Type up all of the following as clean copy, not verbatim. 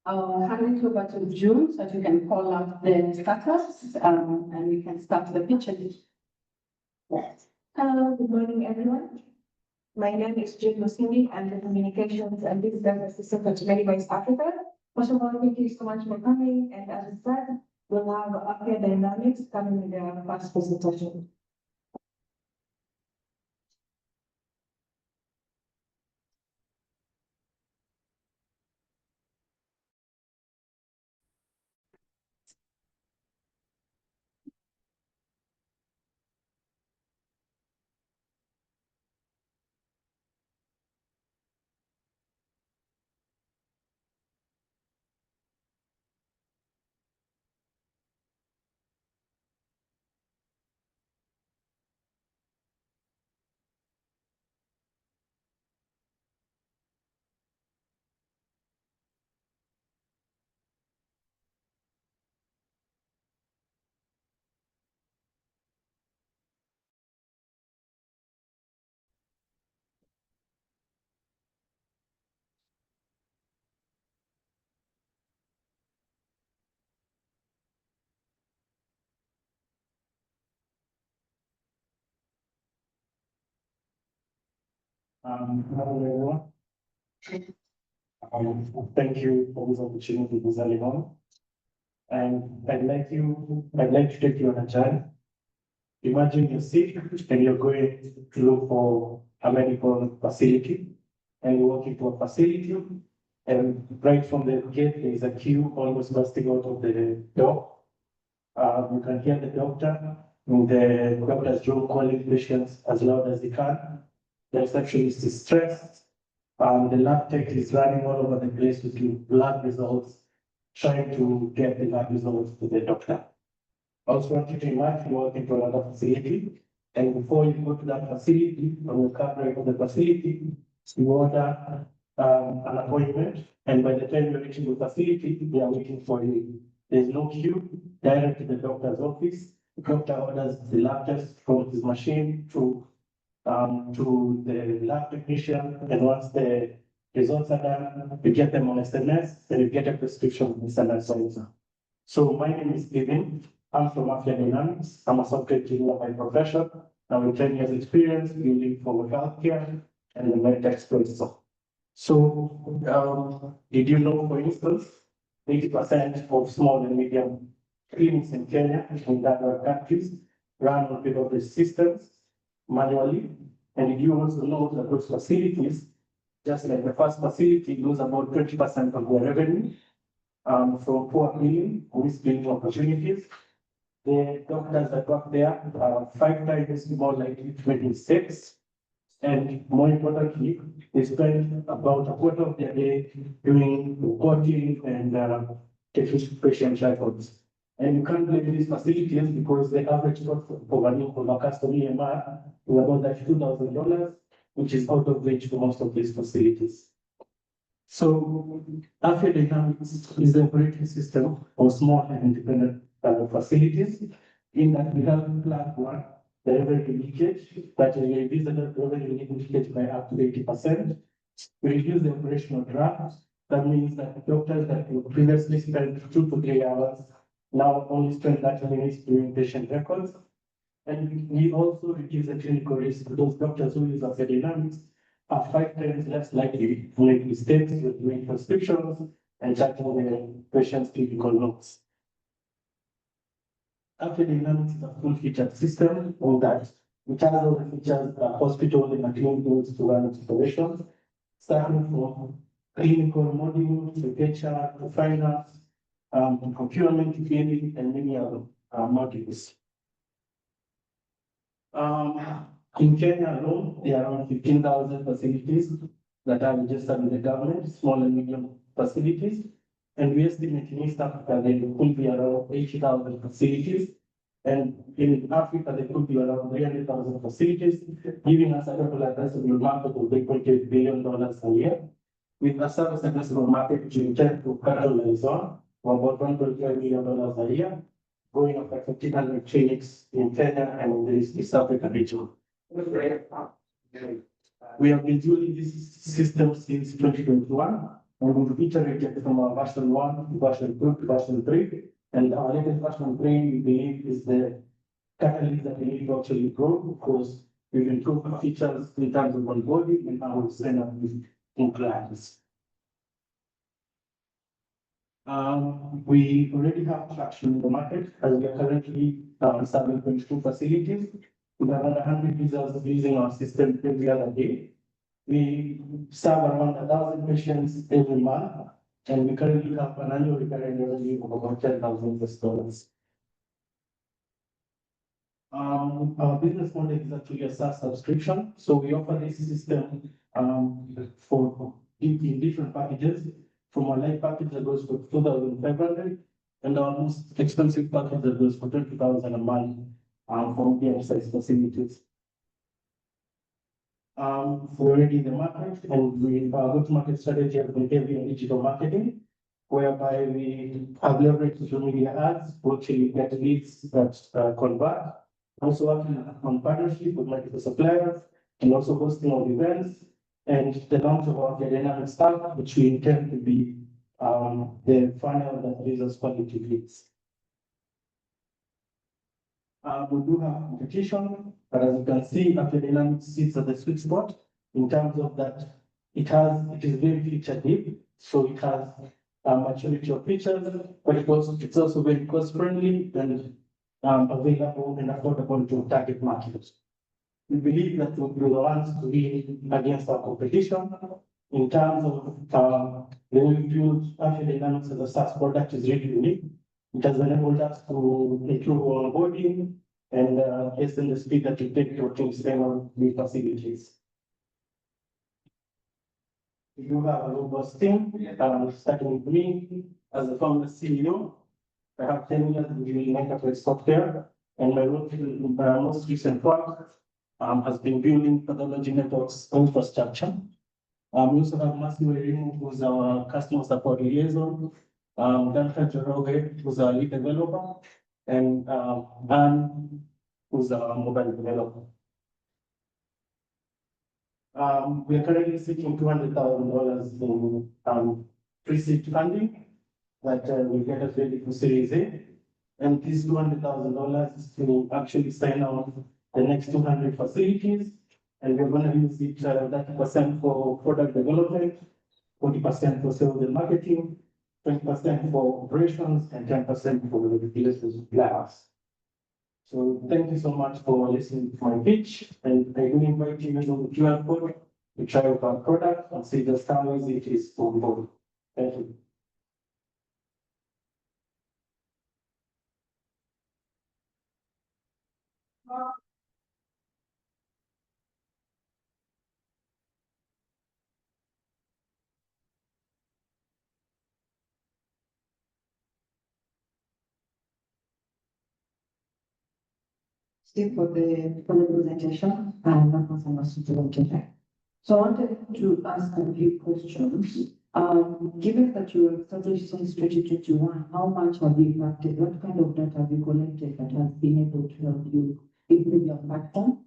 I'll hand it over to June so that you can call out the status and we can start the pitching. Yes. Hello, good morning, everyone. My name is June Musindi. I'm the Communications and Business Assistant at Medical West Africa. First of all, thank you so much for coming. And as I said, we'll have Apia Dynamics coming with their first presentation. Hello everyone. Thank you for this opportunity to present on. And I'd like to take you on a journey. Imagine you're sick and you're going to look for a medical facility, and you walk into a facility, and right from the gate there is a queue almost bursting out of the door. You can hear the doctor, and the doctor's job calling patients as loud as he can. The receptionist is stressed. The lab tech is running all over the place with lab results, trying to get the lab results to the doctor. I also want you to imagine you walk into another facility, and before you go to that facility, or you come right to the facility, you order an appointment, and by the time you're reaching the facility, they are waiting for you. There's no queue, direct to the doctor's office. The doctor orders the lab test from his machine to the lab technician, and once the results are done, you get them on SMS, and you get a prescription from the SMS officer. So my name is Steven. I'm from Apia Dynamics. I'm a software engineer by profession. I'm with 10 years experience building for healthcare and the medtech space. So did you know, for instance, 80% of small and medium clinics in Kenya and in other countries run on paper-based systems manually? And did you also know that those facilities, just like the first facility, lose about 20% of their revenue from poor billing, misbilling opportunities? The doctors that work there are 5 times more likely to make mistakes. And more importantly, they spend about a quarter of their day doing reporting and taking patient records. And you can't blame these facilities because the average cost of a custom EMR is about $2,000, which is out of reach for most of these facilities. So, Apia Dynamics is the operating system of small and independent facilities, in that we have planned one, the revenue leakage, that we reduce the revenue leakage by up to 80%. We reduce the operational draft. That means that doctors that would previously spend 2 to 3 hours now only spend 30 minutes doing patient records. And we also reduce the clinical risk. Those doctors who use Apia Dynamics are 5 times less likely to make mistakes with doing prescriptions and checking the patient's clinical notes. Apia Dynamics is a full-featured system on that, which has all the features that hospital and clinic needs to run its operations, starting from clinical modules to HR to finance, to procurement, to billing, and many other modules. In Kenya alone, there are around 15,000 facilities that are registered with the government, small and medium facilities. And we estimate in East Africa there could be around 80,000 facilities. And in Africa, there could be around 300,000 facilities, giving us a total addressable market of $3.8 billion a year, with a service addressable market which we intend to capitalize on for about $1.5 million a year, going up to 1,500 clinics in Kenya and in the East Africa region. We have been doing this system since 2021, And we've iterated from our version 1 to version 2 to version 3. And our latest version 3, we believe, is the catalyst that we need to actually grow, because we've improved our features in terms of onboarding and how we sign up with clients. We already have traction in the market, as we are currently serving 22 facilities with around 100 users using our system every other day. We serve around 1,000 patients every month, and we currently have an annual recurring revenue of about $10,000. Our business model is actually a SaaS subscription, so we offer this system for in different packages. From our light package that goes for 2,500, and our most expensive package that goes for 20,000 a month for medium-sized facilities. We're already in the market, and our go-to-market strategy has been heavy on digital marketing, whereby we have leveraged social media ads to actually get leads that convert. Also working on partnership with multiple suppliers, and also hosting of events, and the launch of our dynamic stack, which we intend to be the funnel that gives us quality leads. We do have competition, but as you can see, Dynamics sits at the sweet spot in terms of that it is very feature deep, so it has a maturity of features, but it's also very cost friendly and available and affordable to target markets. We believe that we'll be the ones to win against our competition. In terms of the way we build Dynamics as a SaaS product is really unique. It has enabled us to improve our onboarding and hasten the speed that we take to external new facilities. We do have a robust team, starting with me as the founder CEO. I have 10 years in enterprise software, and my most recent work has been building pathology networks infrastructure. We also have Matthew Erimu, who's our customer support liaison, Dr. Joroge, who's our lead developer, and Anne, who's our mobile developer. We are currently seeking $200,000 in pre-seed funding that will get us ready for Series A. And this $200,000 is to actually sign out the next 200 facilities, and we're going to use it 30% for product development, 40% for sales and marketing, 20% for operations, and 10% for the business suppliers. So thank you so much for listening to my pitch, and I will invite you to the QR code to try out our product and see just how easy it is to onboard. Thank you. Steve for the presentation, and that was understood to the. So I wanted to ask a few questions. Given that you were established since 2021, how much have you impacted? What kind of data have you collected that has been able to help you improve your platform?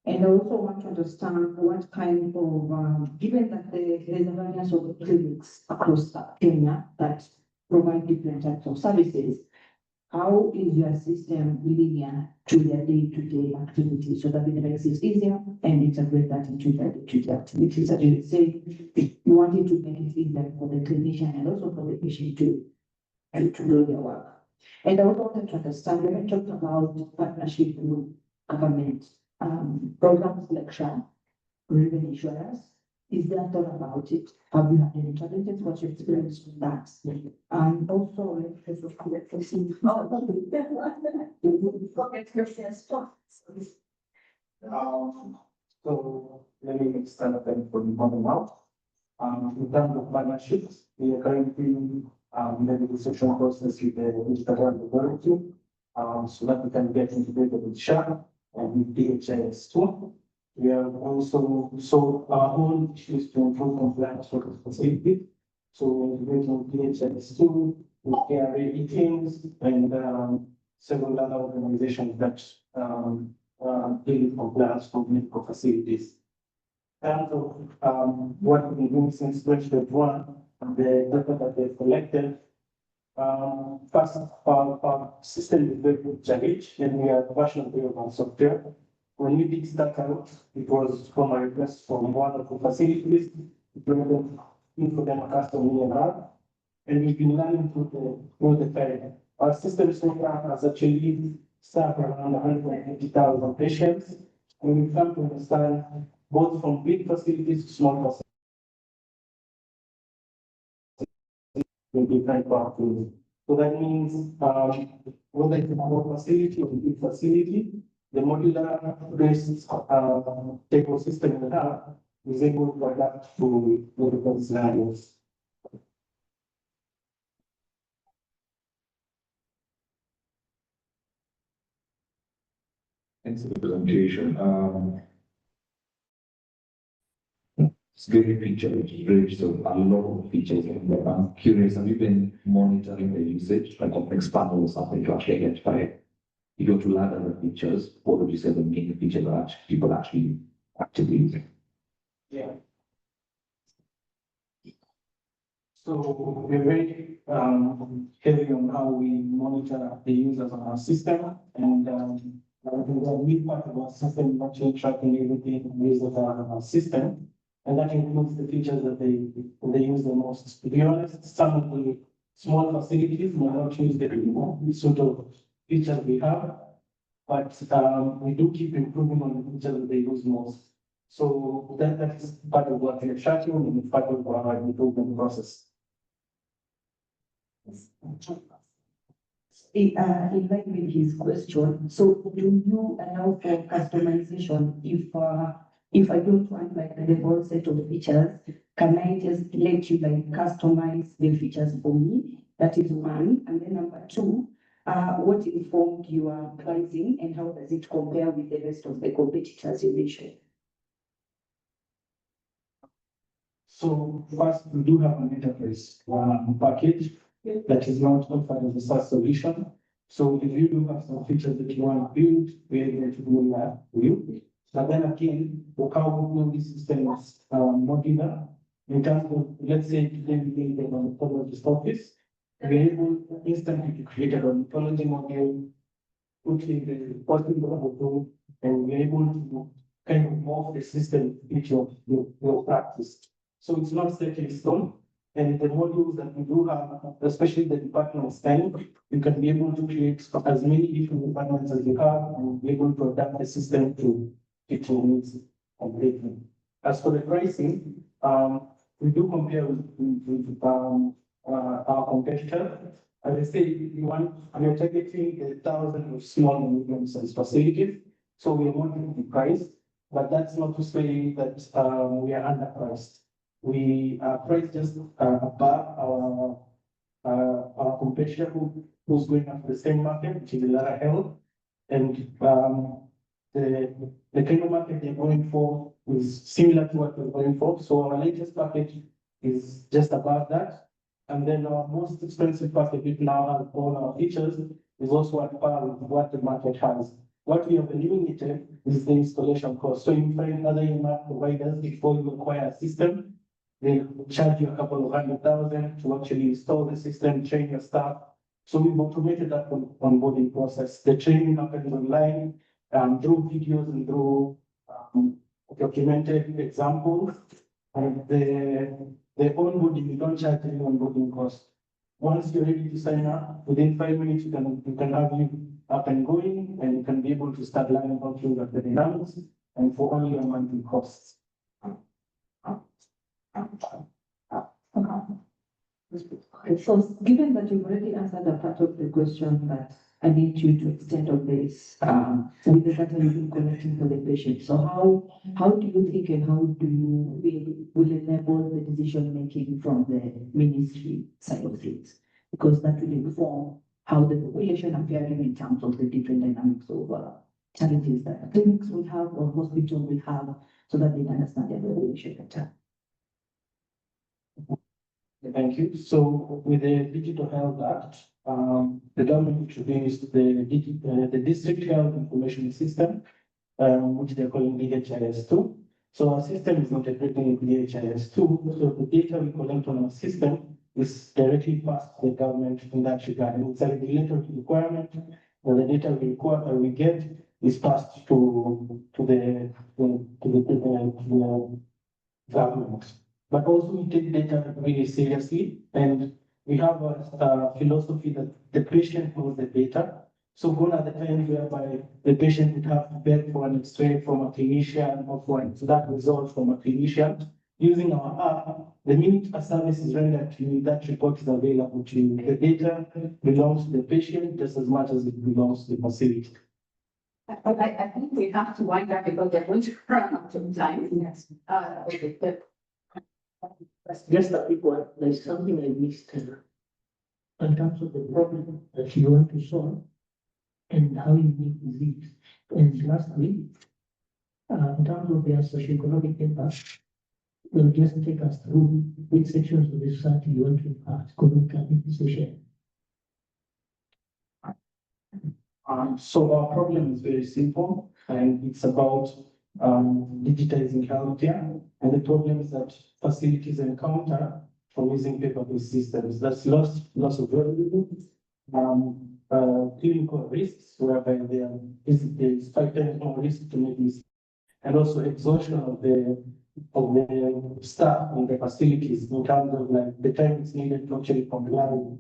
And I also want to understand what kind of, given that there is a variety of clinics across Kenya that provide different types of services, how is your system linear to their day-to-day activities so that it makes it easier and integrate that into their day-to-day activities? As you say, you wanted to make it easier for the clinician and also for the patient to do their work. And I also wanted to understand, when you talked about partnership with government program selection, revenue insurance, is there thought about it? Have you had any challenges? What's your experience with that? And also, so let me stand up and for the moment now. In terms of partnerships, we are currently in the negotiation process with the Instagram authority, so that we can get integrated with SHA and with DHIS too. We are also, so our own issues to improve compliance for the facility. So we're integrating DHIS too, with KRA teams and several other organizations that deal with compliance for medical facilities. In terms of what we've been doing since 2021, the data that they've collected. First, our system is very good challenge, and we are version 3 of our software. When we did start out, it was from a request from one of the facilities to bring them in for them a custom EMR, and we've been learning through the time. Our system so far has actually served around 180,000 patients, and we come to understand both from big facilities to small facilities. Will be very powerful. So that means whether it's a small facility or a big facility, the modular based ecosystem we have is able to adapt to the different scenarios. Thanks for the presentation. It's very feature-rich, so a lot of features. And I'm curious, have you been monitoring the usage, like of expand or something to actually identify it? If you were to learn other features, what would you say the main features are people actually actively using? Yeah. So we're very heavy on how we monitor the users on our system, and the big part of our system is actually tracking everything users on our system, and that includes the features that they use the most. To be honest, some of the small facilities may not use the sort of features we have, but we do keep improving on the features that they use most. So that's part of what we're tracking and part of our improvement process. In line with his question, so do you allow for customization if I don't want like the whole set of features, can I just let you like customize the features for me? That is one. And then number two, what informed your pricing and how does it compare with the rest of the competitors you mentioned? So first, we do have an enterprise package that is not offered as a SaaS solution. So if you do have some features that you want to build, we're able to do that for you. But then again, how we build this system is modular. In terms of, let's say, today we need an ontologist office, we're able instantly to create an ontology module, put in the possible tool, and we're able to kind of morph the system to fit your practice. So it's not set in stone. And the modules that we do have, especially the department style, you can be able to create as many different departments as you have and be able to adapt the system to fit your needs completely. As for the pricing, we do compare with our competitor. As I say, we are targeting 1,000 of small and medium-sized facilities, so we are monitoring the price, but that's not to say that we are underpriced. We are priced just above our competitor who's going after the same market, which is Lara Health, and the kind of market they're going for is similar to what we're going for. So our latest package is just above that. And then our most expensive package, which now has all our features, is also at par with what the market has. What we have eliminated is the installation cost. So you find other EMR providers before you acquire a system, they charge you a couple of $100,000 to actually install the system, train your staff. So we've automated that onboarding process. The training happens online through videos and through documented examples. And the onboarding, you don't charge any onboarding cost. Once you're ready to sign up, within 5 minutes, you can have you up and going, and you can be able to start learning how to use the dynamics and for only your monthly costs. Okay, so given that you've already answered a part of the question that I need you to extend on this, with the data you've been collecting for the patient. So how do you think and how do you will enable the decision making from the ministry side of things? Because that will inform how the population are faring in terms of the different dynamics of challenges that clinics will have or hospitals will have, so that they can understand their population better. Thank you. So with the Digital Health Act, the government introduced the District Health Information System, which they're calling DHIS2. So our system is integrating with the HIS too. So the data we collect on our system is directly passed to the government in that regard. And it's a regulatory requirement, and the data we require, we get is passed to the government. But also we take data really seriously, and we have a philosophy that the patient knows the data. So gone are the times whereby the patient would have to beg for an X-ray from a clinician or for that result from a clinician. Using our app, the minute a service is rendered to you, that report is available to you. The data belongs to the patient just as much as it belongs to the facility. I think we have to wind up because they're going to run out of time. Yes. Okay, good. Just a quick one, there's something I missed in terms of the problem that you want to solve and how you meet with it. And lastly, in terms of their socioeconomic impact, will just take us through which sections of the society you want to impact economically and socially. So our problem is very simple, and it's about digitizing healthcare and the problems that facilities encounter from using paper-based systems. That's loss of revenue, clinical risks, whereby there is 5 times more risk to make this, and also exhaustion of the staff in the facilities in terms of like the time it's needed to actually comply with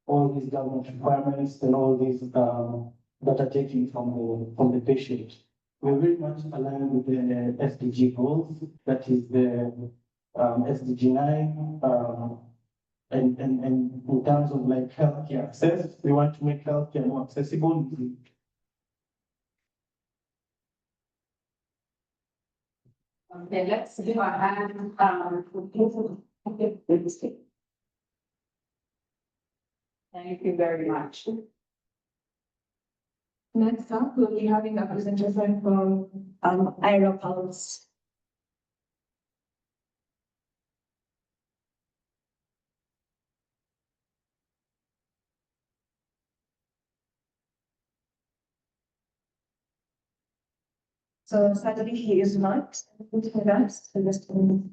all these government requirements and all these data taking from the patient. We're very much aligned with the SDG goals, that is the SDG 9, and in terms of like healthcare access, we want to make healthcare more accessible. Okay, let's do a hand, thank you very much. Next up, we'll be having a presentation from Aeropulse. So sadly, he is not with us in this moment.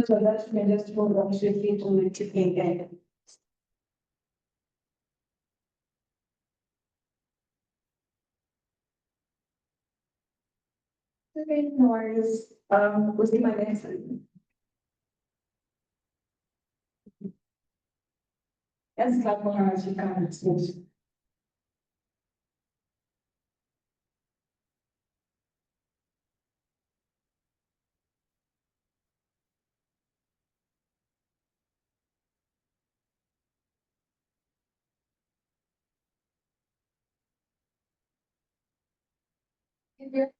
So that may just move on swiftly to the tipping end. Okay, no worries. We'll see my next one. Yes, clap for her as you can. Yes. If you're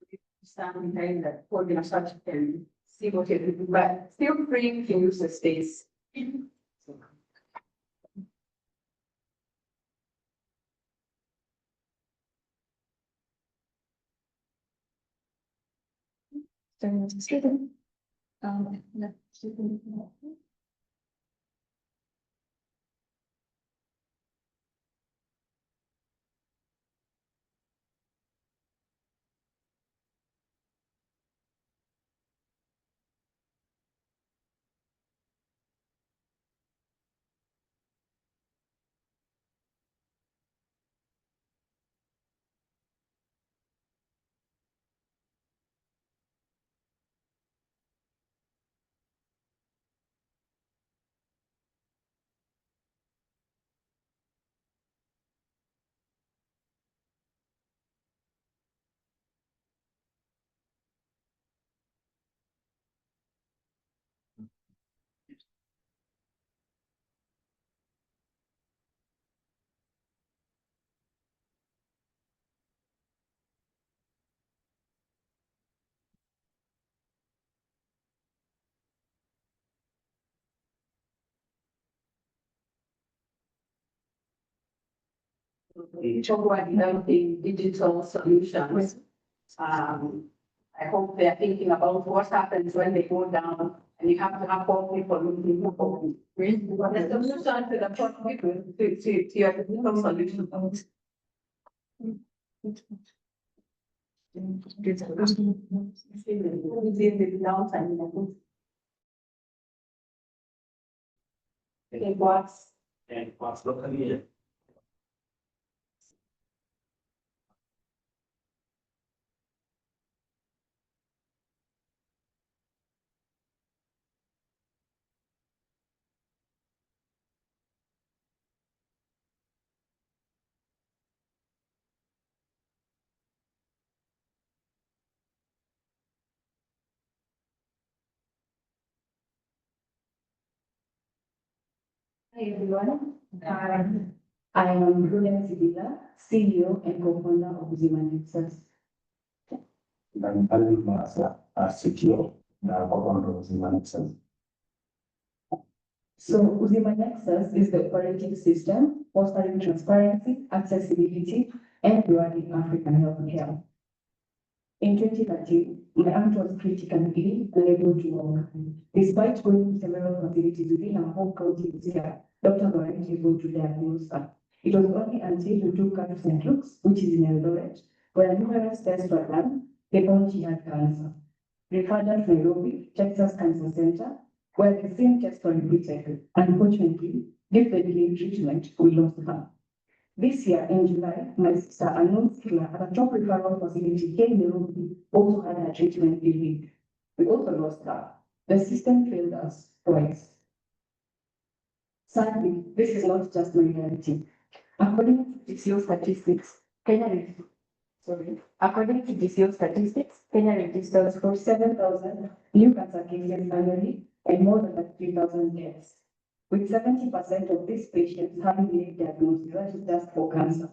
standing behind that, we're gonna start and see what you do, but feel free to use the space. Talk about developing digital solutions. I hope they're thinking about what happens when they go down And you have to have 4 people looking for it. The solution to the 4 people to your technical solution. It works. And what's locally. Hi everyone, I am Ruben Sibila, CEO and co-founder of Uzima Nexus. I'm Alvin Masa, CTO, now co-founder of Humanexcel. So Uzima Nexus is the operating system fostering transparency, accessibility, and rewarding African healthcare. In 2013, my aunt was critically unable to walk. Despite going to several facilities within our home county here, doctors weren't able to diagnose her. It was only until we took her to St. Luke's, which is in Eldoret, where numerous tests were done, they found she had cancer. Referred her to Nairobi, Texas Cancer Center, where the same tests were repeated. Unfortunately, due to the delayed treatment, we lost her. This year, in July, my sister announced at a top referral facility here in Nairobi also had her treatment delayed. We also lost her. The system failed us twice. Sadly, this is not just my reality. According to DCO statistics, according to DCO statistics, Kenya registers 47,000 new cancer cases annually and more than 3,000 deaths, with 70% of these patients having been diagnosed just for cancer.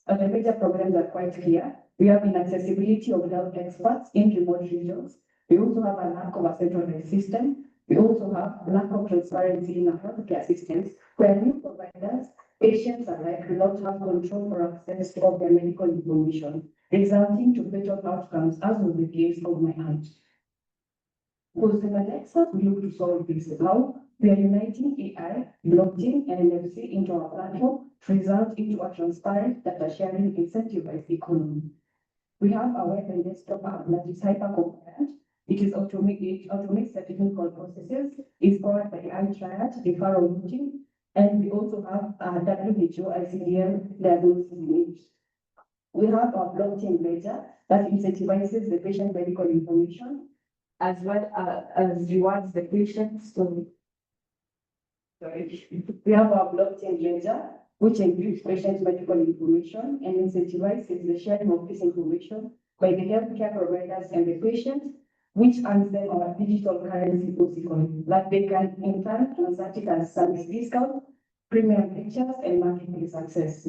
And the major problems are quite clear. We have inaccessibility of health experts in remote regions. We also have a lack of a centralized system. We also have lack of transparency in our healthcare systems, where new providers, patients alike do not have control or access of their medical information, resulting to better outcomes, as was the case of my aunt. For the Nexus, we look to solve this. How? We are uniting AI, blockchain, and NFC into our platform to result into a transparent data sharing incentivized economy. We have a web and desktop app that is hyper-compliant. It automates the technical processes, is powered by AI triad, referral routing, and we also have a WHO ICD-10 diagnosis image. We have our blockchain ledger that incentivizes the patient medical information as well as rewards the patient story. We have our blockchain ledger, which encrypts patient medical information and incentivizes the sharing of this information by the healthcare providers and the patient, which earns them our digital currency Posicoin, that they can in turn transact it as service discount, premium pictures, and marketplace access.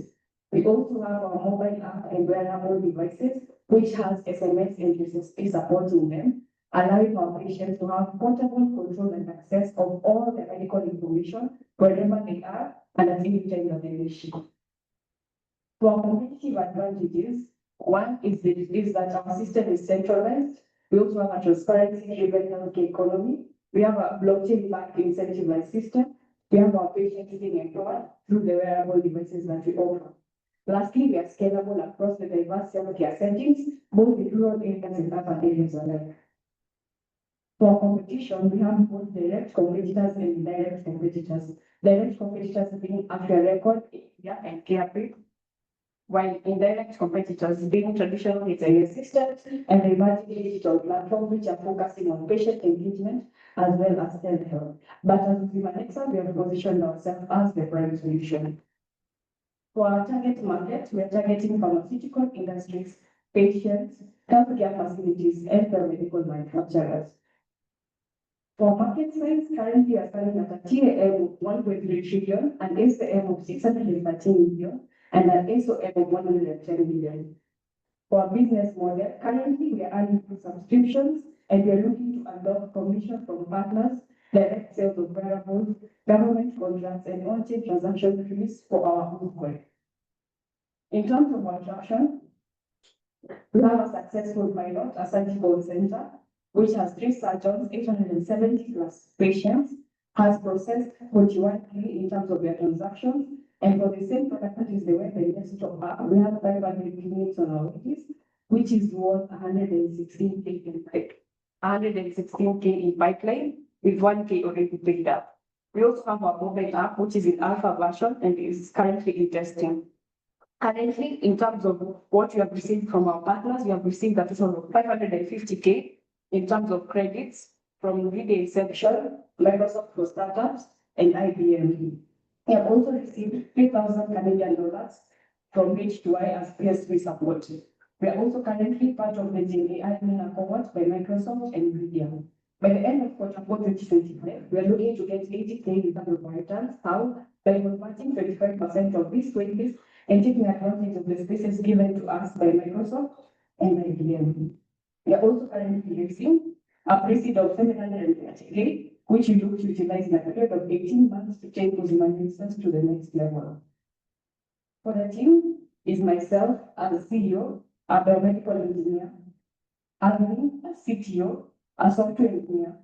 We also have our mobile app and wearable devices, which has SMS and USSD supporting them, allowing our patients to have portable control and access of all the medical information wherever they are and at any time that they wish. For our competitive advantages, one is that our system is centralized. We also have a transparency-driven healthcare economy. We have a blockchain-backed incentivized system. We have our patients being empowered through the wearable devices that we offer. Lastly, we are scalable across the diverse healthcare settings, both in rural areas and urban areas alike. For competition, we have both direct competitors and indirect competitors. Direct competitors being Afya Record, India, and CarePay, while indirect competitors being traditional HIS systems and the emerging digital platforms which are focusing on patient engagement as well as telehealth. But as Uzima Nexus, we have positioned ourselves as the prime solution. For our target market, we are targeting pharmaceutical industries, patients, healthcare facilities, and paramedical manufacturers. For market size, currently we are standing at a TAM of 1.3 trillion, an SAM of 613 million, and an SOM of 110 million. For our business model, currently we are earning through subscriptions, and we are looking to unlock commission from partners, direct sales of wearables, government contracts, and on-chain transaction fees for our own work. In terms of our traction, we have a successful pilot, a surgical center, which has 3 surgeons, 870 plus patients, has processed 41K in terms of their transactions. And for the same product, that is the web and desktop app, we have 500 clinics on our list, which is worth 116K in pipeline. 116K in pipeline, with 1K already picked up. We also have our mobile app, which is in alpha version and is currently in testing. Currently, in terms of what we have received from our partners, we have received a total of 550K in terms of credits from Video Inception, Microsoft for Startups, and IBM. We have also received 3,000 Canadian dollars from H2I as PS3 support. We are also currently part of the GenAI winner cohort by Microsoft and Nvidia. By the end of quarter 4 2025, we are looking to get 80K in terms of returns. How? By converting 25% of these 20s and taking advantage of the spaces given to us by Microsoft and IBM. We are also currently raising a pre-seed of 730K, which we look to utilize in a period of 18 months to take those investments to the next level. For the team is myself as a CEO, a biomedical engineer, Alvin, a CTO, a software engineer,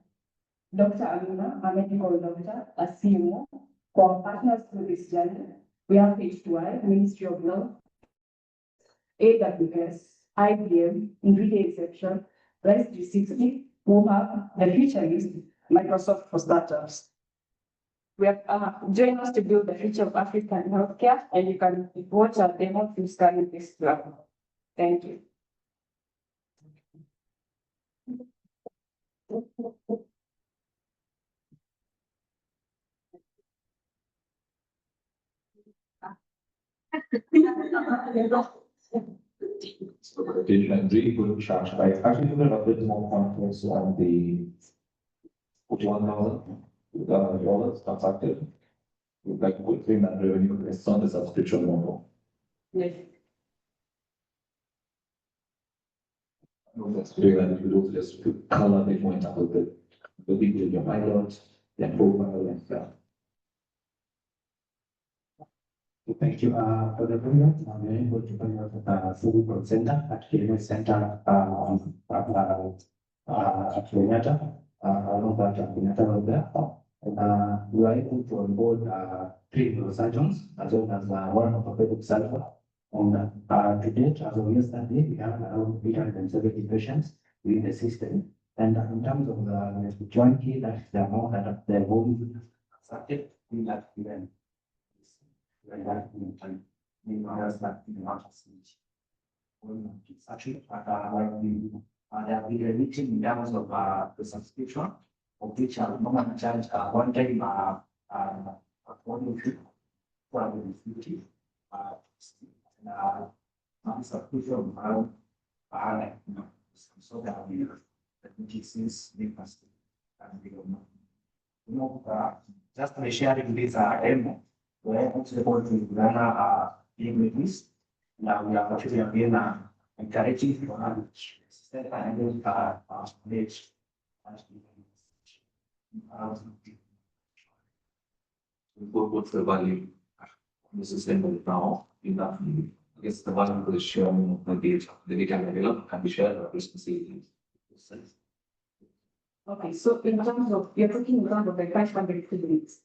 Dr. Amina, a medical doctor, a CMO. For our partners through this journey, we have H2I, Ministry of Health, AWS, IBM, Nvidia Inception, Rise 360, MoHub, the future is Microsoft for Startups. We have joined us to build the future of African healthcare, and you can watch our demo through scanning this graph. Thank you. Really good charge. I actually put a bit more confidence on the $41,000 transacted. Like within that revenue, it's not a subscription model. Yes. That's doing that, you do just color the point up with the people in your pilot, their profile and stuff. Thank you for the program. I'm able to bring out the physical center at Kenya Center at Kenyatta, along that Kenyatta Road there. We are able to onboard 3 neurosurgeons as well as 1 orthopedic surgeon. And to date, as of yesterday, we have around 870 patients within the system. And in terms of the joint key, that's the amount that the volume accepted in that event. Actually, they have been reaching in terms of the subscription, of which I normally charge one time $450. Subscription around so that we the since the past just by sharing this demo, we're also able to run a big release. Now we are actually again encouraging people to step and page. What's the value of the system now in that? I guess the value is shown the data available can be shared or recently. Okay, so in terms of, you're talking about the 500 clinics,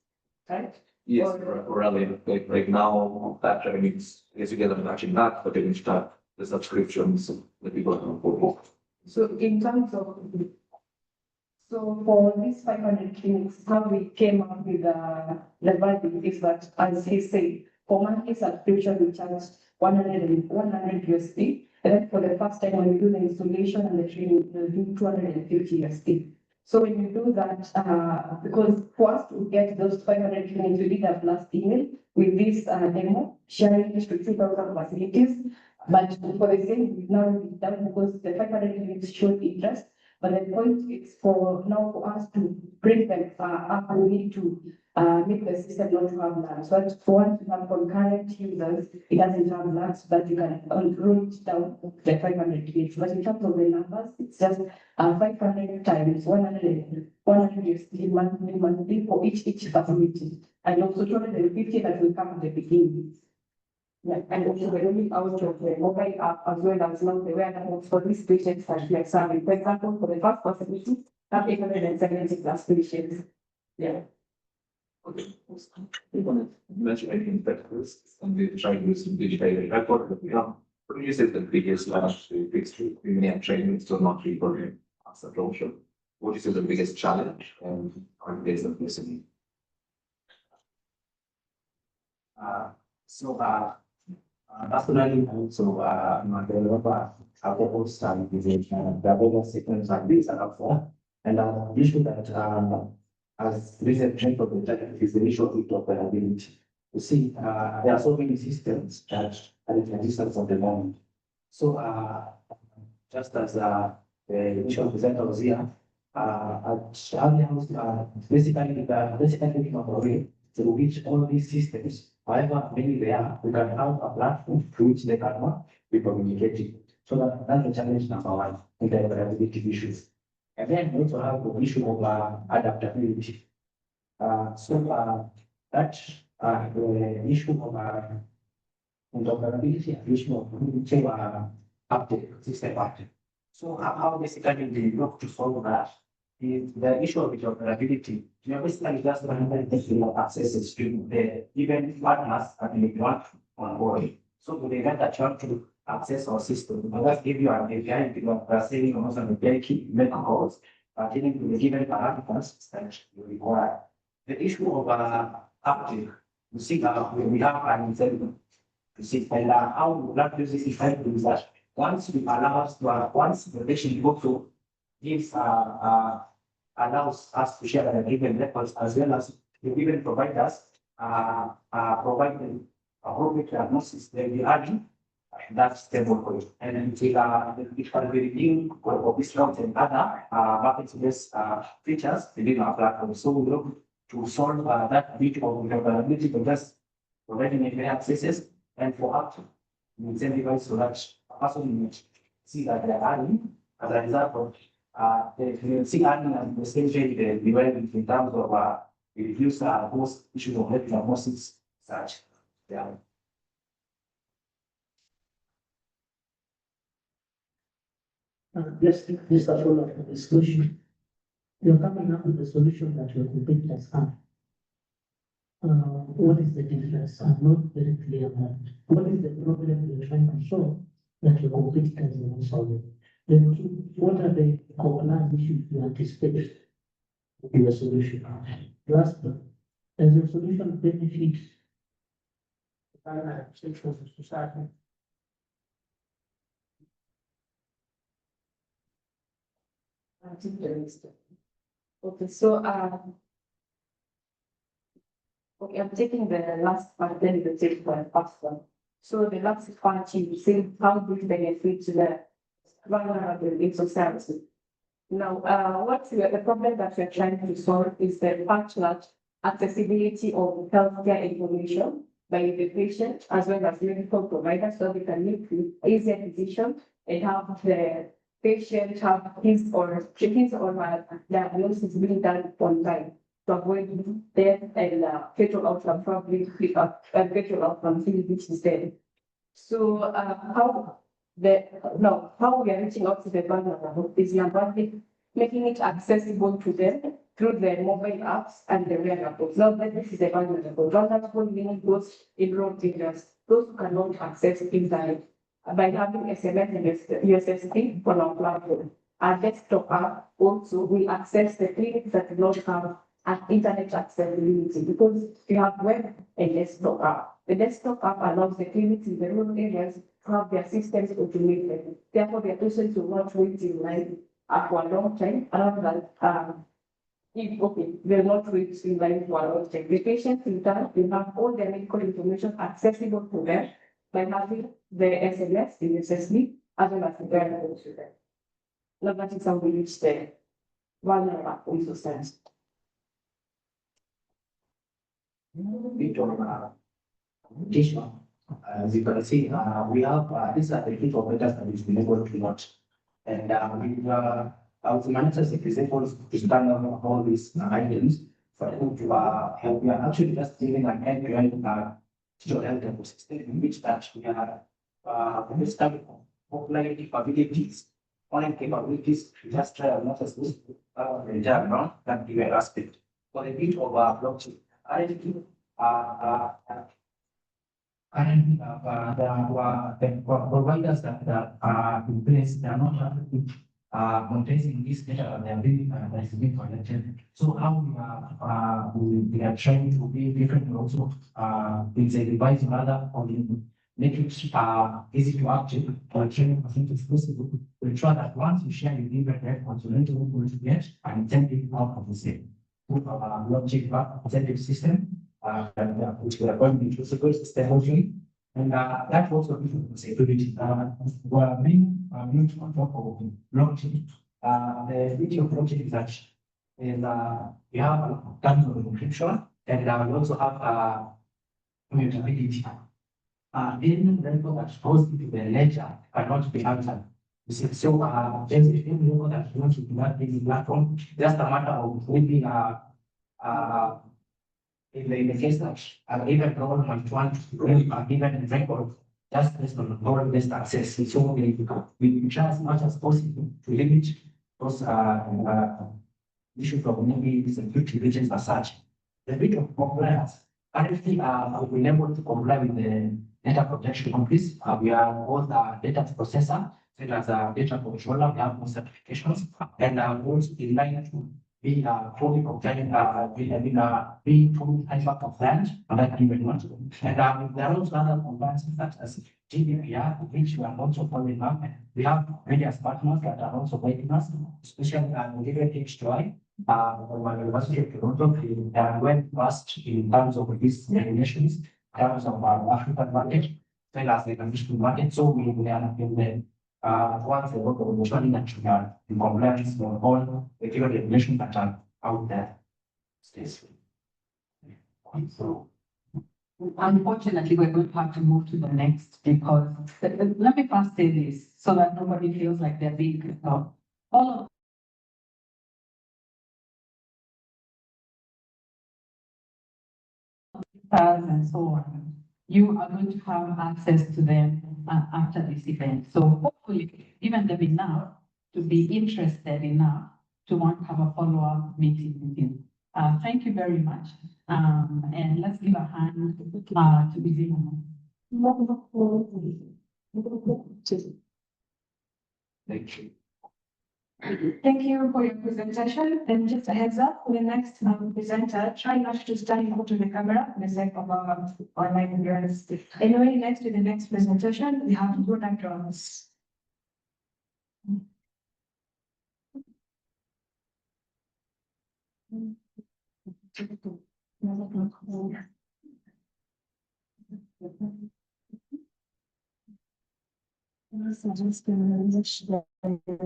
right? Yes, really, like right now, that revenue is together matching that, but then you start the subscriptions that people can afford. So in terms of, so for these 500 clinics, how we came up with the value is that, as he said, for monthly subscription, we charge 100 USD. And then for the first time when we do the installation and the training, we'll do 250 USD. So when you do that, because for us to get those 500 clinics, we did a blast email with this demo, sharing it to 2,000 facilities. But for the same, we've now done because the 500 clinics showed interest. But the point is for now for us to bring them up, we need to make the system not to have lags. So for one to have concurrent users, it doesn't have lags, but you can roll it down to the 500 clinics. But in terms of the numbers, it's just 500 times 100 USD monthly for each facility. And also 250 that will come at the beginning. Yeah, and also the rolling out of the mobile app as well as now the wearables for these patients that we are serving. For example, for the first facility, have 870 plus patients. Yeah. Mentioning that risks and we try to use digitally record, what do you say the biggest challenge fixed many are training still not recording as a social? What is the biggest challenge and on days of listening? So, personally, also, my developer, I've always started using the various systems like this and for. And the issue that, as recent trend of the tech is the issue of interoperability. You see, there are so many systems that are in existence at the moment. So, just as the initial presenter was here, at early house, basically, looking of a way to which all these systems, however many they are, we can have a platform through which they can be communicating. So that's the challenge number one, interoperability issues. And then we also have the issue of adaptability. That the issue of interoperability and issue of update, system update. So how basically we look to solve that is the issue of interoperability. You know, basically just access to the even partners that we want on board. So they get a chance to access our system. But let's give you an API because we are saying almost an API key make calls pertaining to the given parameters that you require. The issue of update, you see we have an incentive to see and how we like to this effect is that once we allow us to once the patient also gives allows us to share the given records as well as the given providers provide the appropriate diagnosis, then we add that stable code. And then it can be reviewed or discount and other market-based features within our platform. So we look to solve that bit of availability for just providing API accesses and for up to incentivize so that a person will see that they're earning as a result of they will see earning and the same way the development in terms of reduce those issues of health diagnosis such. Yeah. Let's take this as well as a discussion. You're coming up with a solution that your competitors have. What is the difference? I'm not very clear on that. What is the problem you're trying to solve that your competitors are not solving? Then what are the common issues you anticipate in the solution? Lastly, does your solution benefit the sections of society? Okay, so okay, I'm taking the last part, then the take the first one. So the last part, you say how this benefits the vulnerable in society. Now, the problem that we're trying to solve is the fact that accessibility of healthcare information by the patient as well as medical providers, so they can make easier decisions and have the patient have his or her diagnosis being done on time to avoid death and fatal outcome, probably fatal outcome, which is dead. So how we are reaching out to the vulnerable is making it accessible to them through the mobile apps and the wearables. Now that this is the vulnerable meaning those in remote areas, those who cannot access internet by having SMS and USSD on our platform. Our desktop app also will access the clinics that do not have an internet accessibility because we have web and desktop app. The desktop app allows the clinics in the rural areas to have their systems automated. Therefore, their patients will not wait in line for a long time, rather than they'll not wait in line for a long time. The patients in turn will have all their medical information accessible to them by having the SMS, the USSD, as well as the wearables to them. Now that is how we reach the vulnerable in society. Bit of addition. As you can see, we have these are the key operators that we've been able to launch. And our managers is able to stand up all these items for them to help. We are actually just giving an end-to-end digital health ecosystem in which that we are establishing offline capabilities, online capabilities, just try not as this diagram that we were aspect for a bit of blockchain. Currently, the providers that are in place, they are not actually monetizing this data that they are being collected. So how we are trying to be different also incentivizing other on make it easy to access or training percent exclusive. We try that once you share your different records, you're going to get an incentive out of the same. Through our logic incentive system, which we are going to introduce a system mostly. And that also gives us security. We are being built on top of blockchain. The beauty of blockchain is that we have terms of encryption, and we also have immutability. Any record that goes into the ledger cannot be altered. You see, so there's any record that wants to do that in the platform, just a matter of maybe in the case that even role might want to bring a given record just based on role-based access. So we try as much as possible to limit those issues of maybe security regions as such. The bit of compliance. Currently, we've been able to comply with the data protection office. We are both a data processor, as a data controller. We have more certifications, and we're also in line to be fully compliant, being fully hyper compliant, and that given much. And there are also other compliances such as GDPR, which we are also following up. We have various partners that are also guiding us, especially Liberty H2I. From my University of Toronto, they are well versed in terms of these regulations, in terms of our African market, as well as the international market. So we are in the once the work of ensuring that we are in compliance with all the given regulations that are out there. So, unfortunately, we're going to have to move to the next because let me first say this so that nobody feels like they're being cut off. All of files and so on, you are going to have access to them after this event. So hopefully, given them enough to be interested enough to want to have a follow-up meeting with you. Thank you very much. And let's give a hand to begin. thank you. Thank you for your presentation. And just a heads up for the next presenter, try not to stand in front of the camera for the sake of our online viewers. Anyway, next to the next presentation, we have product drawings.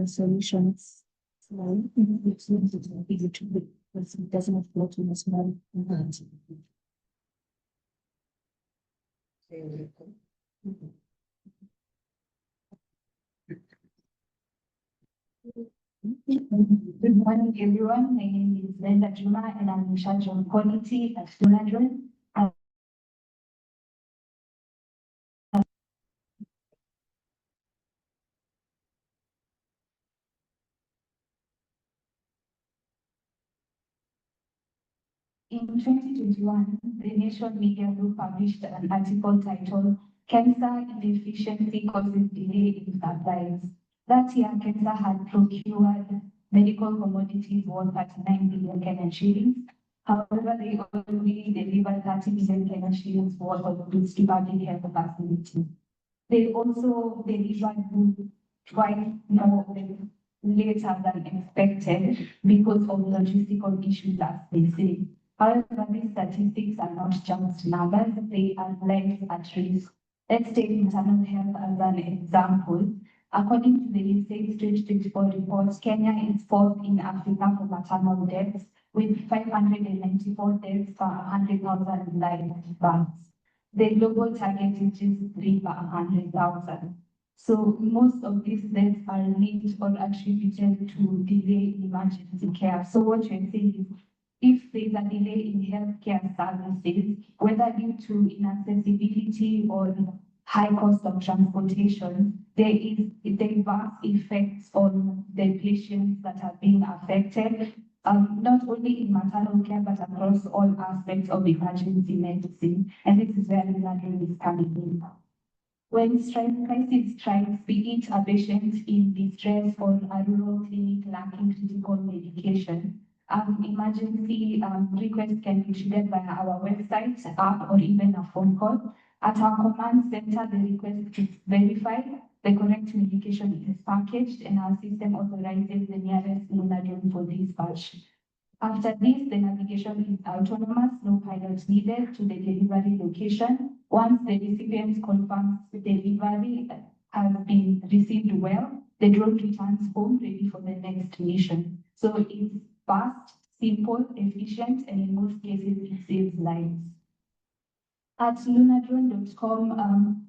Solutions. It's easy to be, it doesn't flow to the small. Good morning, everyone. My name is Linda Juma, and I'm in charge of quality at Funadron. In 2021, the Nation Media Group published an article titled "Cancer Inefficiency Causes Delay in Supplies." That year, Cancer had procured medical commodities worth 39 billion Kenyan shillings. However, they only delivered 30 billion Kenyan shillings worth of goods to public health facilities. They also delivered goods twice more later than expected because of logistical issues, as they say. However, these statistics are not just numbers, they are lives at risk. Let's take maternal health as an example. According to the USAID 2024 report, Kenya is fourth in Africa for maternal deaths, with 594 deaths per 100,000 live births. The global target is just 3 per 100,000. So most of these deaths are linked or attributed to delay in emergency care. So what you're saying is if there's a delay in healthcare services, whether due to inaccessibility or high cost of transportation, there is diverse effects on the patients that are being affected, not only in maternal care, but across all aspects of emergency medicine. And this is where Lunadron is coming in. When crisis strikes, be it a patient in distress or a rural clinic lacking critical medication, emergency requests can be triggered via our website, app, or even a phone call. At our command center, the request is verified, the correct medication is packaged, and our system authorizes the nearest Lunadron for dispatch. After this, the navigation is autonomous, no pilot needed to the delivery location. Once the recipient confirms the delivery has been received well, the drone returns home ready for the next mission. So it's fast, simple, efficient, and in most cases, it saves lives. At lunadron.com,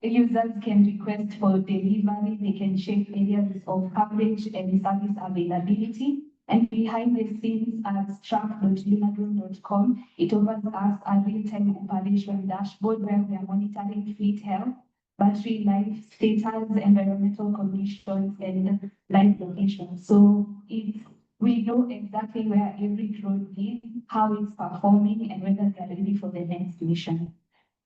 users can request for delivery, they can check areas of coverage and service availability. And behind the scenes at track.lunadron.com, it offers us a real-time operation dashboard where we are monitoring fleet health, battery life status, environmental conditions, and life location. So we know exactly where every drone is, how it's performing, and whether they are ready for the next mission.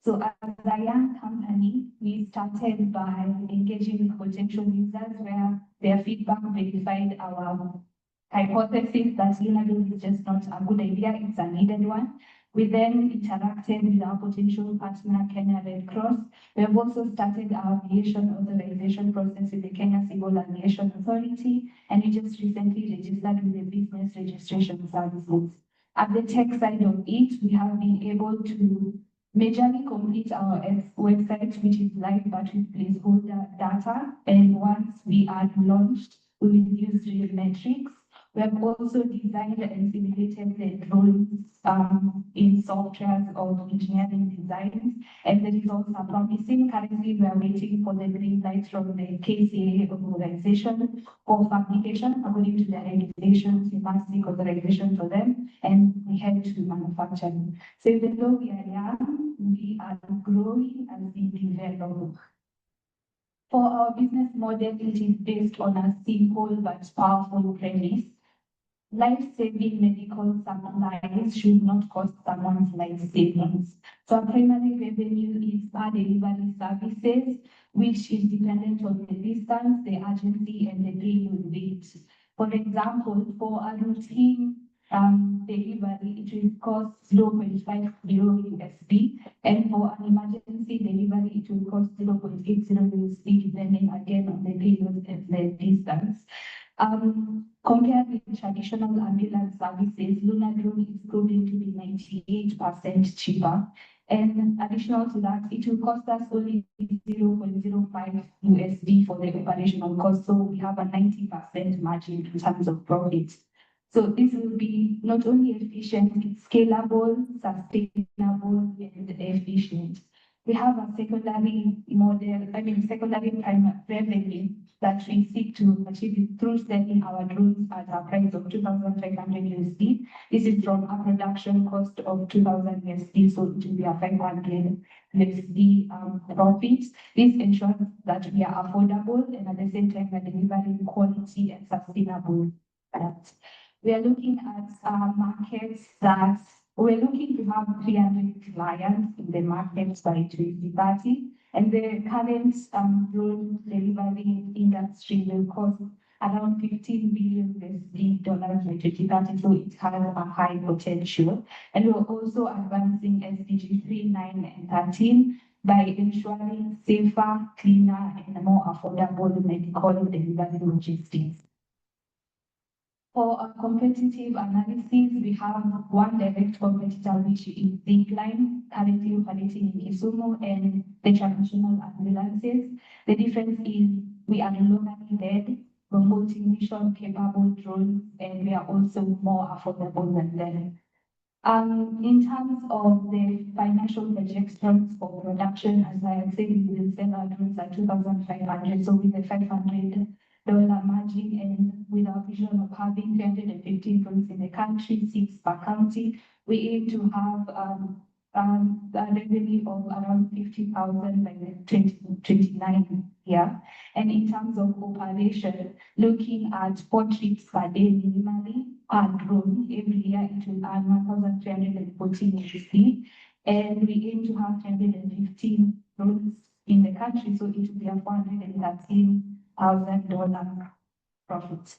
So as a young company, we started by engaging with potential users where their feedback verified our hypothesis that Lunadron is just not a good idea, it's a needed one. We then interacted with our potential partner, Kenya Red Cross. We have also started our aviation authorization process with the Kenya Civil Aviation Authority, and we just recently registered with the Business Registration Services. At the tech side of it, we have been able to majorly complete our website, which is live but with placeholder data. And once we are launched, we will use real metrics. We have also designed and simulated the drones in softwares of engineering designs, and the results are promising. Currently, we are waiting for the green light from the KCA organization for fabrication. According to their regulations, we must seek authorization for them, and we head to manufacturing. So even though we are young, we are growing as we develop. For our business model, it is based on a simple but powerful premise. Life-saving medical supplies should not cost someone's life savings. So our primary revenue is per delivery services, which is dependent on the distance, the urgency, and the payload rate. For example, for a routine delivery, it will cost 0.50 USD, and for an emergency delivery, it will cost 0.80 USD, depending again on the payload and the distance. Compared with traditional ambulance services, Lunadron is proving to be 98% cheaper. And additional to that, it will cost us only 0.05 USD for the operational cost. So we have a 90% margin in terms of profit. So this will be not only efficient, it's scalable, sustainable, and efficient. We have a secondary primary revenue that we seek to achieve through selling our drones at a price of 2,500 USD. This is from a production cost of 2,000 USD, so it will be a 500 USD profit. This ensures that we are affordable and at the same time we're delivering quality and sustainable products. We are looking at markets that we're looking to have 300 clients in the market by 2030, and the current drone delivery industry will cost around $15 billion by 2030, so it has a high potential. And we're also advancing SDG 3, 9, and 13 by ensuring safer, cleaner, and more affordable medical delivery logistics. For a competitive analysis, we have one direct competitor, which is Zipline, currently operating in Kisumu, and the traditional ambulances. The difference is we are locally led, we're multi-mission capable drones, and we are also more affordable than them. In terms of the financial projections for production, as I said, we will sell our drones at 2,500. So with the 500 margin, and with our vision of having 315 drones in the country, 6 per county, we aim to have a revenue of around 50,000 by the 2029 year. And in terms of operation, looking at 4 trips per day minimally per drone every year, it will earn 1,314 USD. And we aim to have 315 drones in the country, so it will be a $413,000 profit.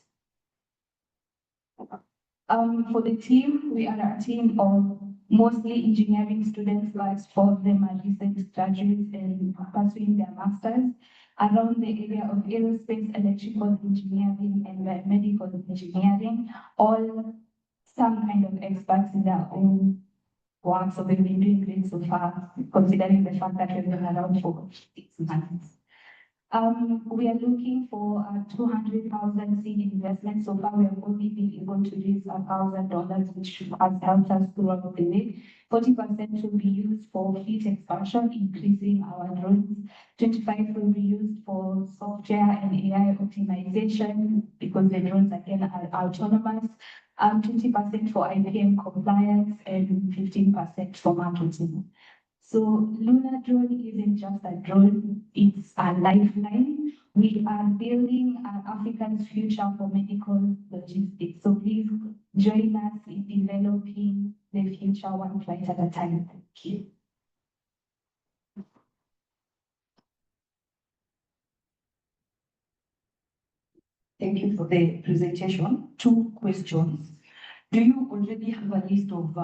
For the team, we are a team of mostly engineering students, but 4 of them are recent graduates and pursuing their masters around the area of aerospace, electrical engineering, and medical engineering, all some kind of experts in their own work. So we've been doing great so far, considering the fact that we've been around for 6 months. We are looking for a 200,000 seed investment. So far, we have only been able to raise $1,000, which has helped us throughout the way. 40% will be used for fleet expansion, increasing our drones. 25% will be used for software and AI optimization, because the drones again are autonomous. 20% for IPM compliance, and 15% for marketing. So Lunar Drone isn't just a drone, it's a lifeline. We are building Africa's future for medical logistics. So please join us in developing the future one flight at a time. Thank you. Thank you for the presentation. 2 questions. Do you already have a list of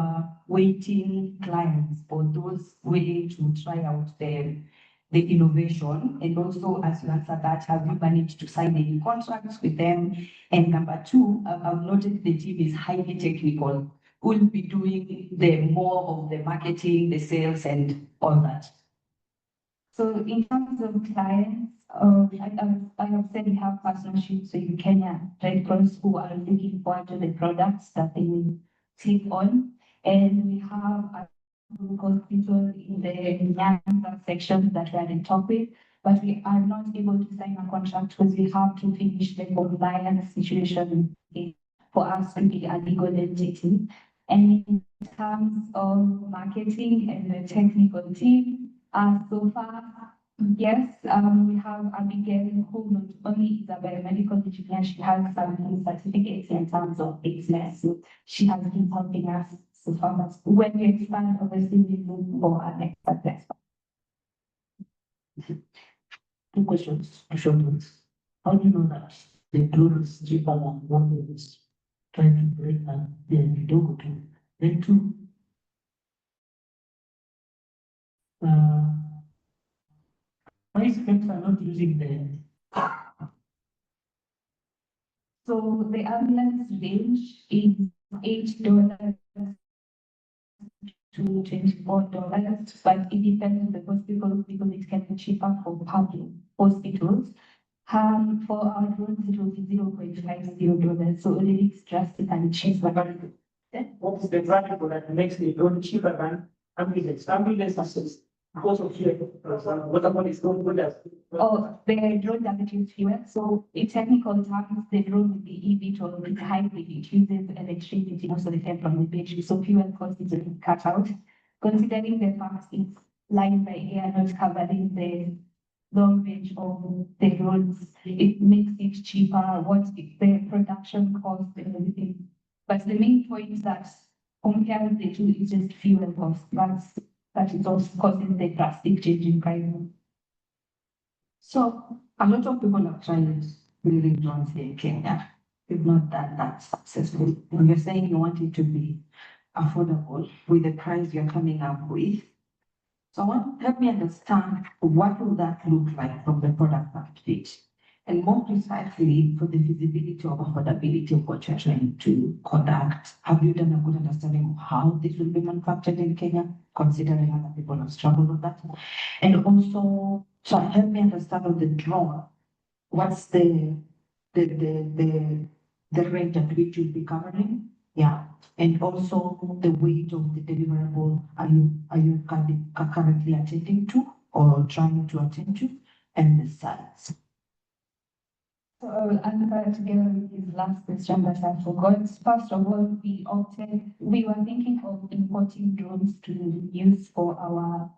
waiting clients for those willing to try out the innovation? And also, as you answer that, have you managed to sign any contracts with them? And number 2, I've noticed the team is highly technical. Who will be doing the more of the marketing, the sales, and all that? So in terms of clients, I have said we have partnerships with Kenya Red Cross, who are looking forward to the products that they will click on. And we have a group of people in the Nyanza section that we are in talk with, but we are not able to sign a contract because we have to finish the compliance situation for us to be a legal entity. And in terms of marketing and the technical team, so far, yes, we have Abigail, who not only is a biomedical engineer, she has some certificates in terms of business. So she has been helping us so far. But when we expand, obviously, we look for an expert. 2 questions, 2 short ones. How do you know that the drone is cheaper than one that is trying to break and then you don't go to? Then 2, why specs are not using the So the ambulance range is $8 to $24, but it depends on the hospital because it can be cheaper for public hospitals. For our drones, it will be $0.50, so it's drastically cheaper. what is the variable that makes the drone cheaper than ambulance? Ambulances, because of fuel. What about its own good as? Oh, the drone doesn't use fuel. So in technical terms, the drone will be eVTOL with hybrid. It uses electricity most of the time from the battery. So fuel cost is cut out. Considering the fact it's flying by air, not covering the long range of the drones, it makes it cheaper. What the production cost and everything. But the main point is that comparing the two is just fuel cost. That is also causing the drastic change in price. So a lot of people have tried building drones here in Kenya. We've not done that successfully. And you're saying you want it to be affordable with the price you're coming up with. So help me understand what will that look like from the product package? And more precisely for the feasibility of affordability of what you're trying to conduct. Have you done a good understanding of how this will be manufactured in Kenya, considering other people have struggled with that? And also, so help me understand on the drone, what's the range at which you'll be covering? Yeah. And also the weight of the deliverable, are you currently attending to or trying to attend to, and the size? So I will answer together with his last question that I forgot. First of all, we were thinking of importing drones to use for our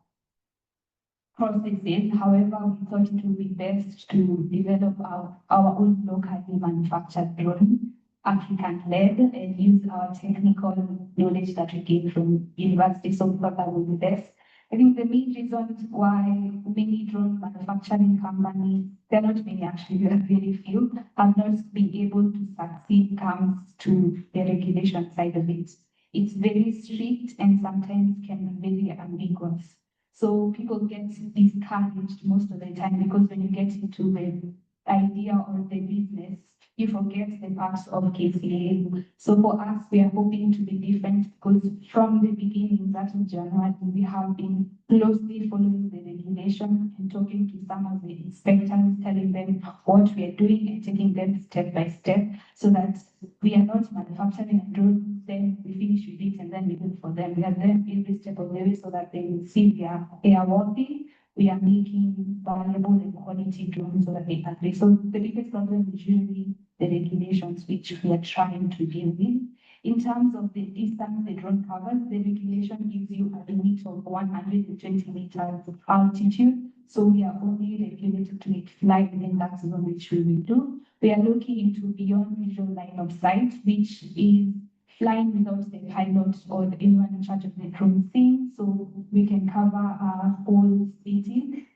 processes. However, we thought it would be best to develop our own locally manufactured drone, African-led, and use our technical knowledge that we gained from university. So we thought that would be best. I think the main reasons why many drone manufacturing companies, there are not many actually, there are very few, have not been able to succeed comes to the regulation side of it. It's very strict and sometimes can be very ambiguous. So people get discouraged most of the time because when you get into the idea or the business, you forget the parts of KCA. So for us, we are hoping to be different because from the beginning, that in January, we have been closely following the regulation and talking to some of the inspectors, telling them what we are doing and taking them step by step so that we are not manufacturing a drone, then we finish with it and then we do it for them. We are them every step of the way so that they will see we are airworthy. We are making valuable and quality drones so that they can play. So the biggest problem is usually the regulations which we are trying to deal with. In terms of the distance the drone covers, the regulation gives you a limit of 120 meters of altitude. So we are only regulated to fly within that zone which we will do. We are looking into beyond visual line of sight, which is flying without the pilot or anyone in charge of the drone seeing. So we can cover our whole city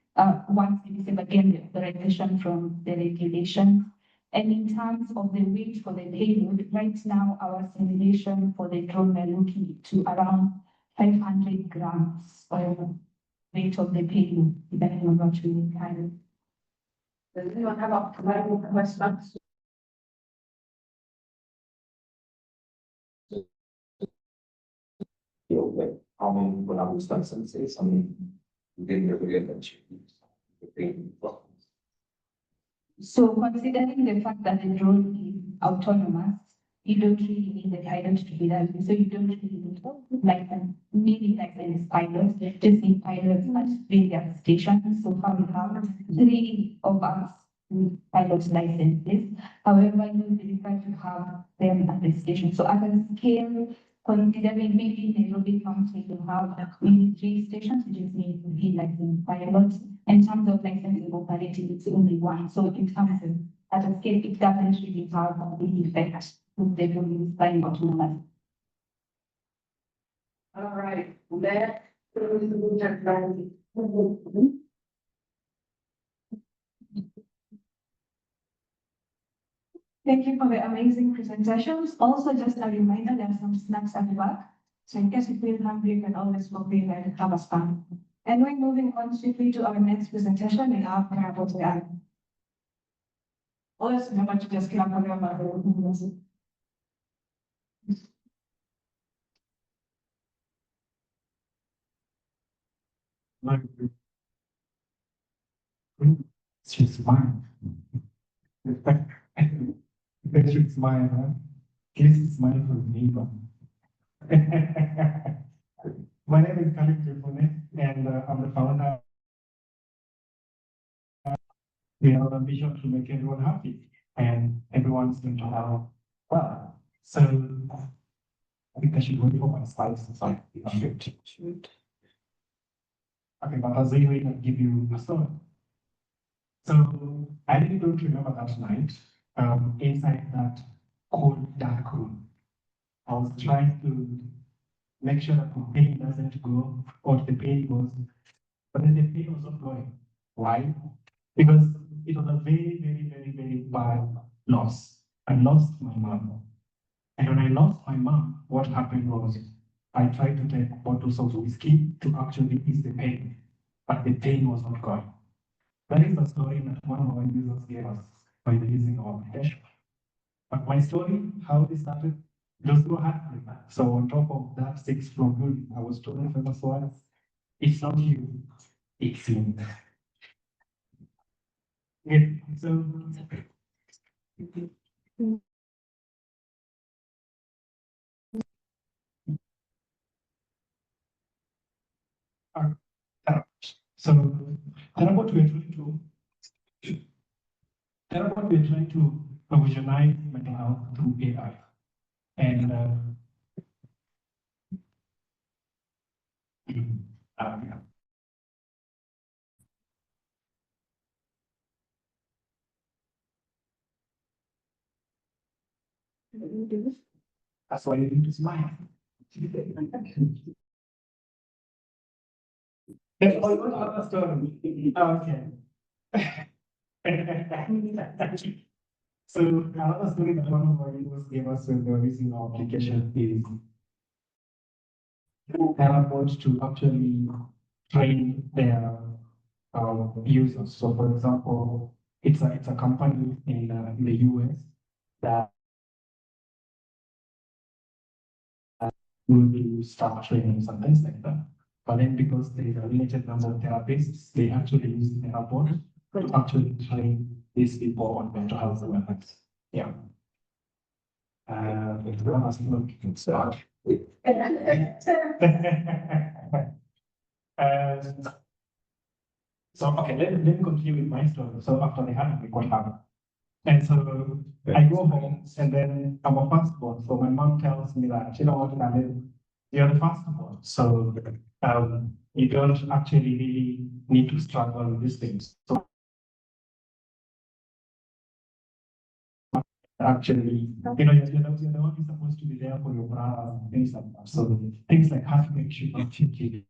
once we receive again the authorization from the regulations. And in terms of the weight for the payload, right now our simulation for the drone, we're looking to around 500 grams of weight of the payload, depending on what we carry. Does anyone have a political question? Like how many people have those licenses? I mean, within the regulation. So considering the fact that the drone is autonomous, you don't really need the pilot to be there. So you don't really need like many licensed pilots, just need pilots at various stations. So far we have 3 of us with pilot licenses. However, you will be required to have them at the station. So at a scale, considering maybe Nairobi County will have maybe 3 stations, you just need to be licensed pilots. In terms of licensing operating, it's only 1. So in terms of at a scale, it doesn't really have a big effect with the volume flying autonomous. All right, let. Thank you for the amazing presentations. Also, just a reminder, there are some snacks at the back. So in case you feel hungry, you can always go in and have a span. And we're moving on swiftly to our next presentation, we have Carabo Toyana. Always remember to just clap on your mouth. She's mine. She's mine, huh? This is mine for the neighbor. My name is Khalid Jefone, and I'm the founder. We have a vision to make everyone happy, and everyone's going to have well. So I think I should wait for my slides. Sorry, shoot. Okay, but I'll say wait and give you a story. So I really don't remember that night. Inside that cold, dark room, I was trying to make sure that the pain doesn't go or the pain goes, but then the pain was not going. Why? Because it was a very, very, very, very bad loss. I lost my mom. And when I lost my mom, what happened was I tried to take bottles of whiskey to actually ease the pain, but the pain was not going. That is the story that one of our users gave us by using our application. But my story, how it started, just go heartbreak. So on top of that 6-floor building, I was told the famous words, it's not you, it's me. Yeah, so so then what we're trying to Therefore, we're trying to provisionize mental health through AI. And yeah. That's why you need to smile. That's all you want to story. Okay. So another story that one of our users gave us when they were using our application is about to actually train their users. So for example, it's a company in the US that will do staff trainings and things like that. But then because there is a limited number of therapists, they actually use the airport to actually train these people on mental health awareness. Yeah. One last look. So okay, let me continue with my story. So after they had me, what happened? And so I go home and then I'm a firstborn. So my mom tells me that, you know what, Khalil, you're the firstborn. So you don't actually really need to struggle with these things. So actually, you know, you're the one who's supposed to be there for your brothers and things like that. So things like heartbreak should not take you.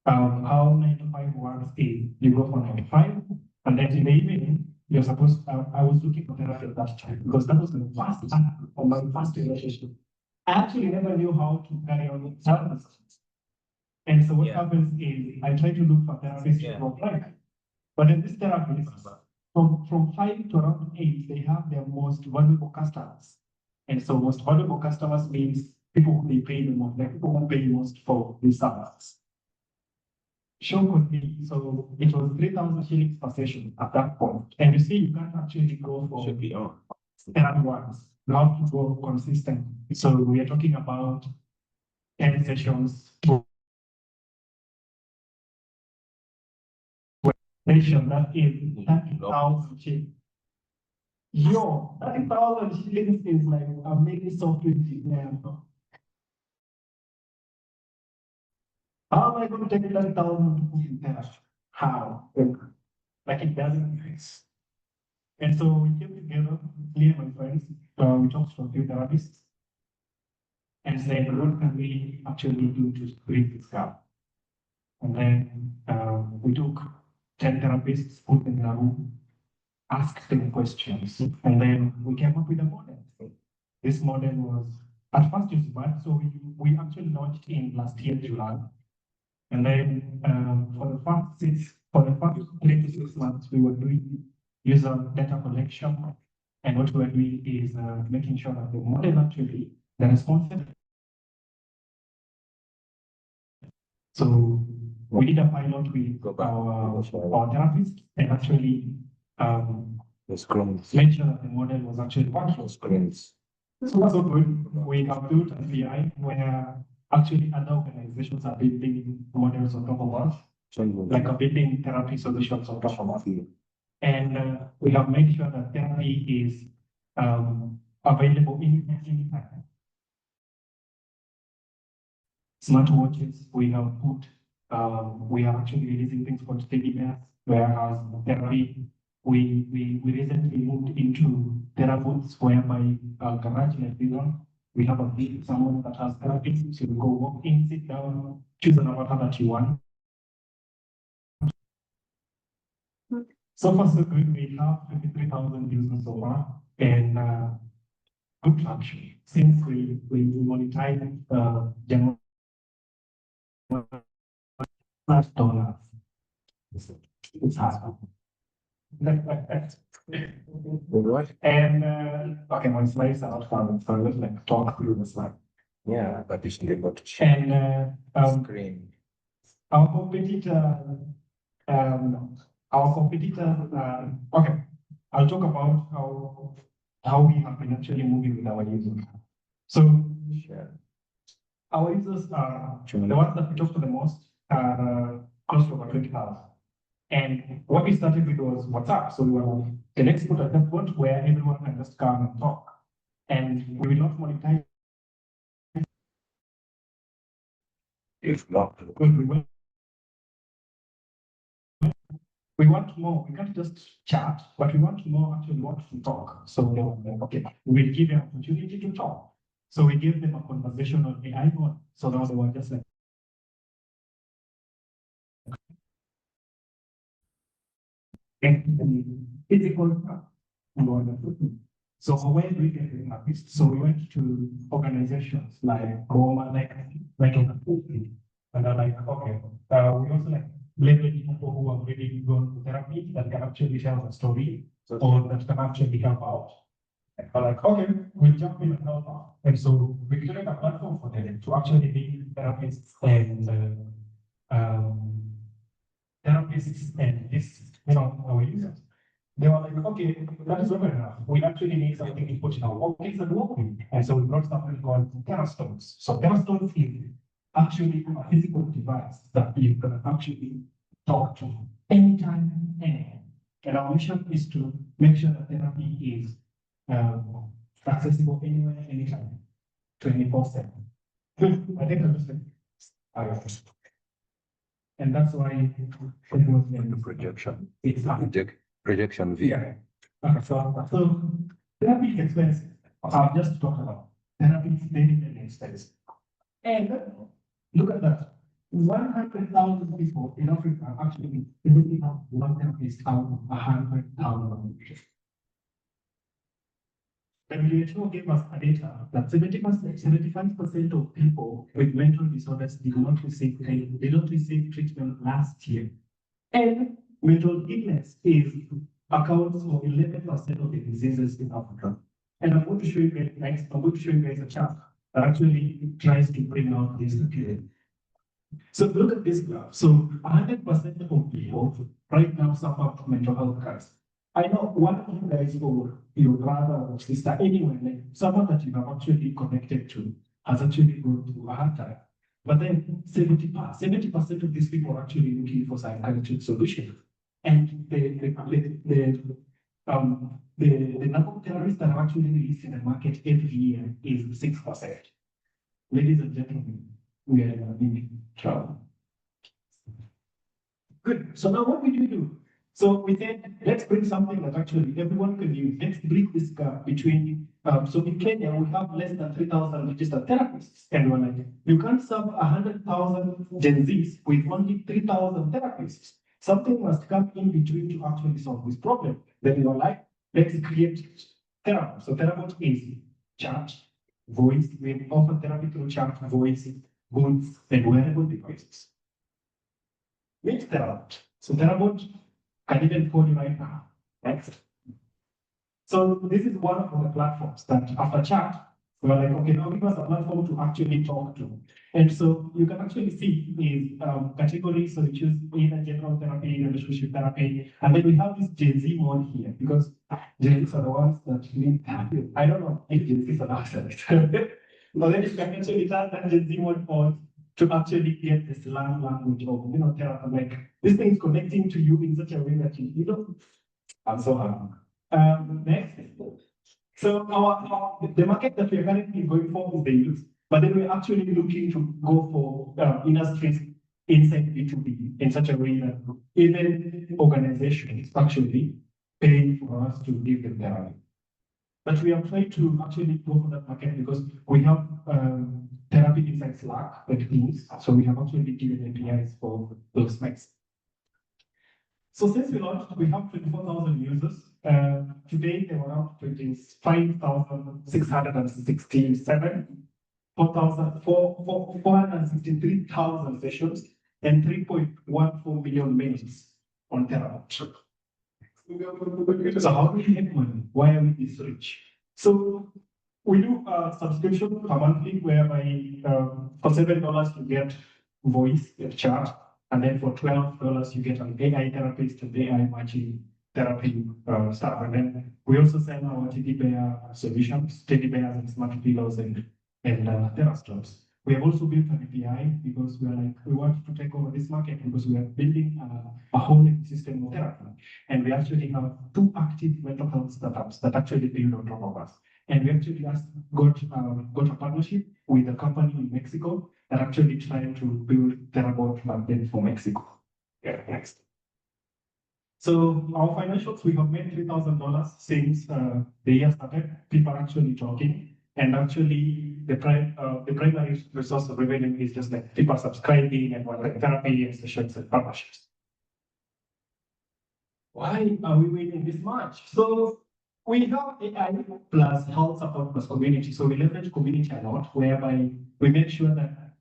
How 9 to 5 works is you go from 9 to 5, and then in the evening, you're supposed I was looking for therapy at that time because that was the first time of my first relationship. I actually never knew how to carry on with therapists. And so what happens is I try to look for therapists to apply. But in this therapist, from 5 to around 8, they have their most valuable customers. And so most valuable customers means people who they pay the most, like people who pay most for these services. Show could be, so it was 3,000 shillings per session at that point. And you see, you can't actually go for Should be on. therapy once. You have to go consistent. So we are talking about 10 sessions. Session that is 30,000 shillings. Yo, 30,000 shillings is like a mini software engineer. How am I going to take 30,000 to put in there? How? Like it doesn't make sense. And so we came together, me and my friends, we talked to a few therapists and said, what can we actually do to bridge this gap? And then we took 10 therapists, put them in a room, asked them questions, and then we came up with a model. This model was, at first it was bad, so we actually launched in last year, July. And then for the first 3 to 6 months, we were doing user data collection. And what we're doing is making sure that the model actually, the responsive. So we did a pilot with our therapist and actually made sure that the model was actually working. So good. We have built an API where actually other organizations are building models on top of us, like a building therapy solutions on top of us. And we have made sure that therapy is available anytime. Smartwatches, we have put, we are actually releasing things called steady bears, whereas therapy, we recently moved into therapies whereby garage like this one, we have a big someone that has therapy, so you go walk in, sit down, choose an avatar that you want. So far so good, we have 53,000 users so far, and good traction. Since we monetize general $5. It's hard. What? And okay, my slides are not fun, so let's like talk through the slide. Yeah, but you should be able to share And screen. our competitor, okay, I'll talk about how we have been actually moving with our users. So Share. our users are the ones that we talk to the most are close to about 20,000. And what we started with was WhatsApp. So we were like, okay, let's put a chatbot where everyone can just come and talk. And we will not monetize. If not, Because we want more. We can't just chat, but we want more, actually want to talk. So they were like, okay, we'll give you an opportunity to talk. So we gave them a conversational AI bot. So now they were just like, physical stuff. So where do we get the artists? So we went to organizations like Roma, like in the food, and they're like, okay, we also like leverage people who are already gone to therapy that can actually tell a story or that can actually help out. And we're like, okay, we'll jump in and help out. And so we created a platform for them to actually be therapists and this, our users. They were like, okay, that is not enough. We actually need something to put in our workplace and work with. And so we brought something called Terrastones. So Terrastones is actually a physical device that you can actually talk to anytime, anywhere. And our mission is to make sure that therapy is accessible anywhere, anytime, 24/7. I think that's just and that's why it was the projection, it's projection view. yeah. Okay, so therapy is expensive. I've just talked about therapy is very, very expensive. And look at that. 100,000 people in Africa actually looking at one therapist out of 100,000. WHO gave us a data that 75% of people with mental disorders did not receive treatment last year. And mental illness accounts for 11% of the diseases in Africa. And I'm going to show you guys next, I'm going to show you guys a chart that actually tries to bring out this appeal. So look at this graph. So 100% of people right now suffer from mental health crisis. I know one of you guys or your brother or sister, anywhere, like someone that you have actually connected to has actually gone through a hard time. But then 70% of these people are actually looking for psychiatric solutions. And the number of therapists that are actually released in the market every year is 6%. Ladies and gentlemen, we are in a big trouble. Good. So now what will you do? So we said, let's bring something that actually everyone can use. Let's bridge this gap between, so in Kenya, we have less than 3,000 registered therapists. And we're like, you can't serve 100,000 Gen Zs with only 3,000 therapists. Something must come in between to actually solve this problem. Then we were like, let's create therapy. So therapy is chat, voice. We offer therapy through chat, voice, boots, and wearable devices. Meet therapy. So therapy can even call you right now. Next. So this is one of the platforms that after chat, we were like, okay, now give us a platform to actually talk to. And so you can actually see is categories. So we choose either general therapy, relationship therapy, and then we have this Gen Z mode here because Gen Zs are the ones that need therapy. I don't know if Gen Zs are accessed. But then you can actually turn that Gen Z mode on to actually get the slang language of, therapy. Like this thing is connecting to you in such a way that you don't. I'm so happy. Next. So the market that we are currently going for is the youth, but then we're actually looking to go for industries inside B2B in such a way that even organizations actually pay for us to give them therapy. But we are trying to actually go for that market because we have therapy inside Slack, the teams. So we have actually given APIs for those specs. So since we launched, we have 24,000 users. Today, there were around 25,667, 463,000 sessions, and 3.14 million minutes on Terabyte. So how do we make money? Why are we this rich? So we do a subscription per monthly whereby for $7 you get voice, chat, and then for $12 you get an AI therapist and AI matching therapy stuff. And then we also sell our teddy bear solutions, teddy bears and smart pillows and Therastones. We have also built an API because we are like, we want to take over this market because we are building a whole ecosystem of therapy. And we actually have 2 active mental health startups that actually build on top of us. And we actually just got a partnership with a company in Mexico that actually trying to build Therabot backend for Mexico. Yeah, next. So our financials, we have made $3,000 since the year started. People are actually talking, and actually the primary resource of revenue is just like people subscribing and wanting therapy and sessions and partnerships. Why are we waiting this much? So we have AI plus health support plus community. So we leverage community a lot, whereby we make sure that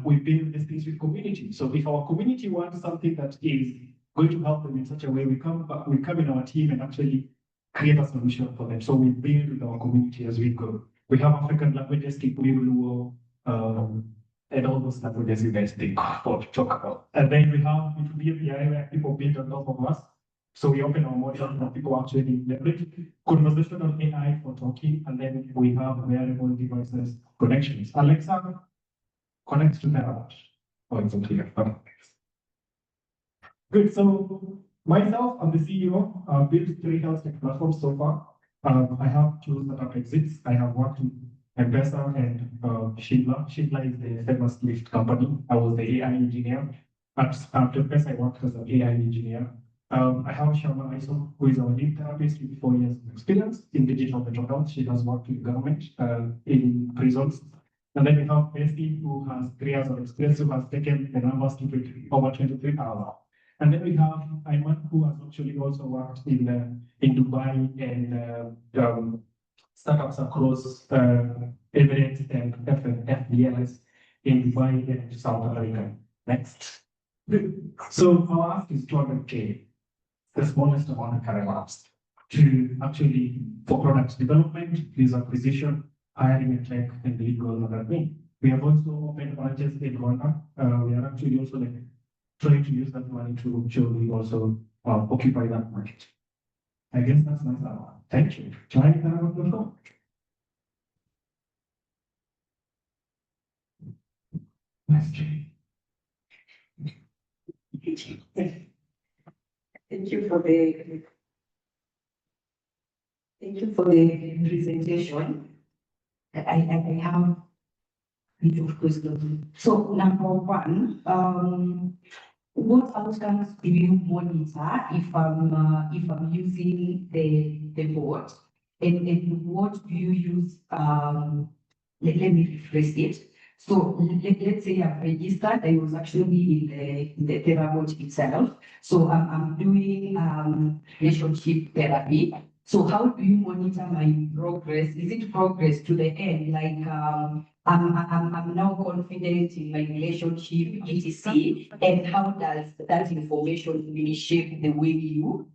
we build these things with community. So if our community wants something that is going to help them in such a way, we come in our team and actually create a solution for them. So we build with our community as we go. We have African languages, Kikuyu, Luo, and all those languages you guys think or talk about. And then we have B2B API where people build on top of us. So we open our module and people actually leverage conversational AI for talking, and then we have wearable devices connections. Alexa connects to Therabot. Oh, it's unclear. Okay. Good. So myself, I'm the CEO. I've built 3 health tech platforms so far. I have tools that are exits. I have worked with M-Pesa and Shibla. Shibla is the famous Lyft company. I was the AI engineer. At M-Pesa, I worked as an AI engineer. I have Shama Iso, who is our lead therapist with 4 years of experience in digital mental health. She has worked with government in prisons. And then we have Bessie, who has 3 years of experience, who has taken the numbers to over 23,000. And then we have Ayman, who has actually also worked in Dubai and startups across Emirates and FDLS in Dubai and South Africa. Next. So our ask is 200K, the smallest amount of current asked, to actually for product development, user acquisition, hiring and tech, and legal and other things. We have also opened branches in Rwanda. We are actually also like trying to use that money to actually also occupy that market. I guess that's my answer. Thank you. Can I turn over the phone? Nice. Thank you for the presentation. I have a bit of questions. So number one, what outcomes do you monitor if I'm using the bot, and what do you use? Let me rephrase it. So let's say I've registered. I was actually in the Therabot itself. So I'm doing relationship therapy. So how do you monitor my progress? Is it progress to the end? Like I'm now confident in my relationship, etc. And how does that information really shape the way you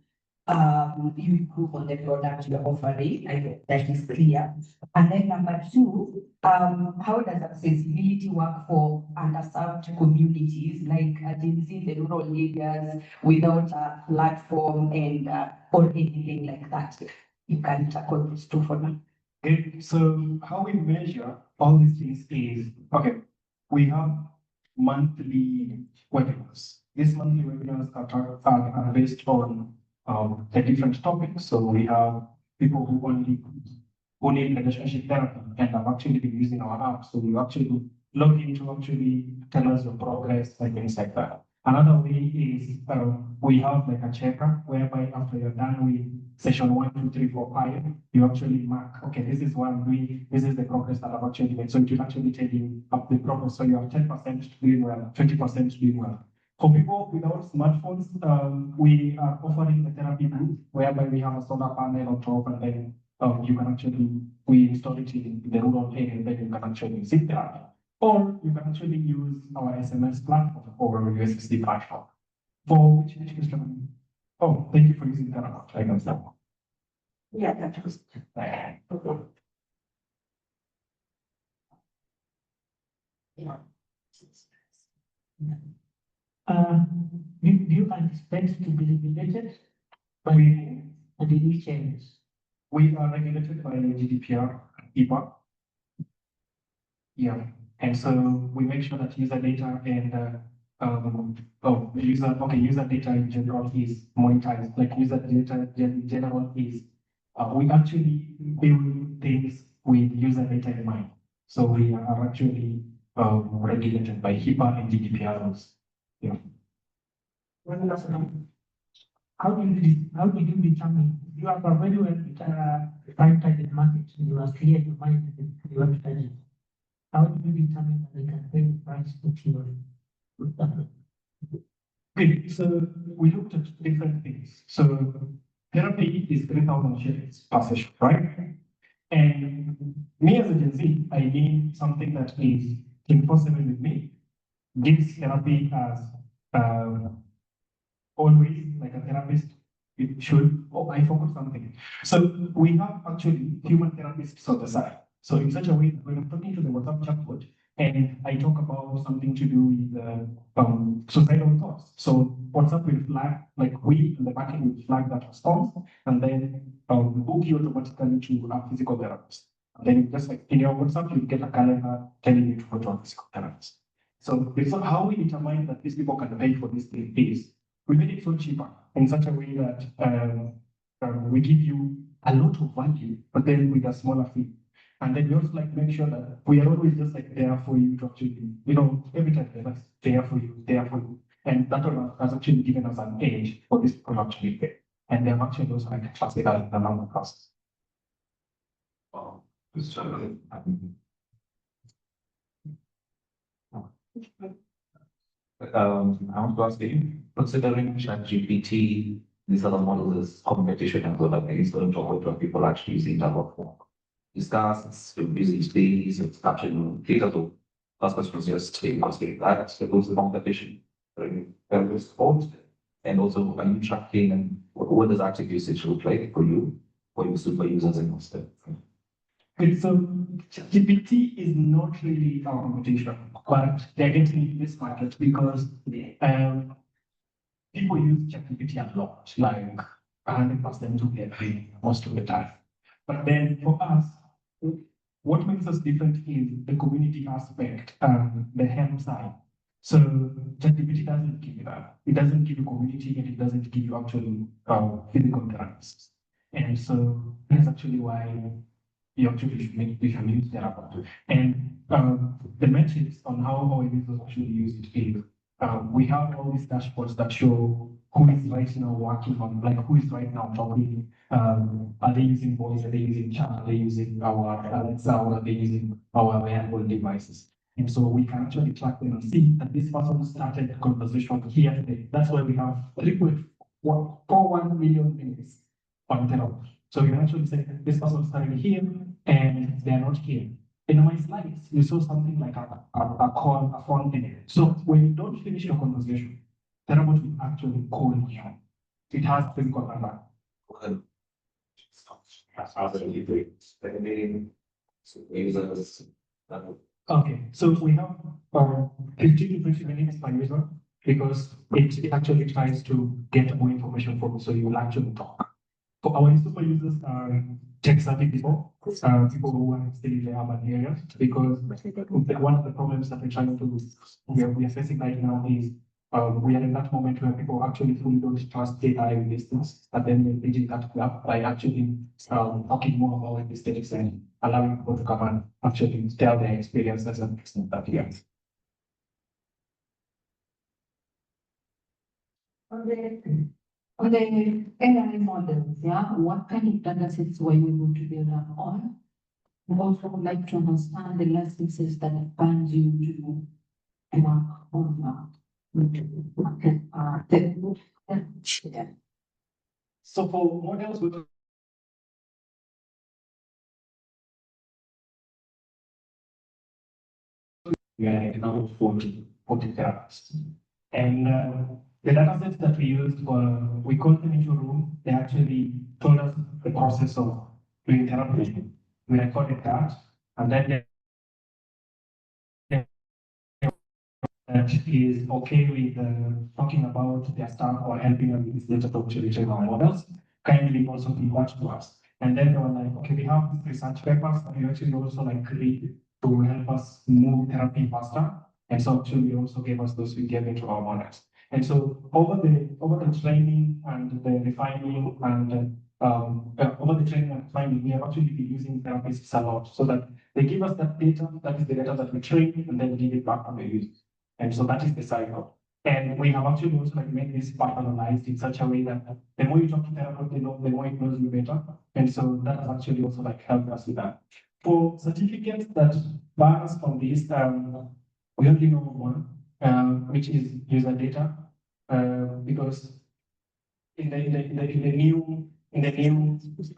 improve on the product you're offering? I hope that is clear. And then number two, how does accessibility work for underserved communities like in the rural areas without a platform and or anything like that? You can tackle these two for me. Okay, so how we measure all these things is, okay, we have monthly webinars. These monthly webinars are based on the different topics. So we have people who need relationship therapy and have actually been using our app. So you actually log in to actually tell us your progress, like things like that. Another way is we have like a checker whereby after you're done with session 1, 2, 3, 4, 5, you actually mark, okay, this is what I'm doing, this is the progress that I've actually made. So it will actually tell you up the progress. So you are 10% doing well, 20% doing well. For people without smartphones, we are offering a therapy booth whereby we have a solar panel on top, and then you can actually, we install it in the rural area, and then you can actually sit there. Or you can actually use our SMS platform or USSD platform. For which question? Oh, thank you for using that. I can stop. Yeah, that was. Okay. Yeah. Do you anticipate to be regulated by the new changes? We are regulated by GDPR, IPA. Yeah. And so we make sure that user data and user data in general is monetized, like user data in general is, we actually build things with user data in mind. So we are actually regulated by HIPAA and GDPR rules. Yeah. One last one. How did you determine, you have a very well defined target market, you are clear in your mind that you want to target. How do you determine that they can pay the price that you are? Okay, so we looked at different things. So therapy is 3,000 shillings per session, right? And me as a Gen Z, I need something that is 24/7 with me, gives therapy as always, like a therapist, it should, oh, I forgot something. So we have actually human therapists on the side. So in such a way, when I'm talking to the WhatsApp chatbot and I talk about something to do with suicidal thoughts. So WhatsApp will flag, like we in the backend will flag that response and then book you automatically to a physical therapist. And then just like in your WhatsApp, you get a calendar telling you to go to a physical therapist. So it's not how we determine that these people can pay for this thing is we made it so cheaper in such a way that we give you a lot of value, but then with a smaller fee. And then we also like make sure that we are always just like there for you to actually, every time we're like there for you, there for you. And that has actually given us an edge for this people actually pay. And they're actually also like trusted us in the long process. I want to ask you, considering ChatGPT, these other models as competition and so like it's going to what people actually using that for discuss, using space, it's capturing data to last question was just asking that those the competition sport and also are you tracking and what does active usage look like for you, for your super users and stuff? Okay, so ChatGPT is not really our competition, but they're getting this market because people use ChatGPT a lot, like 100% to every most of the time. But then for us, what makes us different is the community aspect, the help side. So ChatGPT doesn't give you that. It doesn't give you community and it doesn't give you actually physical therapists. And so that's actually why you actually should make you can use therapy. And the metrics on how our users actually use it is we have all these dashboards that show who is right now working on, like who is right now talking. Are they using voice? Are they using chat? Are they using our Alexa? Or are they using our wearable devices? And so we can actually track them and see that this person started the conversation here today. That's why we have 3.41 million minutes on therapy. So you can actually say this person started here and they're not here. In my slides, you saw something like a call, a phone thing. So when you don't finish your conversation, the robot will actually call you. It has physical number. Okay, so we have 15 to 20 minutes per user because it actually tries to get more information from you, so you will actually talk. For our super users are tech savvy people, people who are still in the urban areas, because one of the problems that we're trying to, we are facing right now is we are in that moment where people actually fully don't trust AI with these things, but then we're bridging that gap by actually talking more about these things and allowing people to come and actually tell their experiences and things like that. Yeah. On the AI models, yeah, what kind of data sets were you able to build up on? I also would like to understand the licenses that fund you to work on yeah. So for models, we are now 40 therapists. And the data sets that we used we called them into a room. They actually told us the process of doing therapy. We recorded that, and then that is okay with talking about their staff or helping them with this data to our models. Kindly also give that to us. And then they were like, okay, we have these research papers that we actually also like read to help us move therapy faster. And so actually also gave us those we gave into our models. And so over the training and the refining and over the training and refining, we have actually been using therapists a lot so that they give us that data, that is the data that we train, and then give it back to the users. And so that is the cycle. And we have actually also like made this personalized in such a way that the more you talk to therapist, the more it knows you better. And so that has actually also like helped us with that. For certificates that bars from this, we only know one, which is user data, because in the new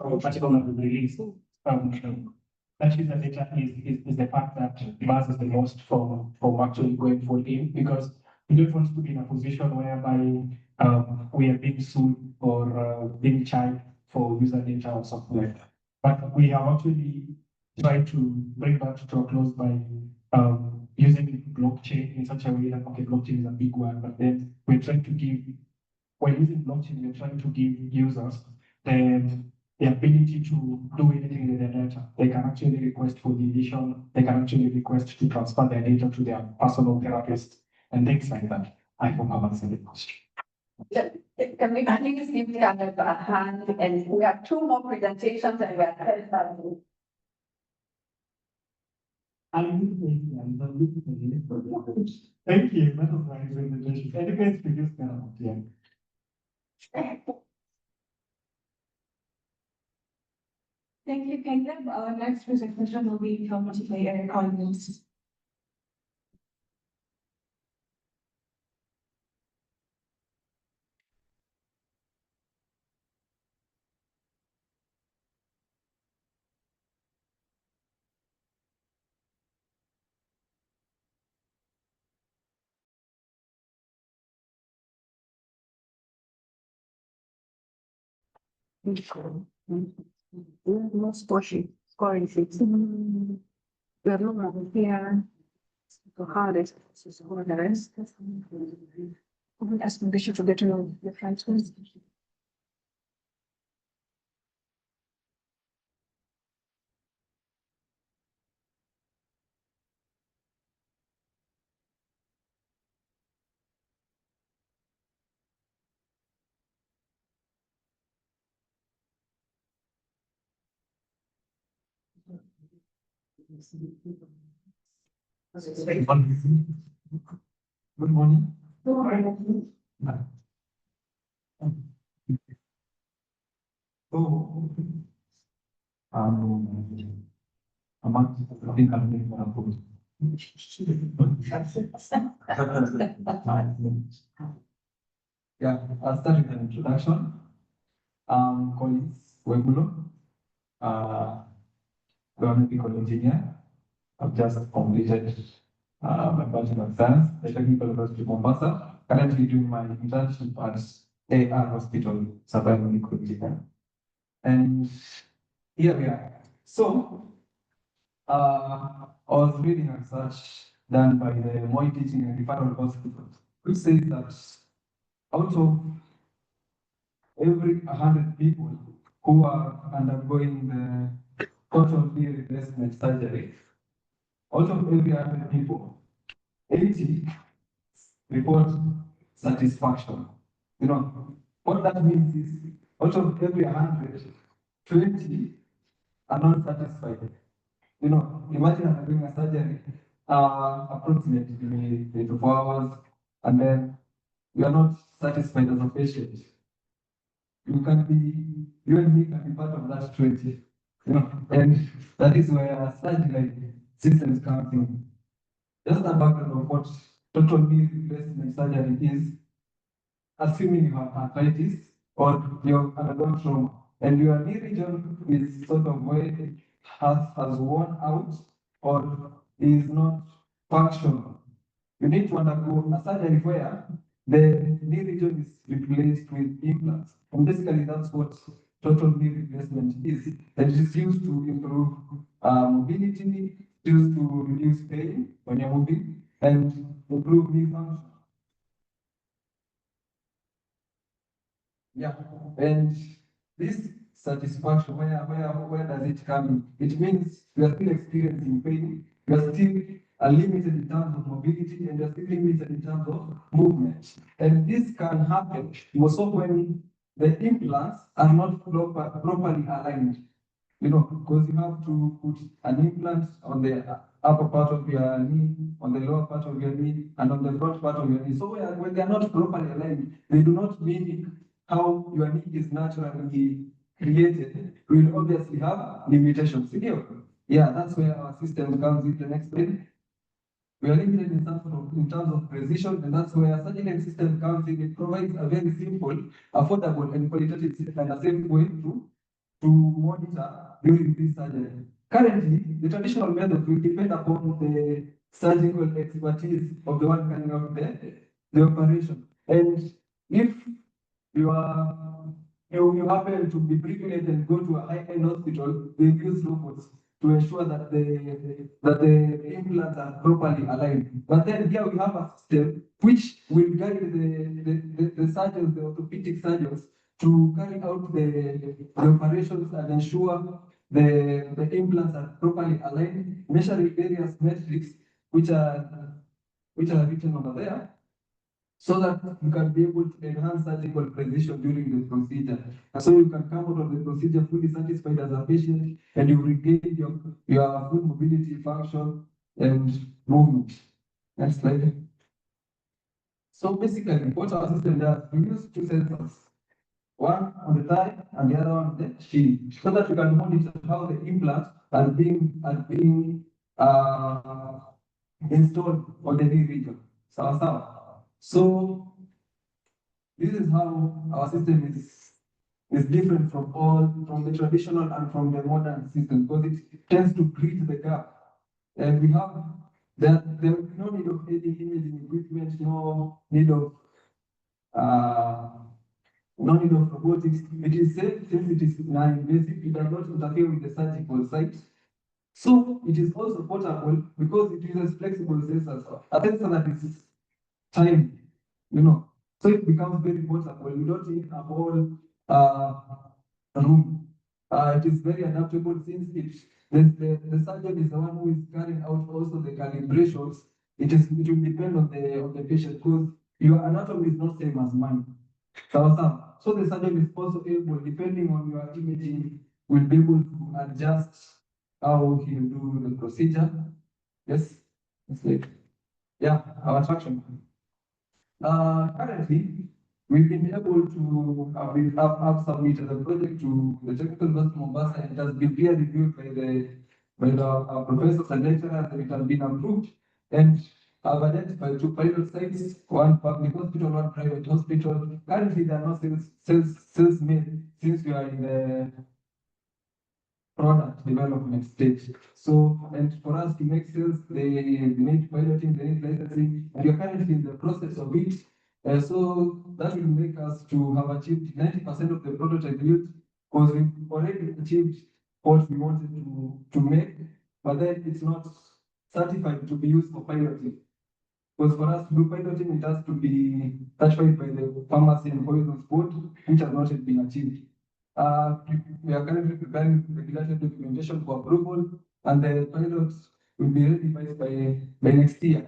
article that we released, that user data is the part that matters the most for actually going full in, because we don't want to be in a position whereby we are being sued or being charged for user data or something like that. But we have actually tried to bring that to a close by using blockchain in such a way that, okay, blockchain is a big one, but then we're trying to give, when using blockchain, we're trying to give users the ability to do anything with their data. They can actually request for deletion, they can actually request to transfer their data to their personal therapist and things like that. I hope I've answered the question. Can we please give Caleb a hand? And we have two more presentations and we are headed back. Thank you. That was my presentation. Anyways, we just kind of, yeah. Thank you, Caleb. Our next presentation will be from multiplayer economies. Most portion scoring six. We are looking here. The hardest is the rest. We ask the bishop to get to know the French ones. Good morning. So, among the thing I'm doing for a book. Yeah, I'll start with an introduction. Collins Webulo, biomedical engineer. I've just completed my Bachelor of Science at Technical University of Mombasa. Currently doing my internship at AR Hospital, Survival Ecology. And here we are. So, I was reading a research done by the Moi Teaching and Referral Hospital, which says that out of every 100 people who are undergoing the total knee replacement surgery, out of every 100 people, 80 report satisfaction. You know, what that means is out of every 100, 20 are not satisfied. You know, imagine I'm doing a surgery, approximately 24 hours, and then you are not satisfied as a patient. You can be, you and me can be part of that 20. You know, and that is where surgery systems comes in. Just a background of what total knee replacement surgery is, assuming you have arthritis or you've undergone trauma, and your knee region is sort of where has worn out or is not functional. You need to undergo a surgery where the knee region is replaced with implants. And basically, that's what total knee replacement is. And it is used to improve mobility, used to reduce pain when you're moving, and improve knee function. Yeah, and this satisfaction, where does it come in? It means we are still experiencing pain, We are still limited in terms of mobility and we are still limited in terms of movement. And this can happen also when the implants are not properly aligned. You know, because you have to put an implant on the upper part of your knee, on the lower part of your knee, and on the front part of your knee. So when they are not properly aligned, they do not mimic how your knee is naturally created. We will obviously have limitations. Yeah, that's where our system comes in the next thing. We are limited in terms of precision, and that's where such a system comes in. It provides a very simple, affordable, and qualitative and a safe way to monitor during this surgery. Currently, the traditional method will depend upon the surgical expertise of the one carrying out the operation. And if you are you happen to be privileged and go to a high-end hospital, they use robots to ensure that the implants are properly aligned. But then here we have a system which will guide the surgeons, the orthopedic surgeons, to carry out the operations and ensure the implants are properly aligned, measuring various metrics which are written over there, so that you can be able to enhance surgical precision during the procedure. And so you can come out of the procedure fully satisfied as a patient and you regain your full mobility, function, and movement. Next slide. So basically, what our system does, we use two sensors, one on the thigh and the other one on the shin, so that we can monitor how the implants are being installed on the knee region. So this is how our system is different from the traditional and from the modern system, because it tends to bridge the gap. And we have there will be no need of any imaging equipment, no need of robotics. It is safe since it is non-invasive. It does not interfere with the surgical site. So it is also portable because it uses flexible sensors. A sensor that is tiny, so it becomes very portable. You don't need a whole room. It is very adaptable since the surgeon is the one who is carrying out also the calibrations. It will depend on the patient, because your anatomy is not same as mine. So the surgeon is also able, depending on your imaging, will be able to adjust how he will do the procedure. Yes, it's like, yeah, our traction. Currently, we've been able to have submitted the project to the Technical University of Mombasa, and it has been peer reviewed by the professors and lecturers, and it has been approved. And I've identified two pilot sites, one public hospital, one private hospital. Currently, there are no sales made since we are in the product development stage. So, and for us to make sales, they need piloting, they need licensing, and we are currently in the process of it. So that will make us to have achieved 90% of the prototype yield, because we've already achieved what we wanted to make, but then it's not certified to be used for piloting. Because for us to do piloting, it has to be certified by the Pharmacy and Poisons Board, which has not yet been achieved. We are currently preparing regulatory documentation for approval, and the pilots will be ready by next year.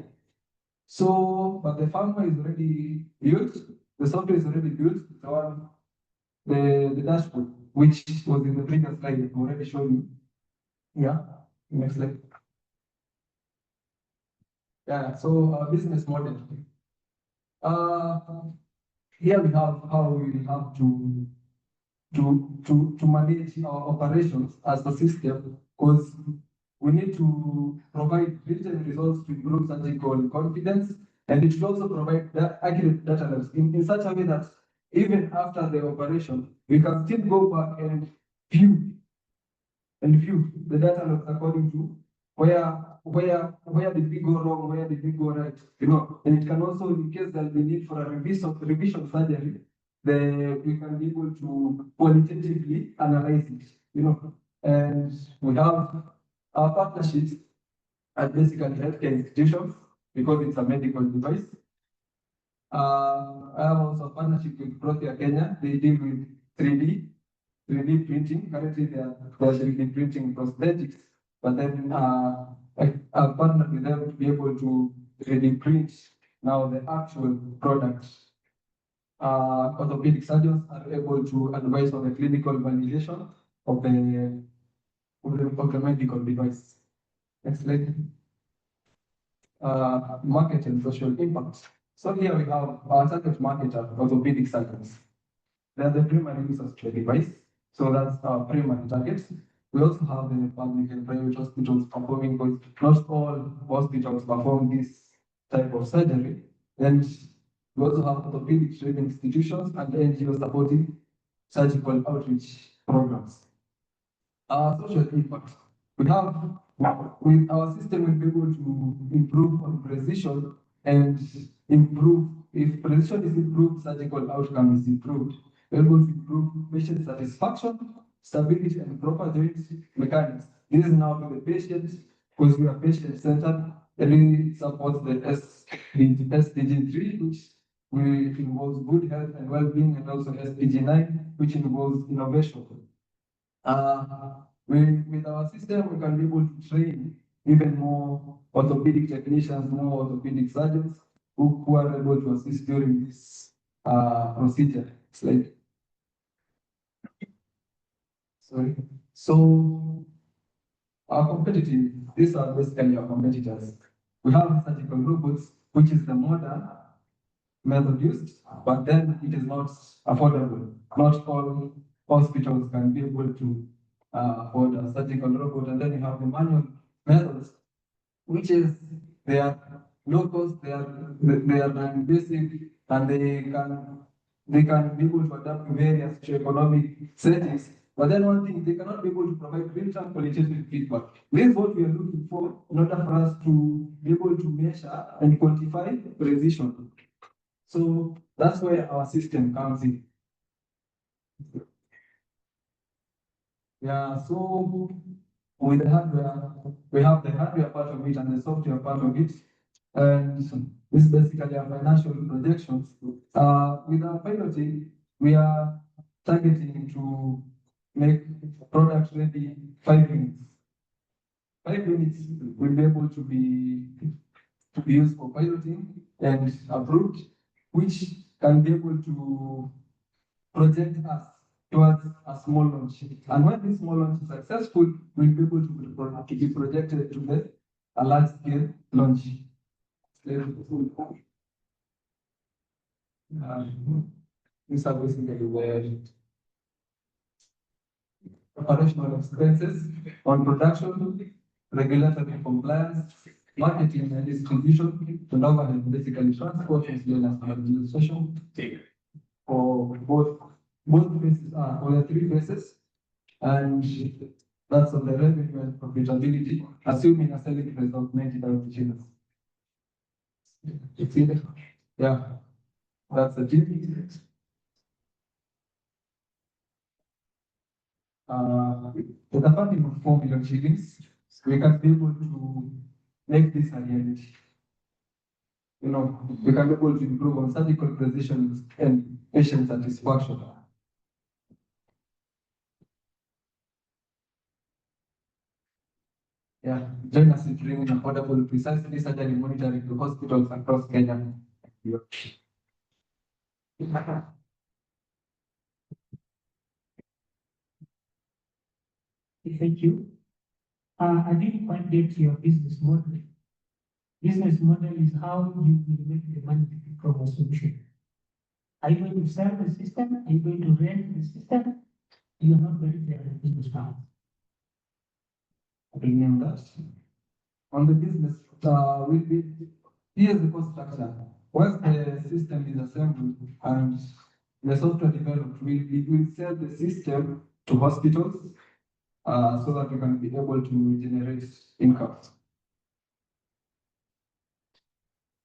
So, but the firmware is already built, the software is already built, the dashboard, which was in the previous slide I've already shown you. Yeah, next slide. Yeah, so our business model. Here we have how we have to manage our operations as a system, because we need to provide real-time results to improve surgical confidence, and it should also provide accurate data analysis in such a way that even after the operation, we can still go back and view the data analysis according to where did we go wrong, where did we go right, and it can also, in case there will be need for a revision surgery, we can be able to qualitatively analyze it, and we have our partnerships at basically healthcare institutions because it's a medical device. I have also a partnership with Protea Kenya. They deal with 3D printing. Currently, they are 3D printing prosthetics. but then I partnered with them to be able to 3D print now the actual product. Orthopedic surgeons are able to advise on the clinical validation of the medical device. Next slide. Market and social impact. So here we have our target market are orthopedic surgeons. They are the primary users of the device, so that's our primary target. We also have the public and private hospitals performing, because not all hospitals perform this type of surgery. And we also have orthopedic training institutions and NGOs supporting surgical outreach programs. Our social impact. We have, with our system, we'll be able to improve on precision and improve, if precision is improved, surgical outcome is improved. We're able to improve patient satisfaction, stability, and proper joint mechanics. This is now to the patient, because we are patient-centered, and we support the SDG 3, which involves good health and well-being, and also SDG 9, which involves innovation. With our system, we can be able to train even more orthopedic technicians, more orthopedic surgeons who are able to assist during this procedure. Slide. Sorry. So, our competitive, these are basically our competitors. We have surgical robots, which is the modern method used, but then it is not affordable. Not all hospitals can be able to afford a surgical robot. And then you have the manual methods, which is they are low cost, they are non-invasive, and they can be able to adapt to various economic settings. But then one thing, they cannot be able to provide real-time qualitative feedback. This is what we are looking for in order for us to be able to measure and quantify precision. So that's where our system comes in. Yeah, so with the hardware, we have the hardware part of it and the software part of it. And this is basically our financial projections. With our piloting, we are targeting to make product ready 5 minutes. 5 minutes will be able to be used for piloting and approved, which can be able to project us towards a small launch. And when this small launch is successful, we'll be able to be projected to a large scale launch. These are basically where operational expenses on production, regulatory compliance, marketing and distribution, and overhead, basically transport as well as administration. For both phases, for the 3 phases, and that's on the revenue and profitability, assuming a selling price of 90,000 shillings. It's it. Yeah, that's the deal. With a funding of 4 million shillings, we can be able to make this a reality. You know, we can be able to improve on surgical precision and patient satisfaction. Yeah, join us in bringing affordable, precisely surgery monitoring to hospitals across Kenya. Thank you. I didn't quite get your business model. Business model is how you will make the money from a solution. Are you going to sell the system? Are you going to rent the system? You are not very clear on the business plan. Remember, on the business, here's the cost structure. Once the system is assembled and the software developed, we will sell the system to hospitals so that we can be able to generate income.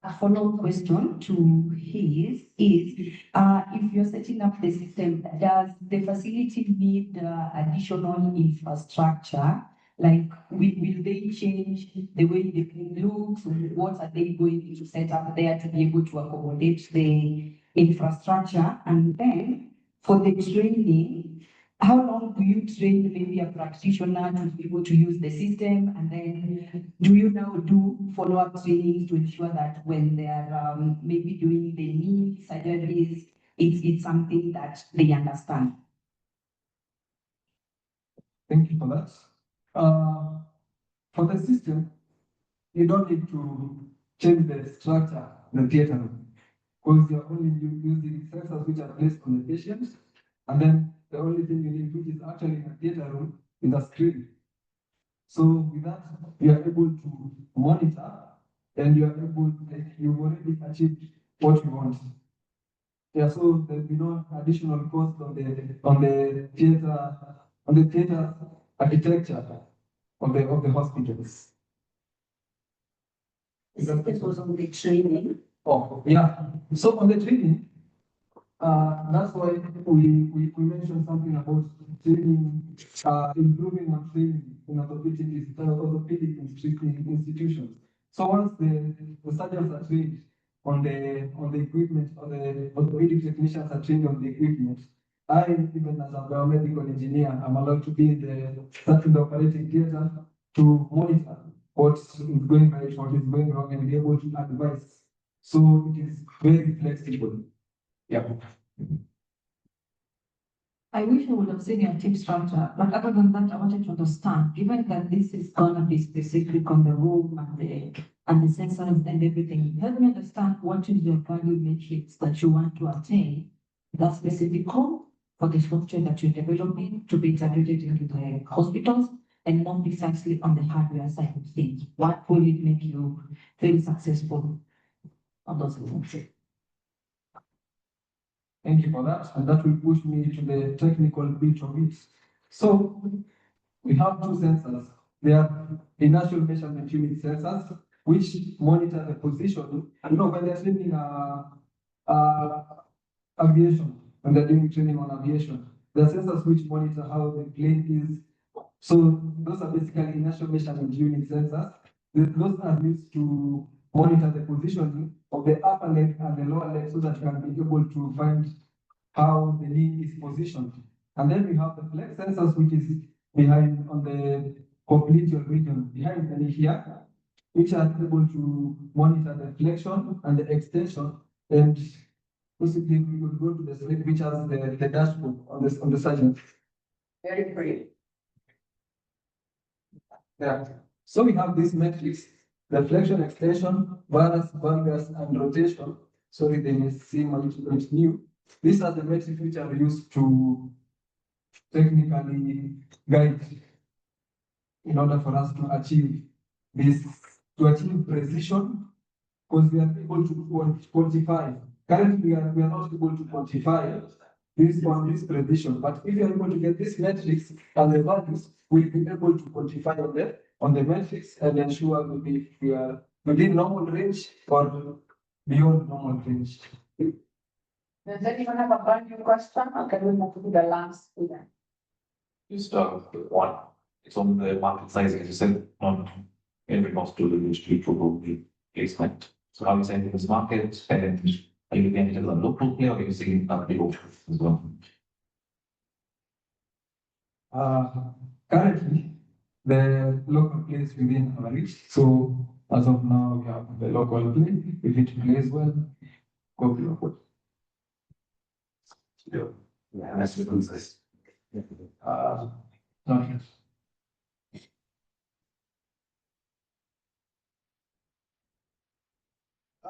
A follow-up question to his is, if you're setting up the system, does the facility need additional infrastructure? Like, will they change the way the clinic looks? What are they going to set up there to be able to accommodate the infrastructure? And then for the training, how long do you train maybe a practitioner to be able to use the system? And then do you now do follow-up trainings to ensure that when they are maybe doing the knee surgeries, it's something that they understand? Thank you for that. For the system, you don't need to change the structure, the theater room, because you're only using sensors which are placed on the patient, and then the only thing you need, which is actually in a theater room, is a screen. So with that, you are able to monitor, and you are able, like, you've already achieved what you want. Yeah, so there'll be no additional cost on the theater architecture of the hospitals. This was on the training. Oh, yeah. So on the training, that's why we mentioned something about training, improving on training in orthopedic institutions. So once the surgeons are trained on the equipment, or the orthopedic technicians are trained on the equipment, I, even as a biomedical engineer, I'm allowed to be in the operating theater to monitor what's going right, what is going wrong, and be able to advise. So it is very flexible. Yeah. I wish I would have seen your team structure, but other than that, I wanted to understand, given that this is gonna be specific on the room and the sensors and everything, help me understand what is your value matrix that you want to attain, that specific code for the software that you're developing to be integrated into the hospitals, and more precisely on the hardware side of things. What will it make you very successful on those things? Thank you for that. And that will push me to the technical bit of it. So we have two sensors. They are inertial measurement unit sensors, which monitor the position. You know, when they're training aviation, when they're doing training on aviation, the sensors which monitor how the plane is. So those are basically inertial measurement unit sensors. Those are used to monitor the positioning of the upper leg and the lower leg, so that you can be able to find how the knee is positioned. And then we have the flex sensors, which is behind on the popliteal region behind the knee here, which are able to monitor the flexion and the extension. And possibly we could go to the slide which has the dashboard on the surgeon. Very great. Yeah. So we have this matrix, the flexion, extension, varus, valgus, and rotation. Sorry, they may seem a little bit new. These are the metrics which are used to technically guide in order for us to achieve this, to achieve precision, because we are able to quantify. Currently, we are not able to quantify this precision, but if you are able to get this metrics and the values, we'll be able to quantify on the metrics and ensure if we are within normal range or beyond normal range. Does anyone have a burning question, or can we move to the last event? Just one, it's on the market size, as you said, not every hospital which we probably placement. So how are you saying this market, and are you looking at it as a local player, or are you seeing global as well? Currently, the local plays within our reach. So as of now, we have the local play. If it plays well, go global. Yeah, that's the process. Not yet.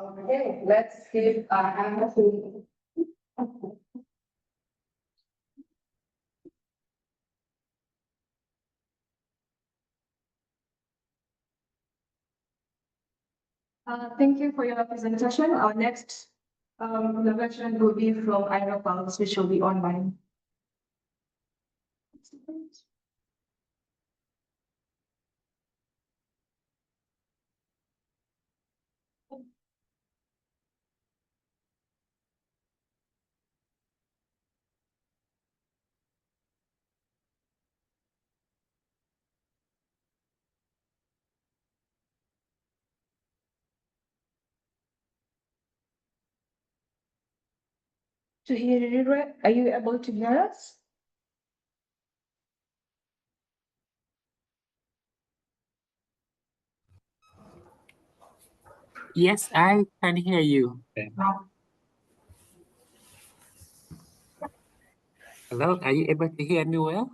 Okay, let's give a hand to. Thank you for your presentation. Our next intervention will be from Aeropulse, which will be online. Are you able to hear us? Yes, I can hear you. Hello, are you able to hear me well?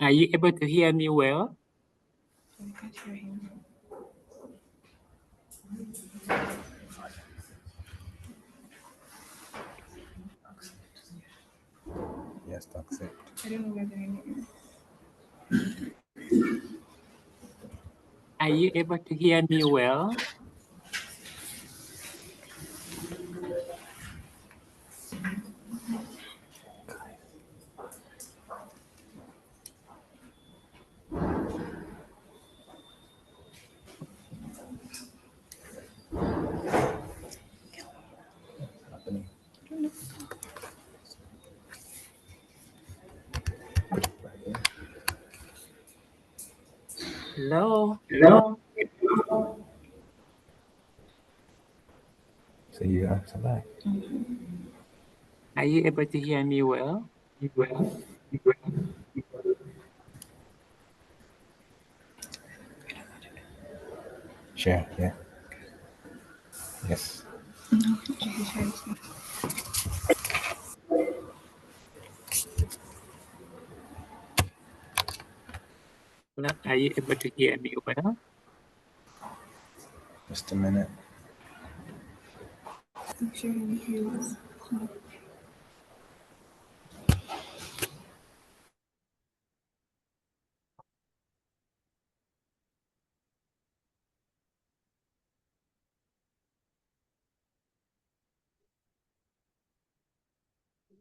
Are you able to hear me well? Yes, accept. I don't know whether I know. Are you able to hear me well? Happening. Hello? Hello? So you answer that. Are you able to hear me well? Share, yeah. Yes. Hello, are you able to hear me well? Just a minute. I'm sharing hands.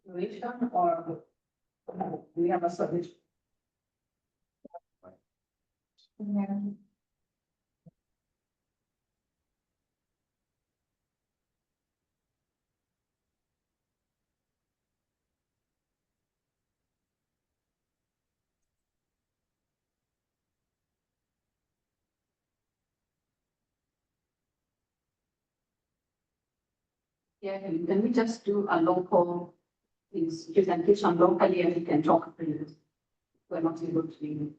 Solution or we have a solution? Yeah, can we just do a local presentation locally and we can talk to you? We're not able to.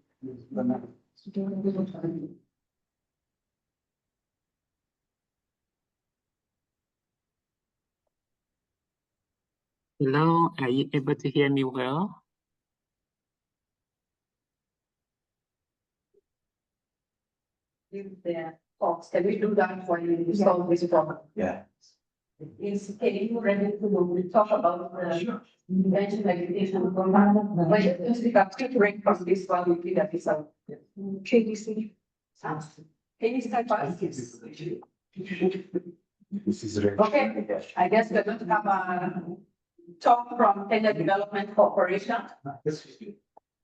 Hello, are you able to hear me well? Give their talks. Can we do that while you solve this problem? Yeah. Is Katie ready to talk about the prevention education program? But just speak up, take a break from this while we do that this out. KDC. Sounds. Can you start first? This is ready. Okay, I guess we're going to have a talk from Kenya Development Corporation.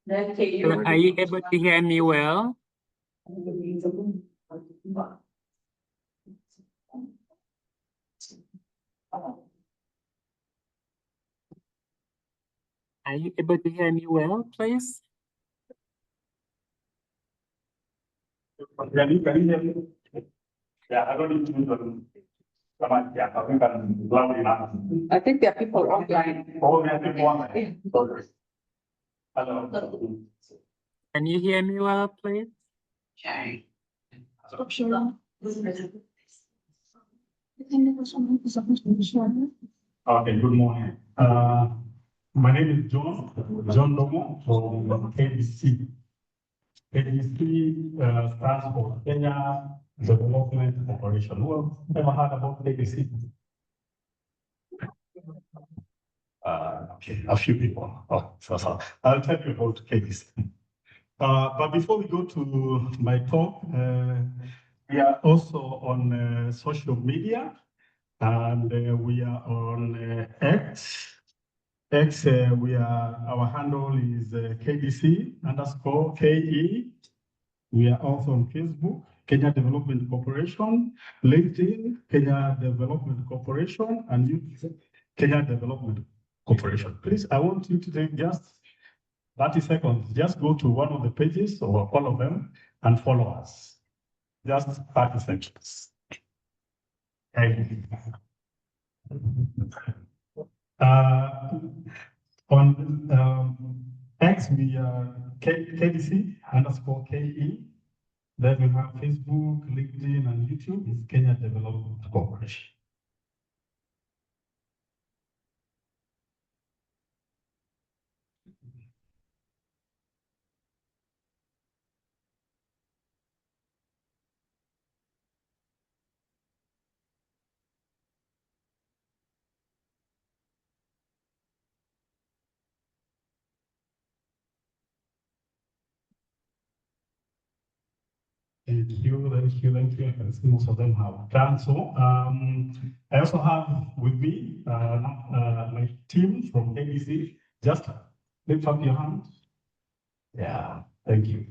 Then Hello, are you able to hear me well? Are you able to hear me well, please? Can you hear me? Yeah, I don't need to do the. I think there are people online. Oh, we have people online. Hello. Can you hear me well, please? Sure. Okay, good morning. My name is John Lomo from KDC. KDC stands for Kenya Development Corporation. Who have ever heard about KDC? Okay, a few people. Oh, so I'll tell you about KDC. But before we go to my talk, we are also on social media, and we are on X. Our handle is KDC_KE. We are also on Facebook, Kenya Development Corporation, LinkedIn, Kenya Development Corporation, and YouTube, Kenya Development Corporation. Please, I want you to take just 30 seconds. Just go to one of the pages or all of them and follow us. Just 30 seconds. On X, we are KDC_KE. Then we have Facebook, LinkedIn, and YouTube. It's Kenya Development Corporation. Thank you. I can see most of them have done so. I also have with me my team from ABC. Just lift up your hand. Yeah, thank you.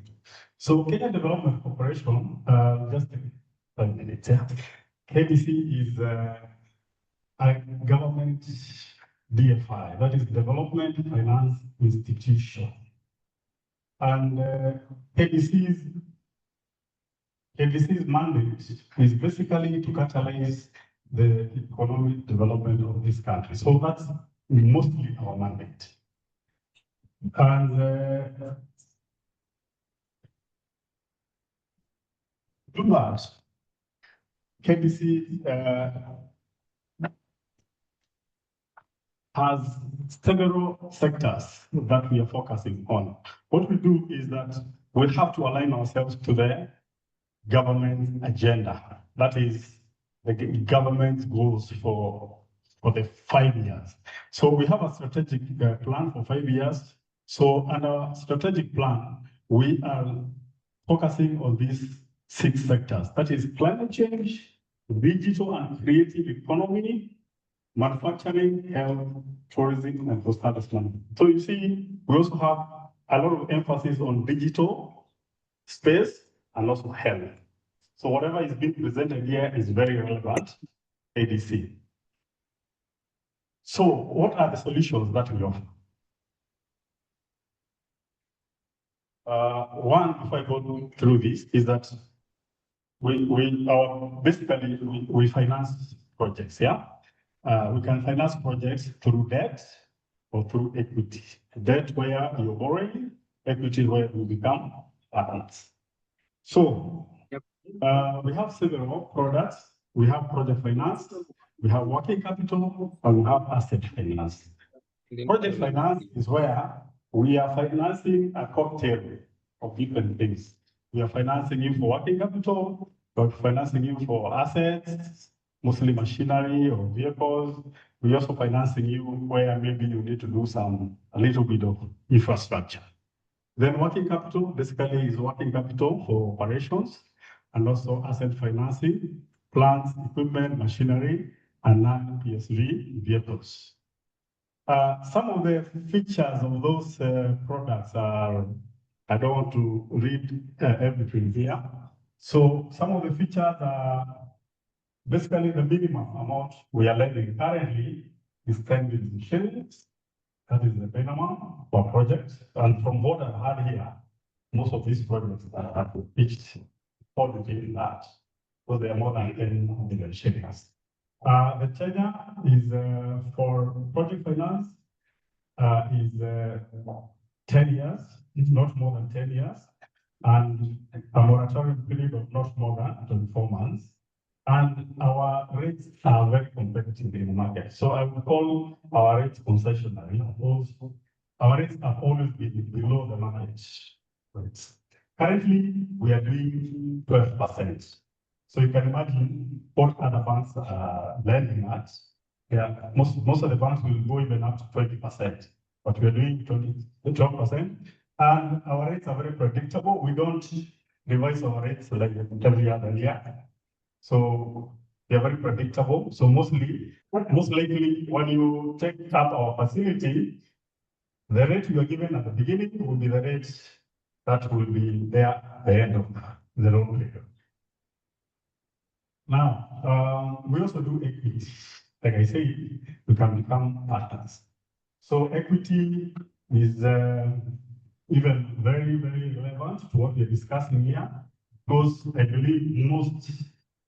So Kenya Development Corporation, just a minute. Yeah. KDC is a government DFI, that is Development Finance Institution. And KDC's mandate is basically to catalyze the economic development of this country. So that's mostly our mandate. And do that, KDC has several sectors that we are focusing on. What we do is that we have to align ourselves to the government agenda. That is the government's goals for the 5 years. So we have a strategic plan for 5 years. So under our strategic plan, we are focusing on these 6 sectors. That is climate change, digital and creative economy, manufacturing, health, tourism, and post-harvest planning. So you see, we also have a lot of emphasis on digital space and also health. So whatever is being presented here is very relevant, ADC. So what are the solutions that we offer? One, if I go through this, is that basically we finance projects, yeah? We can finance projects through debt or through equity. Debt where you're borrowing, equity where you become partners. So we have several products. We have project finance, we have working capital, and we have asset finance. Project finance is where we are financing a cocktail of different things. We are financing you for working capital, we're financing you for assets, mostly machinery or vehicles. We're also financing you where maybe you need to do a little bit of infrastructure. Then working capital basically is working capital for operations and also asset financing, plants, equipment, machinery, and non-PSV vehicles. Some of the features of those products are, I don't want to read everything here. So some of the features are basically the minimum amount we are lending currently is 10 million shillings. That is the minimum for projects. And from what I've heard here, most of these projects are pitched fall within that. So they are more than 10 million shillings. The tenure is for project finance is 10 years, it's not more than 10 years, and a moratorium period of not more than 24 months. And our rates are very competitive in the market. So I would call our rates concessionary. Our rates have always been below the market rates. Currently, we are doing 12%. So you can imagine what other banks are lending at. Yeah, most of the banks will go even up to 20%, but we are doing 12%. And our rates are very predictable. We don't revise our rates like every other year. So they're very predictable. So most likely, when you take up our facility, the rate you are given at the beginning will be the rate that will be there at the end of the loan period. Now, we also do equity. Like I say, we can become partners. So equity is even very, very relevant to what we're discussing here, because I believe most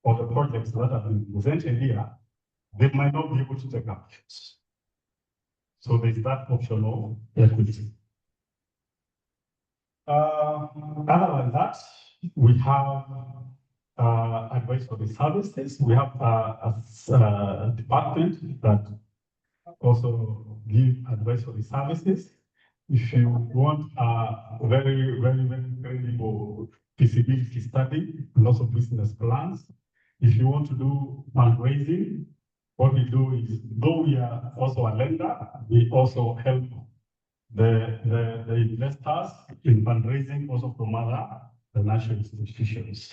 of the projects that have been presented here, they might not be able to take up. So there's that option of equity. Other than that, we have advisory services. We have a department that also give advisory services. If you want a very, very, very credible feasibility study and also business plans, if you want to do fundraising, what we do is, though we are also a lender, we also help the investors in fundraising also from other financial institutions.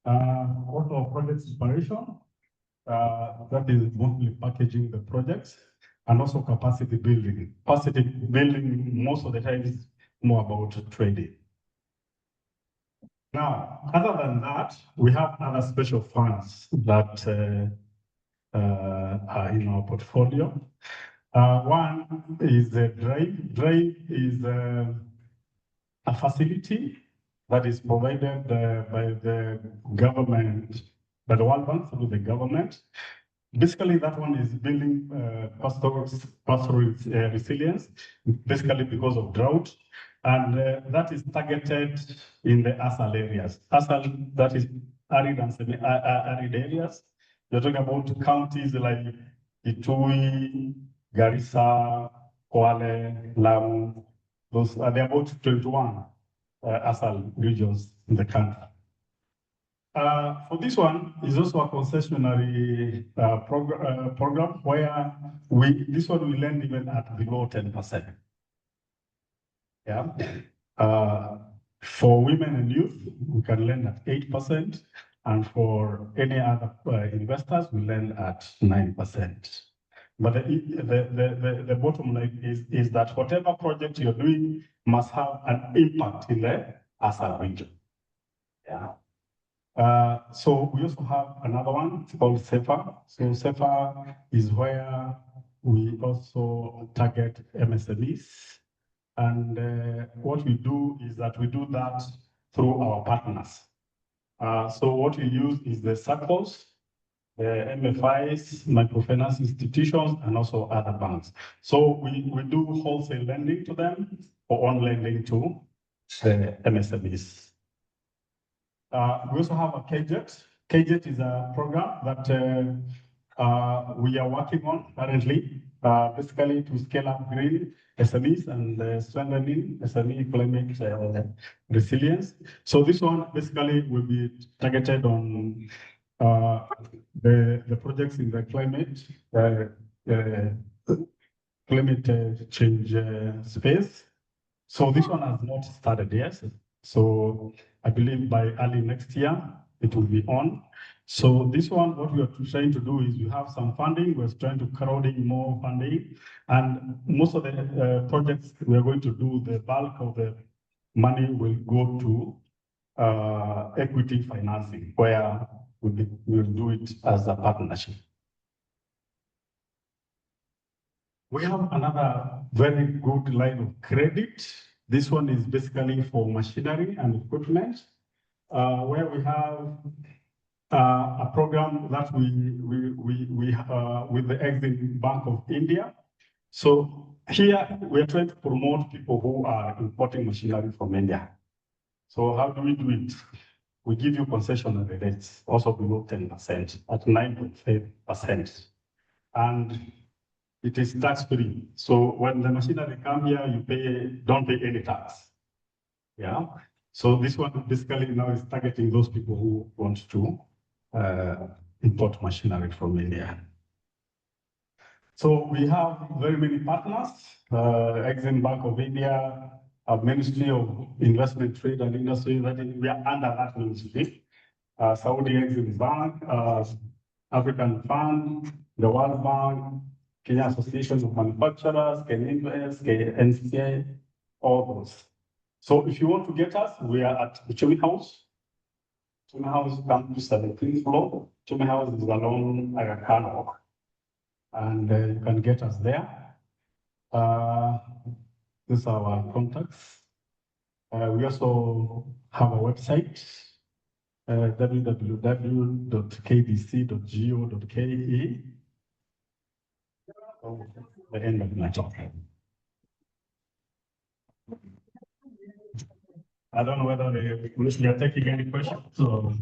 Also project inspiration, that is mostly packaging the projects and also capacity building. Capacity building most of the time is more about trading. Now, other than that, we have other special funds that are in our portfolio. One is the Drive. Drive is a facility that is provided by the government, by the World Bank through the government. Basically, that one is building pastoral resilience, basically because of drought. And that is targeted in the ASAL areas. ASAL, that is arid and semi-arid areas. You're talking about counties like Itui, Garissa, Kwale, Lamu. Those are about 21 ASAL regions in the country. For this one is also a concessionary program where this one we lend even at below 10%. Yeah. For women and youth, we can lend at 8%, and for any other investors, we lend at 9%. But the bottom line is that whatever project you're doing must have an impact in the ASAL region. Yeah. So we also have another one, it's called SEFA. So SEFA is where we also target MSMEs. And what we do is that we do that through our partners. So what we use is the SACCOs, the MFIs, microfinance institutions, and also other banks. So we do wholesale lending to them or on lending to the MSMEs. We also have a KJET. KJET is a program that we are working on currently, basically to scale up green SMEs and strengthening SME climate resilience. So this one basically will be targeted on the projects in the climate change space. So this one has not started yet. So I believe by early next year, it will be on. So this one, what we are trying to do is we have some funding. We're trying to crowd in more funding. And most of the projects we are going to do, the bulk of the money will go to equity financing, where we'll do it as a partnership. We have another very good line of credit. This one is basically for machinery and equipment, where we have a program that we with the Exim Bank of India. So here we are trying to promote people who are importing machinery from India. So how do we do it? We give you concessionary rates, also below 10%, at 9.5%. And it is tax-free. So when the machinery come here, you don't pay any tax. Yeah. So this one basically now is targeting those people who want to import machinery from India. So we have very many partners, Exim Bank of India, our Ministry of Investment, Trade and Industry, we are under that ministry. Saudi Exim Bank, African Fund, the World Bank, Kenya Association of Manufacturers, KNINVEST, NCA, all those. So if you want to get us, we are at Uchumi House. Uchumi House comes to 17th floor. Uchumi House is along Aga Khan Walk. And you can get us there. These are our contacts. We also have a website, www.kdc.go.ke. The end of my talk. I don't know whether they are taking any questions. So.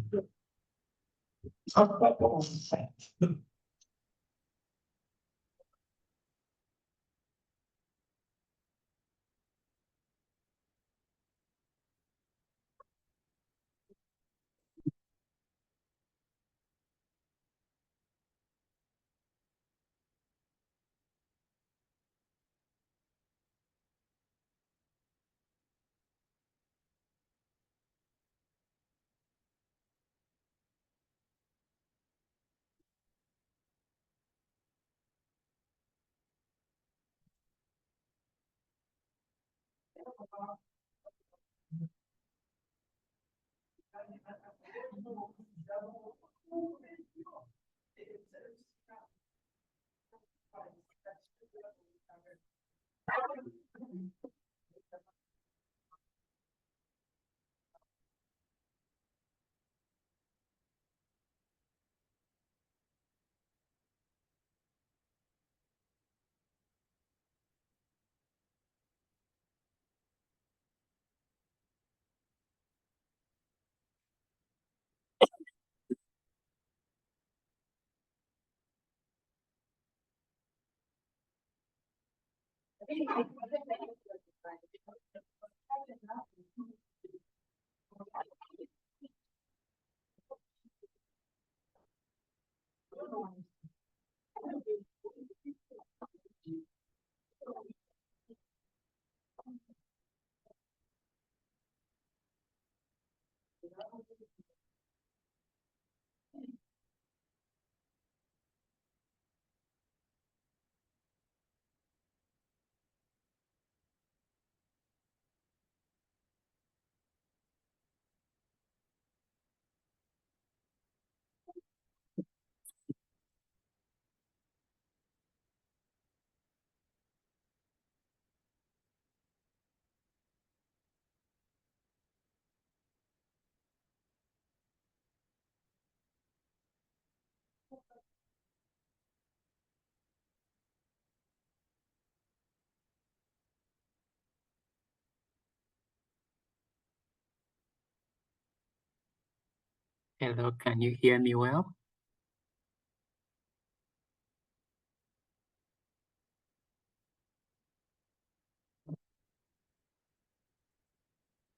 Hello, can you hear me well?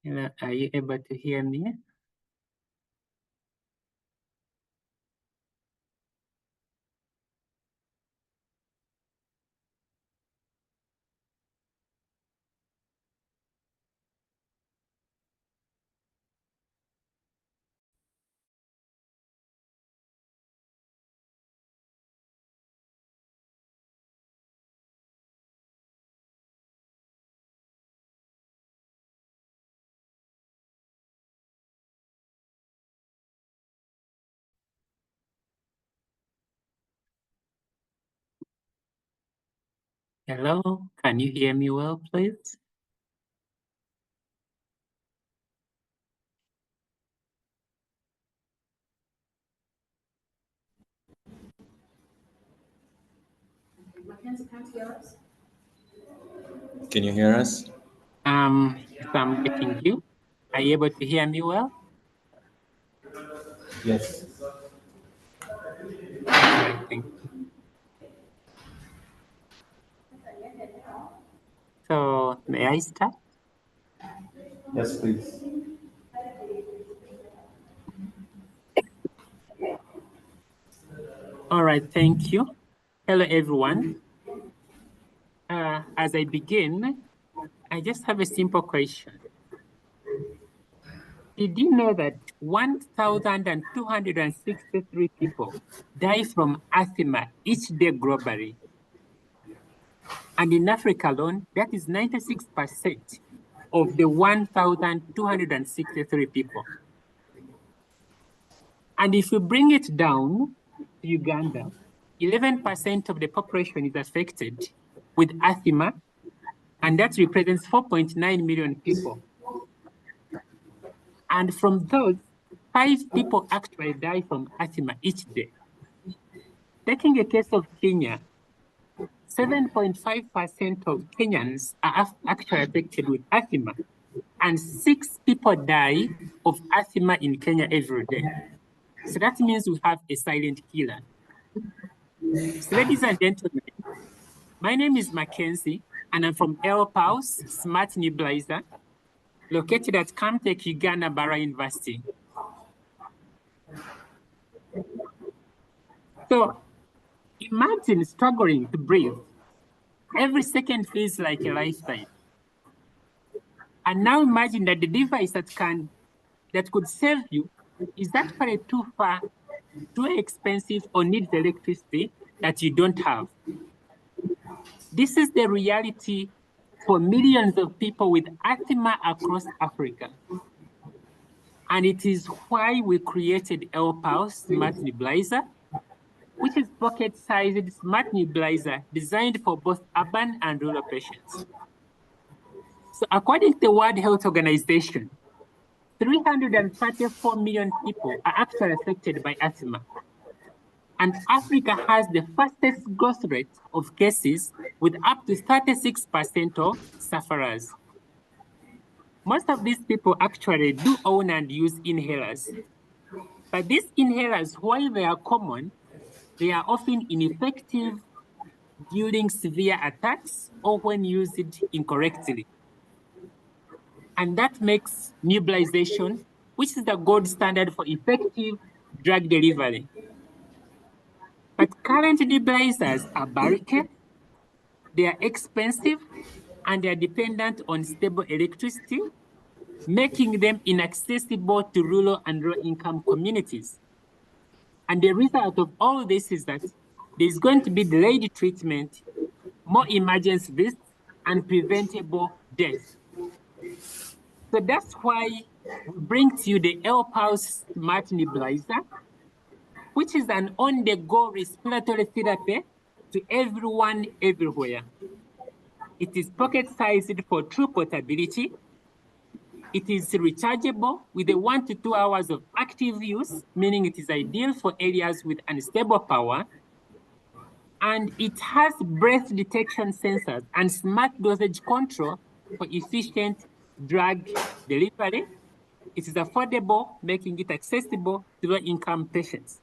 Hello, are you able to hear me? Hello, can you hear me well, please? Can you hear us? If I'm getting you, are you able to hear me well? Yes. All right, thank you. So, may I start? Yes, please. All right, thank you. Hello, everyone. As I begin, I just have a simple question. Did you know that 1,263 people die from asthma each day globally? And in Africa alone, that is 96% of the 1,263 people. And if you bring it down to Uganda, 11% of the population is affected with asthma, and that represents 4.9 million people. And from those, 5 people actually die from asthma each day. Taking a case of Kenya, 7.5% of Kenyans are actually affected with asthma, and 6 people die of asthma in Kenya every day. So that means we have a silent killer. So ladies and gentlemen, my name is Mackenzie, and I'm from HealthTech Smart Nebulizer, located at HealthTech Uganda Bara University. So imagine struggling to breathe. Every second feels like a lifetime. And now imagine that the device that could save you is actually too far, too expensive, or needs electricity that you don't have. This is the reality for millions of people with asthma across Africa. And it is why we created HealthTech Smart Nebulizer, which is pocket-sized smart nebulizer designed for both urban and rural patients. So according to the World Health Organization, 334 million people are actually affected by asthma. And Africa has the fastest growth rate of cases with up to 36% of sufferers. Most of these people actually do own and use inhalers. But these inhalers, while they are common, they are often ineffective during severe attacks or when used incorrectly. And that makes nebulization, which is the gold standard for effective drug delivery. But current nebulizers are barricaded, they are expensive, and they are dependent on stable electricity, making them inaccessible to rural and low-income communities. And the result of all this is that there's going to be delayed treatment, more emergency visits, and preventable death. So that's why we bring to you the HealthTech Smart Nebulizer, which is an on-the-go respiratory therapy to everyone, everywhere. It is pocket-sized for true portability. It is rechargeable with 1 to 2 hours of active use, meaning it is ideal for areas with unstable power. And it has breath detection sensors and smart dosage control for efficient drug delivery. It is affordable, making it accessible to low-income patients.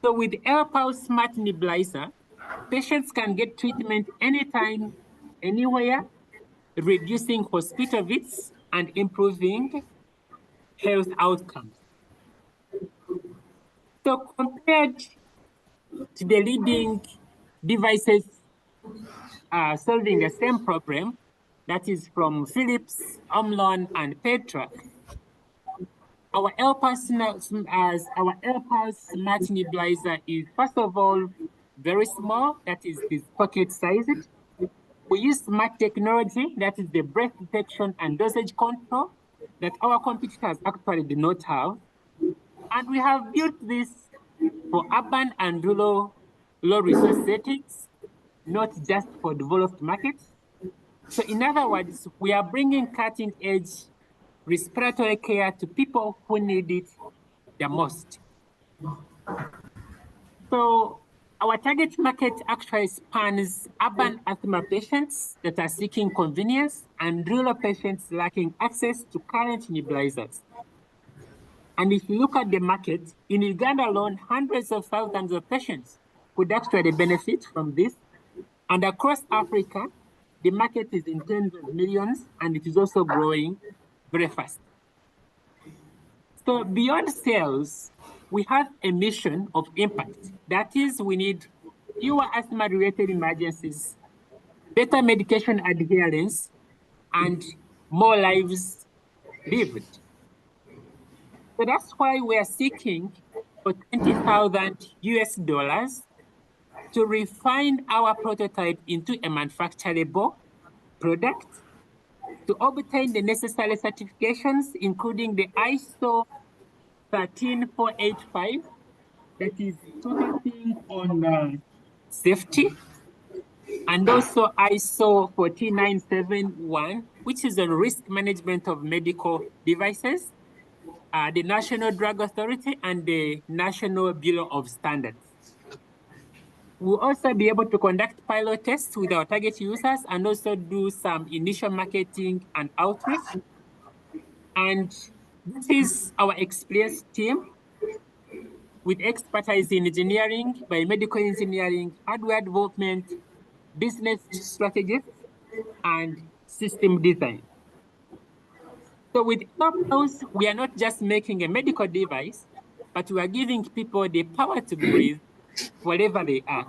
So with HealthTech Smart Nebulizer, patients can get treatment anytime, anywhere, reducing hospital visits and improving health outcomes. So compared to the leading devices solving the same problem, that is from Philips, Omlon, and Petra, our HealthTech Smart Nebulizer is, first of all, very small, that is pocket-sized. We use smart technology, that is the breath detection and dosage control, that our competitors actually do not have. And we have built this for urban and rural low-resource settings, not just for developed markets. So in other words, we are bringing cutting-edge respiratory care to people who need it the most. So our target market actually spans urban asthma patients that are seeking convenience and rural patients lacking access to current nebulizers. And if you look at the market, in Uganda alone, hundreds of thousands of patients could actually benefit from this. And across Africa, the market is in tens of millions, and it is also growing very fast. So beyond sales, we have a mission of impact. That is, we need fewer asthma-related emergencies, better medication adherence, and more lives lived. So that's why we are seeking for $20,000 to refine our prototype into a manufacturable product, to obtain the necessary certifications, including the ISO 13485, that is focusing on safety, and also ISO 14971, which is on risk management of medical devices, the National Drug Authority, and the National Bureau of Standards. We'll also be able to conduct pilot tests with our target users and also do some initial marketing and outreach. And this is our experienced team with expertise in engineering, biomedical engineering, hardware development, business strategies, and system design. So with Pulse, we are not just making a medical device, but we are giving people the power to breathe wherever they are.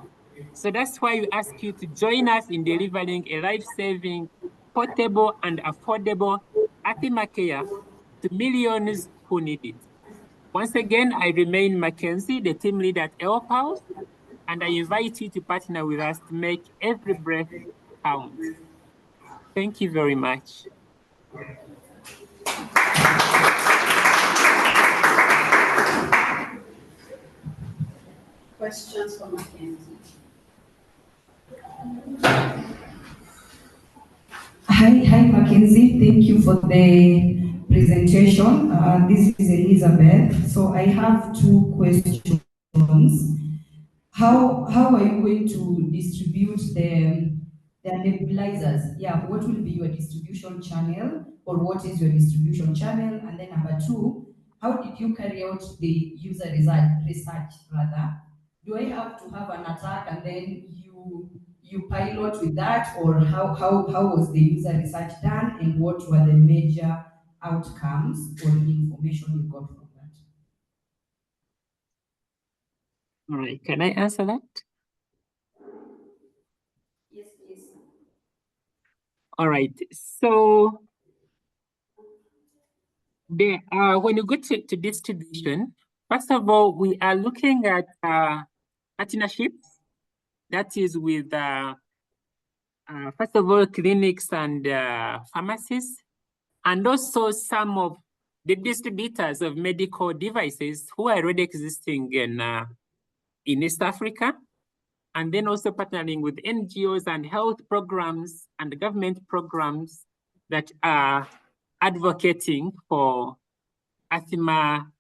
So that's why we ask you to join us in delivering a life-saving, portable, and affordable Athema care to millions who need it. Once again, I remain Mackenzie, the team leader at Pulse, and I invite you to partner with us to make every breath count. Thank you very much. Questions for Mackenzie? Hi, Mackenzie. Thank you for the presentation. This is Elizabeth. So I have two questions. How are you going to distribute the nebulizers? Yeah, what will be your distribution channel, or what is your distribution channel? And then number two, how did you carry out the user research rather? Do I have to have an attack and then you pilot with that, or how was the user research done, and what were the major outcomes or information you got from that? All right, can I answer that? Yes, please. All right, so when you go to distribution, first of all, we are looking at partnerships. That is with, first of all, clinics and pharmacies, and also some of the distributors of medical devices who are already existing in East Africa, and then also partnering with NGOs and health programs and government programs that are advocating for asthma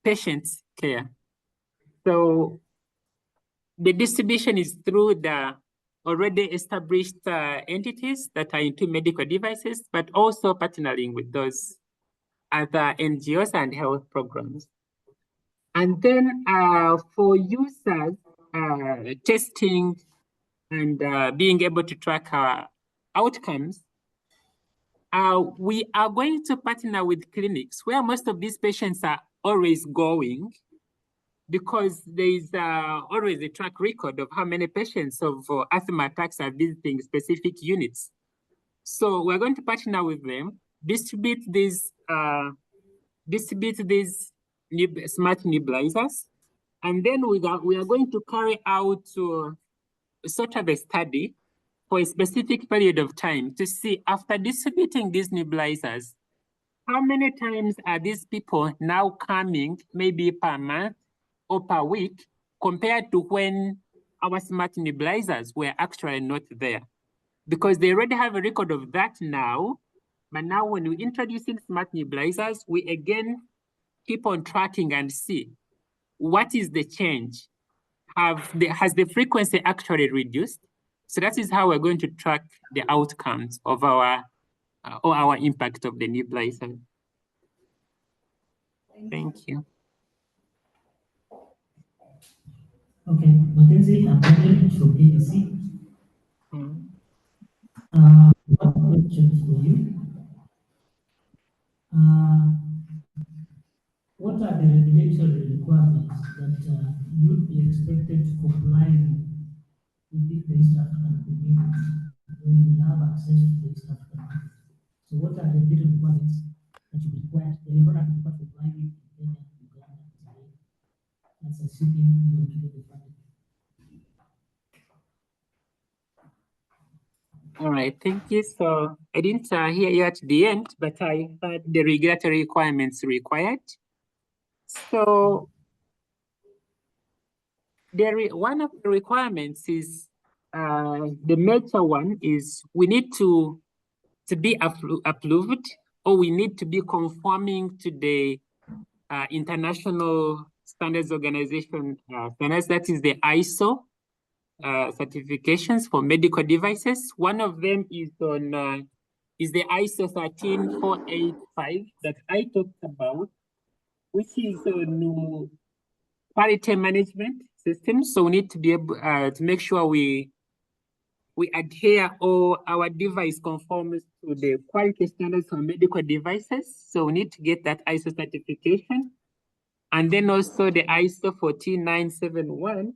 patients' care. So the distribution is through the already established entities that are into medical devices, but also partnering with those other NGOs and health programs. And then for users, testing and being able to track our outcomes, we are going to partner with clinics where most of these patients are always going, because there is always a track record of how many patients of asthma attacks are visiting specific units. So we're going to partner with them, distribute these smart nebulizers, and then we are going to carry out sort of a study for a specific period of time to see, after distributing these nebulizers, how many times are these people now coming, maybe per month or per week, compared to when our smart nebulizers were actually not there. Because they already have a record of that now, but now when we introduce in smart nebulizers, we again keep on tracking and see what is the change. Has the frequency actually reduced? So that is how we're going to track the outcomes of our or our impact of the nebulizer. Thank you. Okay, Mackenzie, I'm Daniel from ABC. One question for you. What are the regulatory requirements that you would be expected to comply within the East African community when you have access to the East African community? So what are the regulatory requirements that you require, that you're not required to comply with in Kenya, Uganda, Tanzania? That's assuming you are given the funding. All right, thank you. So I didn't hear you at the end, but I heard the regulatory requirements required. So one of the requirements is, the major one is we need to be approved, or we need to be conforming to the International Standards Organization standards, that is the ISO certifications for medical devices. One of them is on is the ISO 13485 that I talked about, which is on quality management systems. So we need to be able to make sure we adhere or our device conforms to the quality standards for medical devices. So we need to get that ISO certification. And then also the ISO 14971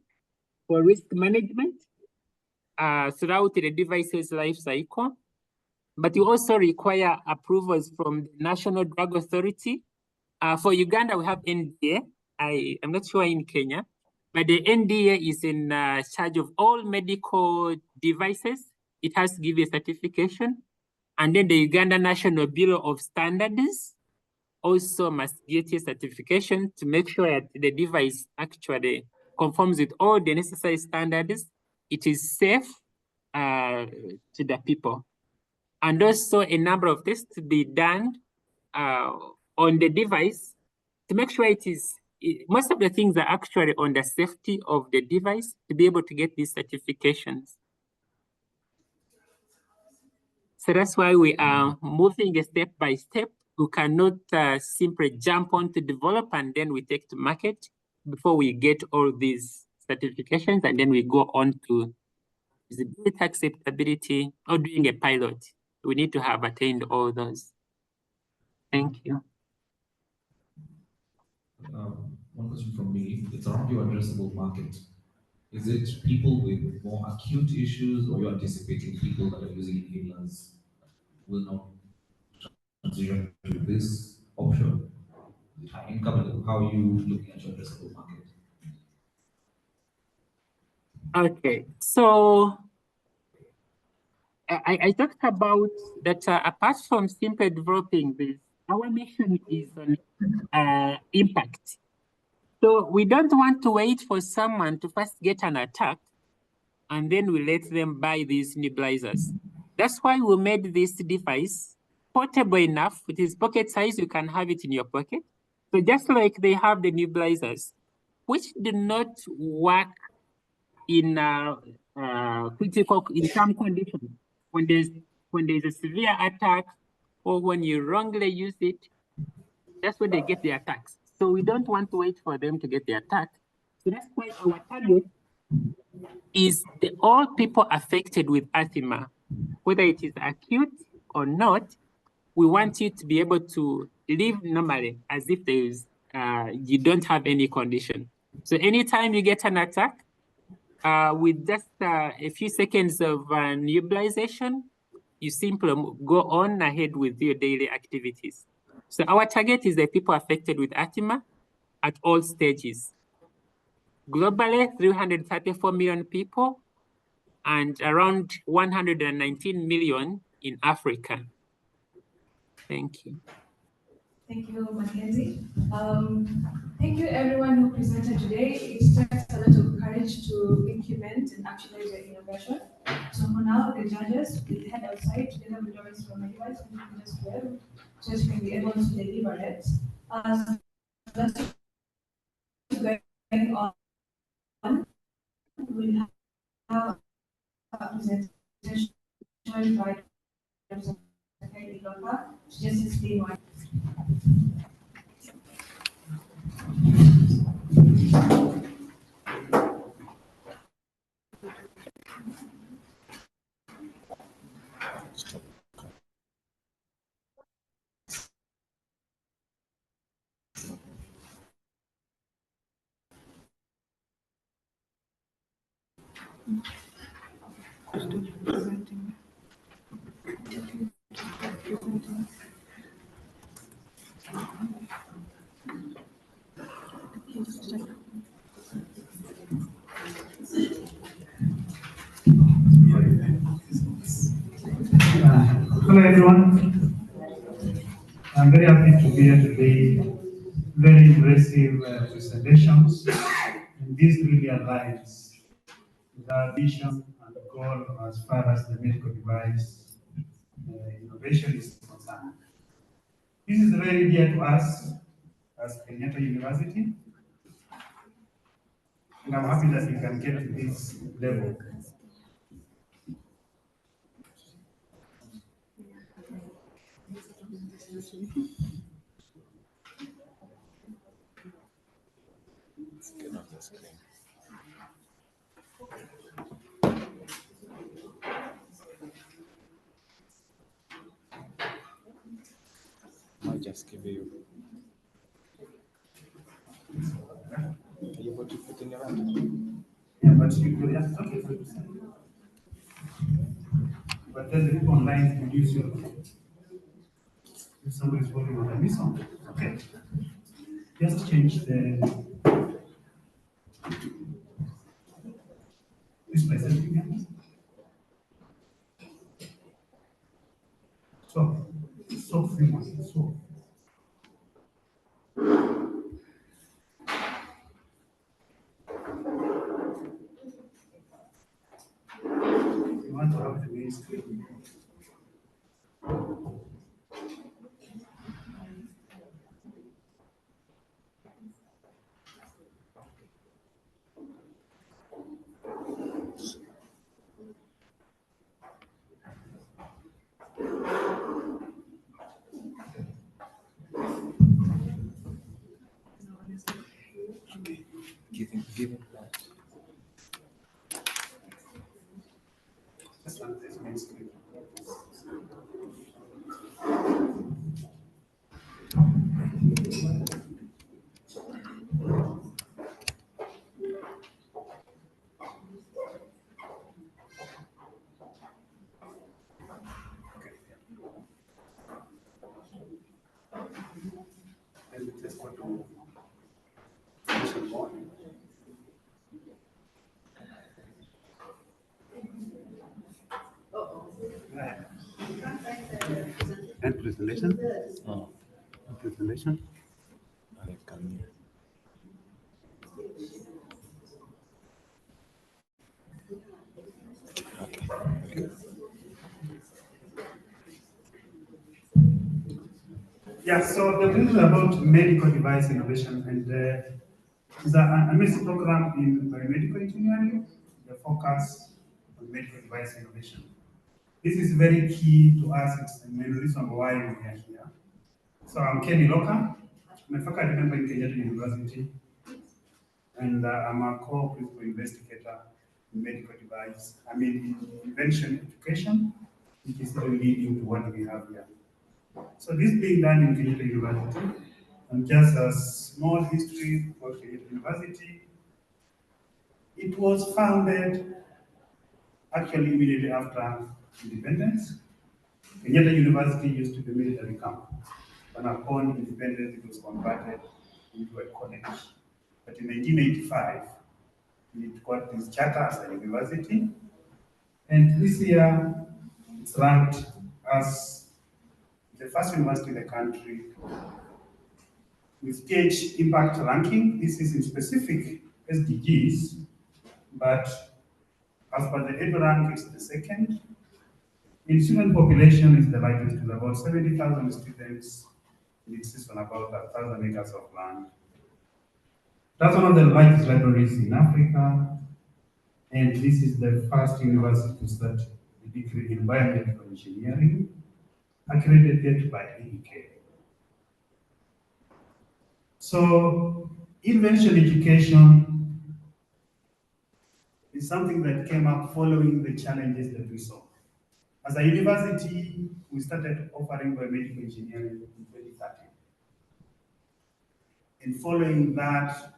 for risk management throughout the device's life cycle. But you also require approvals from the National Drug Authority. For Uganda, we have NDA. I'm not sure in Kenya, but the NDA is in charge of all medical devices. It has to give a certification. And then the Uganda National Bureau of Standards also must get a certification to make sure that the device actually conforms with all the necessary standards. It is safe to the people. And also a number of tests to be done on the device to make sure most of the things are actually on the safety of the device to be able to get these certifications. So that's why we are moving step by step. We cannot simply jump on to develop and then we take to market before we get all these certifications, and then we go on to visibility, acceptability, or doing a pilot. We need to have attained all those. Thank you. One question from me. It's around your addressable market. Is it people with more acute issues, or you're anticipating people that are using inhalers will not transition to this option? High income, how are you looking at your addressable market? Okay, so I talked about that apart from simply developing this, our mission is on impact. So we don't want to wait for someone to first get an attack and then we let them buy these nebulizers. That's why we made this device portable enough. It is pocket size, you can have it in your pocket. So just like they have the nebulizers, which do not work in critical, in some conditions. When there's a severe attack or when you wrongly use it, that's when they get the attacks. So we don't want to wait for them to get the attack. So that's why our target is all people affected with asthma, whether it is acute or not. We want you to be able to live normally as if you don't have any condition. So anytime you get an attack, with just a few seconds of nebulization, you simply go on ahead with your daily activities. So our target is the people affected with asthma at all stages. Globally, 334 million people and around 119 million in Africa. Thank you. Thank you, Mackenzie. Thank you everyone who presented today. It takes a lot of courage to implement and actualize your innovation. So for now, the judges will head outside together with Doris from Midwife and just well, so as we be able to deliver it. That's going on. We'll have a presentation by to just explain why. Hello everyone. I'm very happy to be here today. Very impressive presentations. And this really aligns with our vision and goal as far as the medical device innovation is concerned. This is very dear to us as Kenyatta University. And I'm happy that we can get to this level. Let's get on the screen. I'll just give you. Are you able to put in your hand? Yeah, but you could have okay. But then the people online will use your if somebody's working on a miss on. Okay. Just change the this place again. So famous. So you want to have the main screen. Give him that. Just on this main screen. And we just want to mention more. And presentation. Oh, Presentation. I can. Okay. Okay. Yeah, so the thing is about medical device innovation, and it's an MSc program in biomedical engineering, the focus on medical device innovation. This is very key to us, it's the main reason why we are here. So I'm Kenny Loka, I'm a faculty member in Kenyatta University, and I'm a co-principal investigator in medical device, in invention education, which is really leading to what we have here. So this being done in Kenyatta University, and just a small history of Kenyatta University, it was founded actually immediately after independence. Kenyatta University used to be a military camp. When upon independence, it was converted into a college. But in 1985, it got this charter as a university. And this year, it's ranked as the first university in the country with PH impact ranking. This is in specific SDGs, but as per the EDU rank, it's the second. In student population, is the largest with about 70,000 students. It exists on about 1,000 acres of land. That's one of the largest libraries in Africa, and this is the first university to start the degree in biomedical engineering, accredited by AEK. So, invention education is something that came up following the challenges that we saw. As a university, we started offering biomedical engineering in 2013. And following that,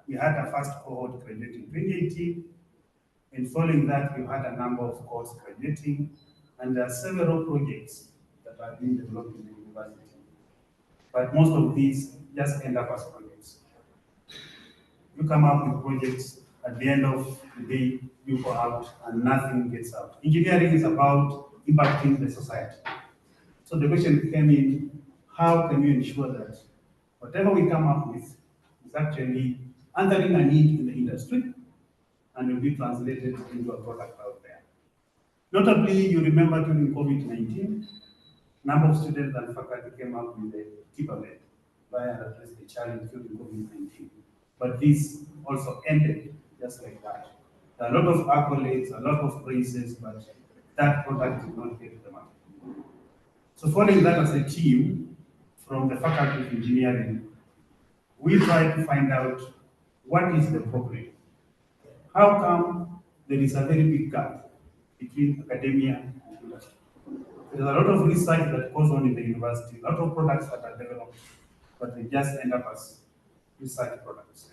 we had a first cohort graduating in 2018. And following that, we had a number of cohorts graduating, and there are several projects that are being developed in the university. But most of these just end up as projects. You come up with projects, at the end of the day, you go out and nothing gets out. Engineering is about impacting the society. So the question came in, how can we ensure that whatever we come up with is actually answering a need in the industry and will be translated into a product out there. Notably, you remember during COVID-19, number of students and faculty came up with the TIPAMED via address the challenge during COVID-19. But this also ended just like that. There are a lot of accolades, a lot of praises, but that product did not get to the market. So following that as a team from the Faculty of Engineering, we tried to find out what is the problem. How come there is a very big gap between academia and industry? There's a lot of research that goes on in the university, a lot of products that are developed, but they just end up as research products.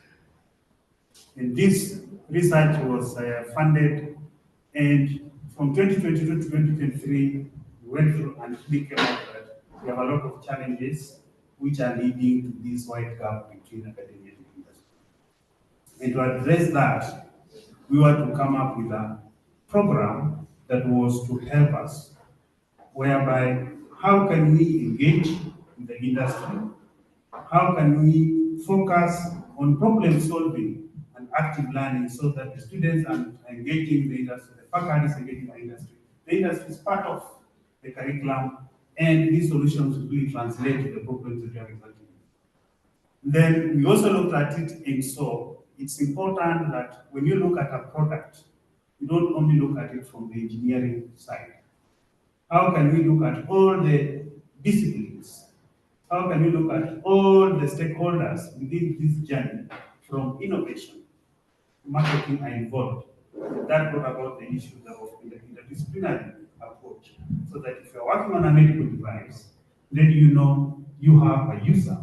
And this research was funded, and from 2022 to 2023, we went through and we came out that we have a lot of challenges which are leading to this wide gap between academia and industry. And to address that, we were to come up with a program that was to help us, whereby how can we engage with the industry? How can we focus on problem solving and active learning so that the students are engaging the industry, the faculty is engaging the industry. The industry is part of the curriculum, and these solutions will really translate to the problems that we are examining. Then we also looked at it, and so it's important that when you look at a product, you don't only look at it from the engineering side. How can we look at all the disciplines? How can we look at all the stakeholders within this journey, from innovation, marketing are involved? That brought about the issue of the interdisciplinary approach, so that if you're working on a medical device, then you know you have a user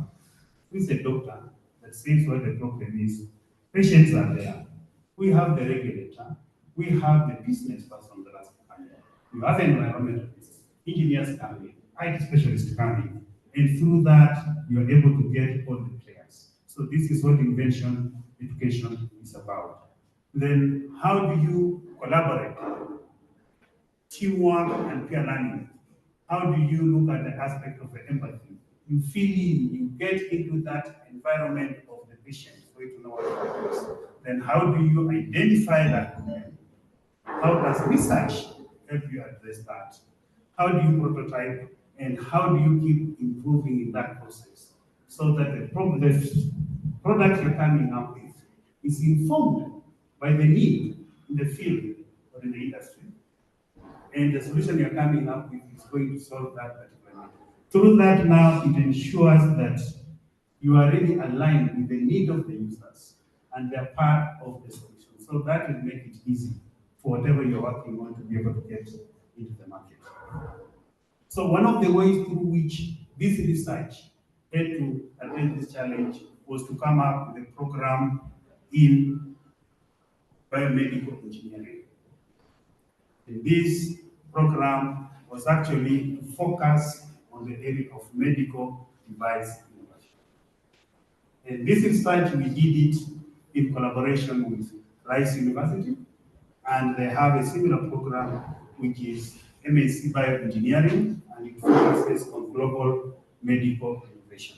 who is a doctor that says what the problem is. Patients are there. We have the regulator. We have the business person that has come in. You have environmentalists, engineers coming, IT specialists coming. And through that, you are able to get all the players. So this is what invention education is about. Then how do you collaborate? Teamwork and peer learning. How do you look at the aspect of the empathy? You feel in, you get into that environment of the patient for you to know what it is. Then how do you identify that problem? How does research help you address that? How do you prototype, and how do you keep improving in that process so that the product you're coming up with is informed by the need in the field or in the industry, and the solution you're coming up with is going to solve that particular need. Through that, now it ensures that you are really aligned with the need of the users and they're part of the solution. So that will make it easy for whatever you're working on to be able to get into the market. So one of the ways through which this research had to address this challenge was to come up with a program in biomedical engineering. And this program was actually focused on the area of medical device innovation. And this research, we did it in collaboration with Rice University, and they have a similar program which is MSc Bioengineering, and it focuses on global medical innovation.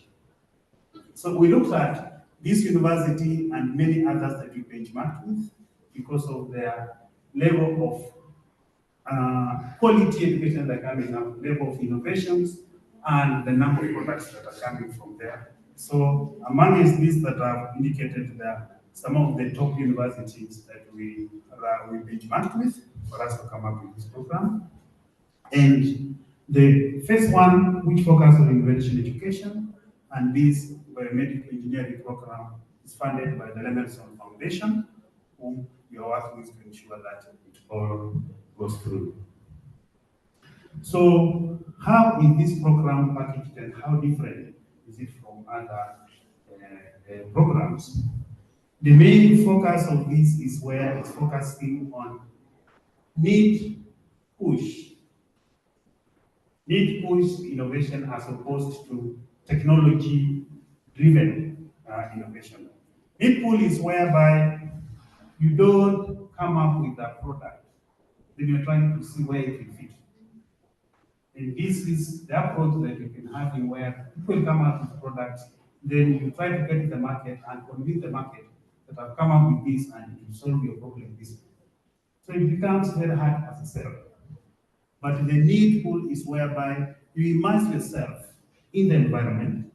So we looked at this university and many others that we benchmarked with because of their level of quality education that are coming up, level of innovations, and the number of products that are coming from there. So amongst these that I've indicated there, some of the top universities that we benchmarked with for us to come up with this program. And the first one, which focuses on invention education, and this biomedical engineering program is funded by the Lemelson Foundation, whom we are working with to ensure that it all goes through. So how is this program packaged and how different is it from other programs? The main focus of this is where it's focusing on need push innovation as opposed to technology-driven innovation. Need pull is whereby you don't come up with a product, then you're trying to see where it will fit. And this is the approach that you can have in where people come up with products, then you try to get to the market and convince the market that I've come up with this and it will solve your problem this way. So it becomes very hard as a seller. But the need pull is whereby you immerse yourself in the environment.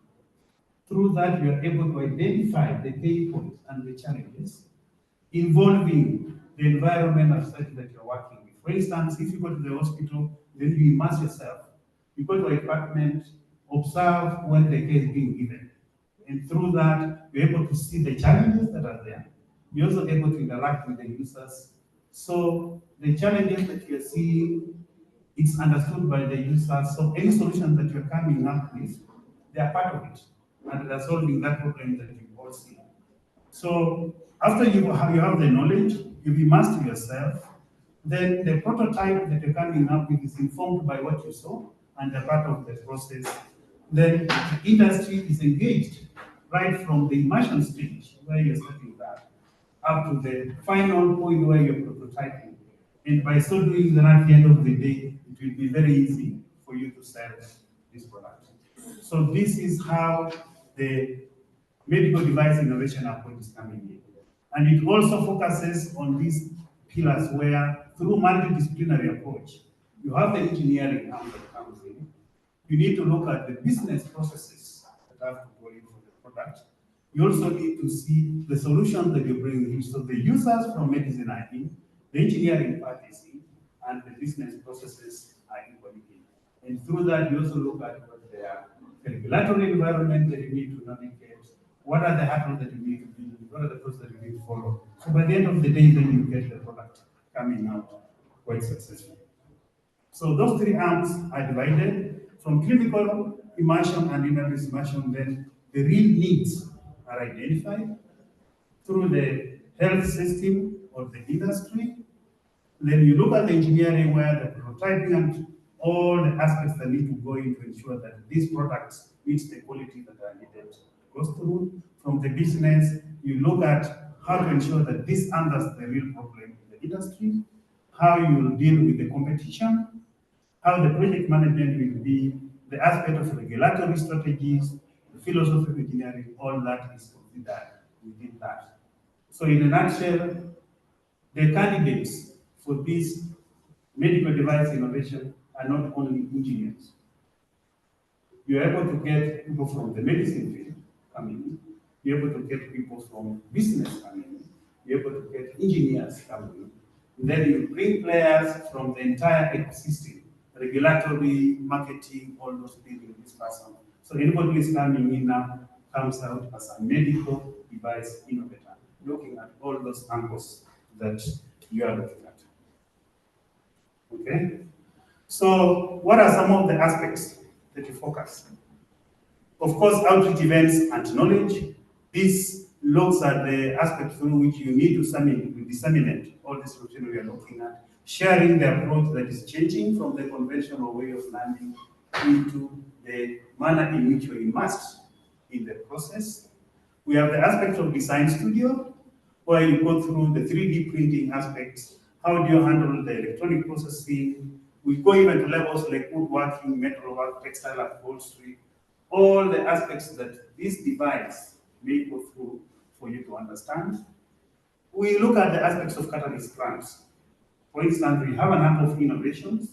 Through that, you are able to identify the pain points and the challenges. involving the environment of such that you're working with. For instance, if you go to the hospital, then you immerse yourself. You go to a department, observe when the care is being given. And through that, you're able to see the challenges that are there. You're also able to interact with the users. So the challenges that you're seeing, it's understood by the users. So any solutions that you're coming up with, they are part of it. And they're solving that problem that you all see. So after you have the knowledge, you've immersed yourself, then the prototype that you're coming up with is informed by what you saw and a part of the process. Then the industry is engaged right from the immersion stage where you're starting that up to the final point where you're prototyping. And by so doing, then at the end of the day, it will be very easy for you to sell this product. So this is how the medical device innovation approach is coming in. And it also focuses on these pillars where, through multidisciplinary approach, you have the engineering arm that comes in. You need to look at the business processes that have to go in for the product. You also need to see the solutions that you bring in. So the users from medicine are in, the engineering part is in, and the business processes are equally in. And through that, you also look at what their regulatory environment that you need to navigate, what are the hurdles that you need to build, what are the processes that you need to follow. So by the end of the day, then you get the product coming out quite successfully. So those three arms are divided from clinical immersion and in-service immersion. Then the real needs are identified through the health system or the industry. Then you look at the engineering where the prototyping and all the aspects that need to go in to ensure that these products meet the quality that are needed. Goes through from the business, you look at how to ensure that this answers the real problem in the industry, how you will deal with the competition, how the project management will be, the aspect of regulatory strategies, the philosophy of engineering, all that is considered within that. So in a nutshell, the candidates for this medical device innovation are not only engineers. You're able to get people from the medicine field coming in. You're able to get people from business coming in. You're able to get engineers coming in. And then you bring players from the entire ecosystem, regulatory, marketing, all those things in this person. So anybody who is coming in now comes out as a medical device innovator, looking at all those angles that you are looking at. Okay? So what are some of the aspects that you focus? Of course, outreach events and knowledge. This looks at the aspect through which you need to disseminate all this solution we are looking at, sharing the approach that is changing from the conventional way of learning into the manner in which you're immersed in the process. We have the aspect of design studio, where you go through the 3D printing aspects. How do you handle the electronic processing? We go even to levels like woodworking, metalwork, textile upholstery, all the aspects that this device may go through for you to understand. We look at the aspects of catalyst plants. For instance, we have a number of innovations,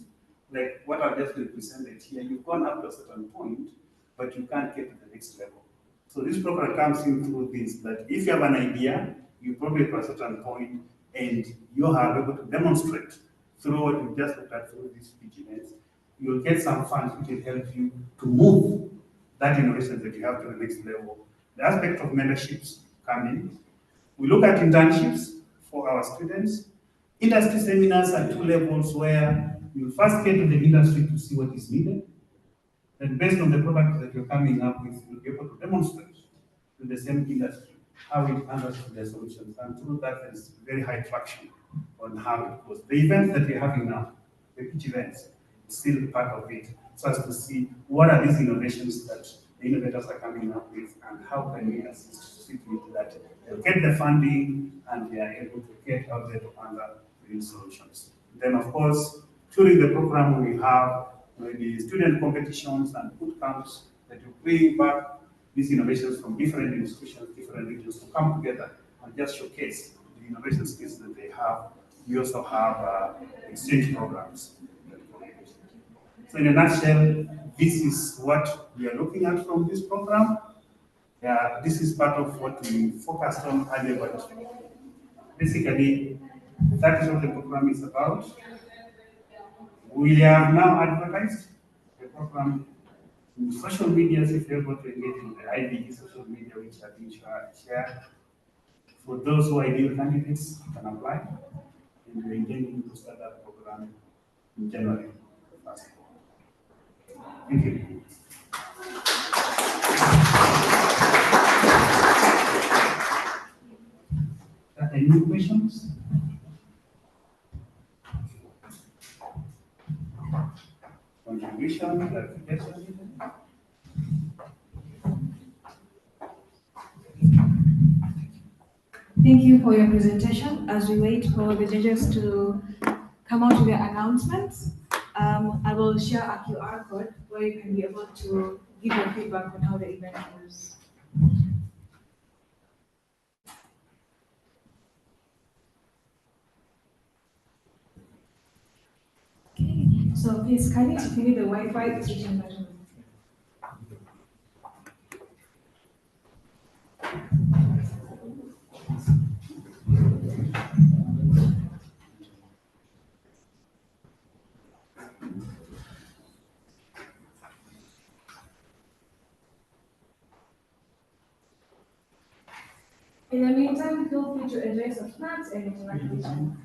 like what I've just represented here. You've gone up to a certain point, but you can't get to the next level. So this program comes in through this, that if you have an idea, you probably to a certain point, and you are able to demonstrate through what you just looked at through these speech events, you'll get some funds which will help you to move that innovation that you have to the next level. The aspect of mentorships come in. We look at internships for our students. Industry seminars at two levels where you first get to the industry to see what is needed. And based on the product that you're coming up with, you'll be able to demonstrate to the same industry how it handles their solutions. And through that, there's very high traction on how it goes. The events that we're having now, the pitch events, is still part of it, so as to see what are these innovations that the innovators are coming up with and how can we assist to with that. They'll get the funding and they are able to get out there to under real solutions. Then, of course, during the program, we have maybe student competitions and boot camps that will bring back these innovations from different institutions, different regions to come together and just showcase the innovation skills that they have. We also have exchange programs. So in a nutshell, this is what we are looking at from this program. This is part of what we focused on earlier, but basically, that is what the program is about. We have now advertised the program in social media if you're able to engage in the IBE social media, which have been shared. For those who are ideal candidates, you can apply. And we're intending to start that program in January. Thank you. Any questions? Contribution, clarification? Thank you for your presentation. As we wait for the judges to come out with their announcements, I will share a QR code where you can be able to give your feedback on how the event goes. Okay, so please, kindly if you need the Wi-Fi, the switching button. In the meantime, feel free to enjoy some snacks and interaction.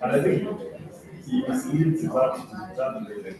And I think it's easy to that.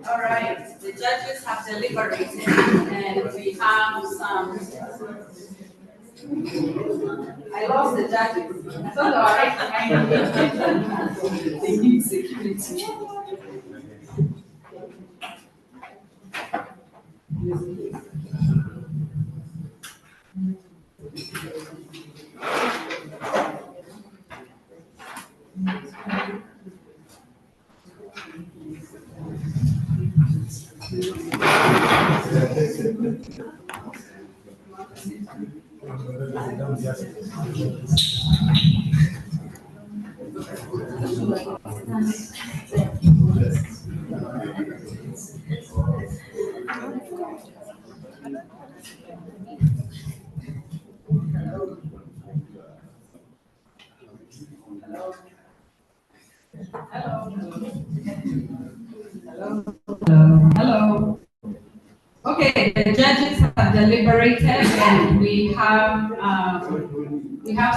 All right, the judges have deliberated and we have some. I lost the judges. I thought they were right behind me. They need security. Hello. Okay, the judges have deliberated and we have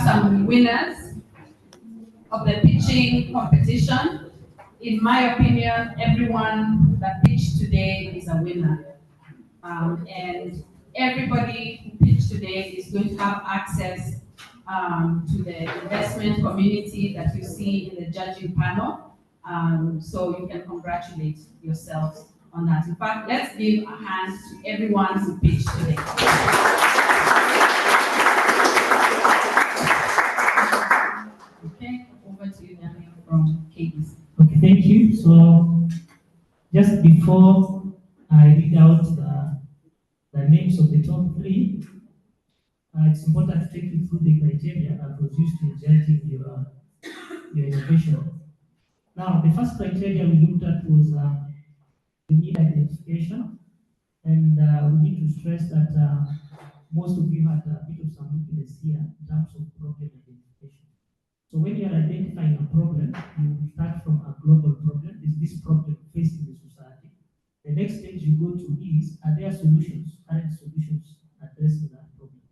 some winners of the pitching competition. In my opinion, everyone that pitched today is a winner. And everybody who pitched today is going to have access to the investment community that you see in the judging panel. So you can congratulate yourselves on that. In fact, let's give a hand to everyone who pitched today. Okay, over to you, Daniel, from KBC. Okay, thank you. So just before I read out the names of the top three, it's important to take you through the criteria that was used in judging your innovation. Now, the first criteria we looked at was the need identification, and we need to stress that most of you had a bit of some weakness here in terms of problem identification. So when you are identifying a problem, you start from a global problem. Is this problem facing the society? The next stage you go to is, are there solutions, current solutions addressing that problem?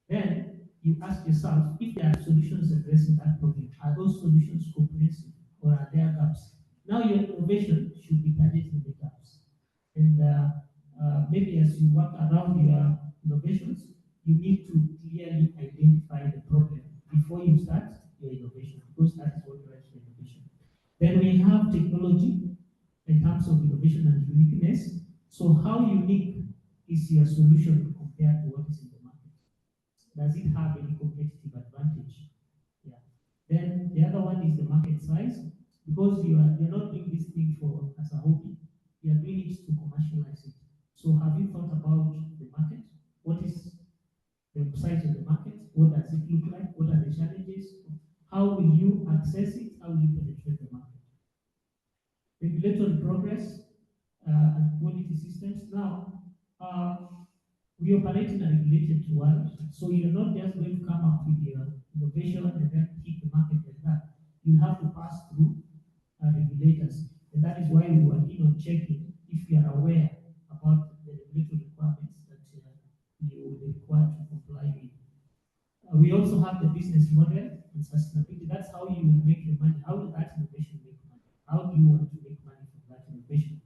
Then you ask yourself, if there are solutions addressing that problem, are those solutions comprehensive or are there gaps? Now your innovation should be targeting the gaps. And maybe as you work around your innovations, you need to clearly identify the problem before you start your innovation, because that is what drives the innovation. Then we have technology in terms of innovation and uniqueness. So how unique is your solution compared to what is in the market? Does it have any competitive advantage? Yeah. Then the other one is the market size, because you're not doing this thing as a hobby, you are doing it to commercialize it. So have you thought about the market? What is the size of the market? What does it look like? What are the challenges? How will you access it? How will you penetrate the market? Regulatory progress and quality systems. Now, we operate in a regulated world, so you're not just going to come up with your innovation and then hit the market like that. You have to pass through regulators, and that is why we were keen on checking if you are aware about the regulatory requirements that you will be required to comply with. We also have the business model and sustainability. That's how you will make your money. How does that innovation make money? How do you want to make money from that innovation?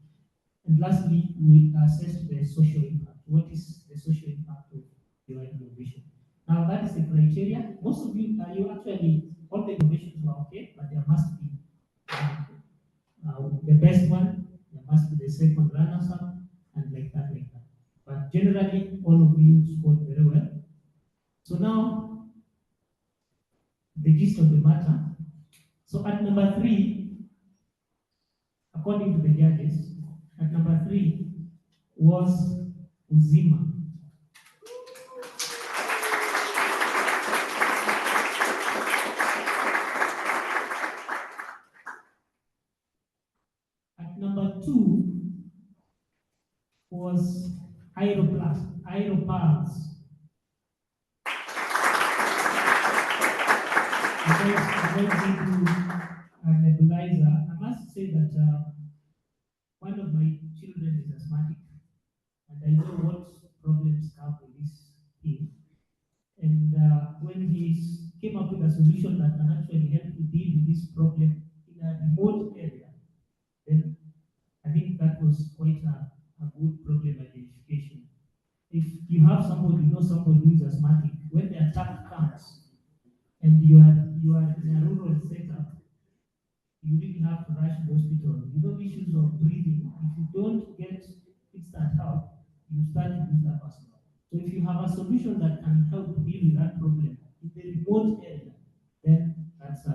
And lastly, we assess the social impact. What is the social impact of your innovation? Now, that is the criteria. Most of you, all the innovations were okay, but there must be the best one, there must be the second runners-up, and like that. But generally, all of you scored very well. So now, the gist of the matter. So at number 3, according to the judges, at number 3 was Uzima. At number 2 was Aeropars. Nebulizer. I must say that one of my children is asthmatic, and I know what problems come with this thing. And when he came up with a solution that can actually help to deal with this problem in a remote area, then I think that was quite a good problem identification. If you have somebody, somebody who is asthmatic, when the attack comes and you are in a rural setup, you really have to rush to the hospital. Issues of breathing. If you don't get instant help, you start to lose that person. So if you have a solution that can help deal with that problem in the remote area, then that's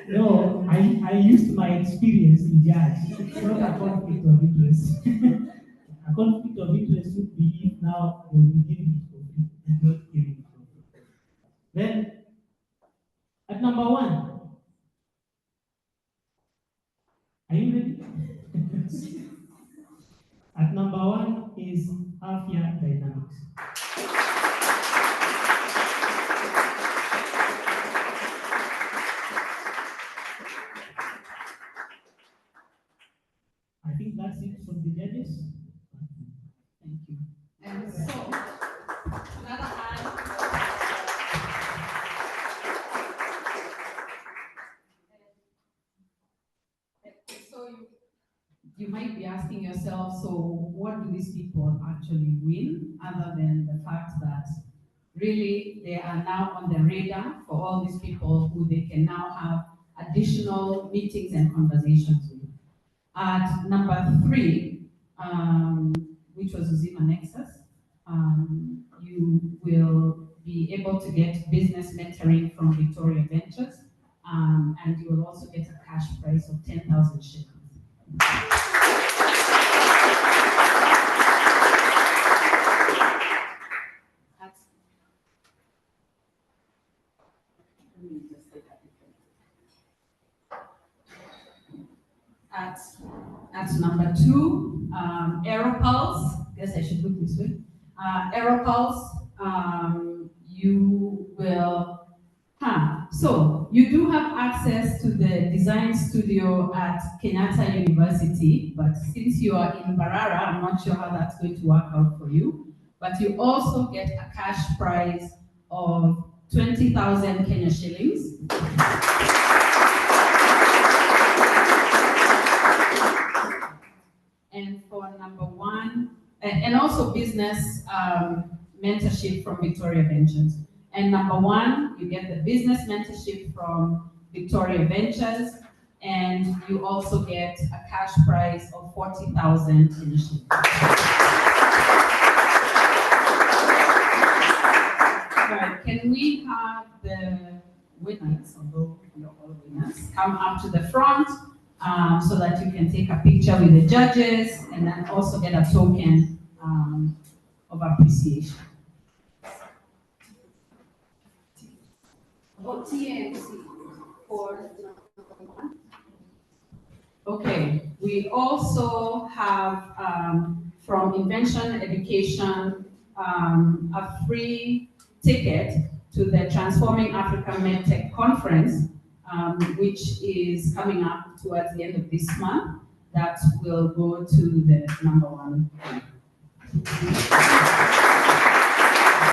No, I used my experience to judge. It's not a conflict of interest. A conflict of interest would be if now they will be giving it for free and not giving it for free. Then, at number 1, Are you ready? At number 1 is Afya Dynamics. I think that's it from the judges. Thank you. And so, another hand. So you might be asking yourself, so what do these people actually win, other than the fact that really they are now on the radar for all these people who they can now have additional meetings and conversations with. At number 3, which was Uzima Nexus, you will be able to get business mentoring from Victoria Ventures, and you will also get a cash prize of 10,000 shillings. At number 2, Aeropulse. Guess I should look this way. Aeropulse, you will. So you do have access to the design studio at Kenyatta University, but since you are in Barara, I'm not sure how that's going to work out for you. But you also get a cash prize of 20,000 Kenya shillings. And for number 1, and also business mentorship from Victoria Ventures. And number 1, you get the business mentorship from Victoria Ventures, and you also get a cash prize of 40,000 initially. Right, can we have the winners, although you're all winners, come up to the front so that you can take a picture with the judges and then also get a token of appreciation. Okay, we also have from Invention Education a free ticket to the Transforming Africa MedTech Conference, which is coming up towards the end of this month. That will go to the number 1.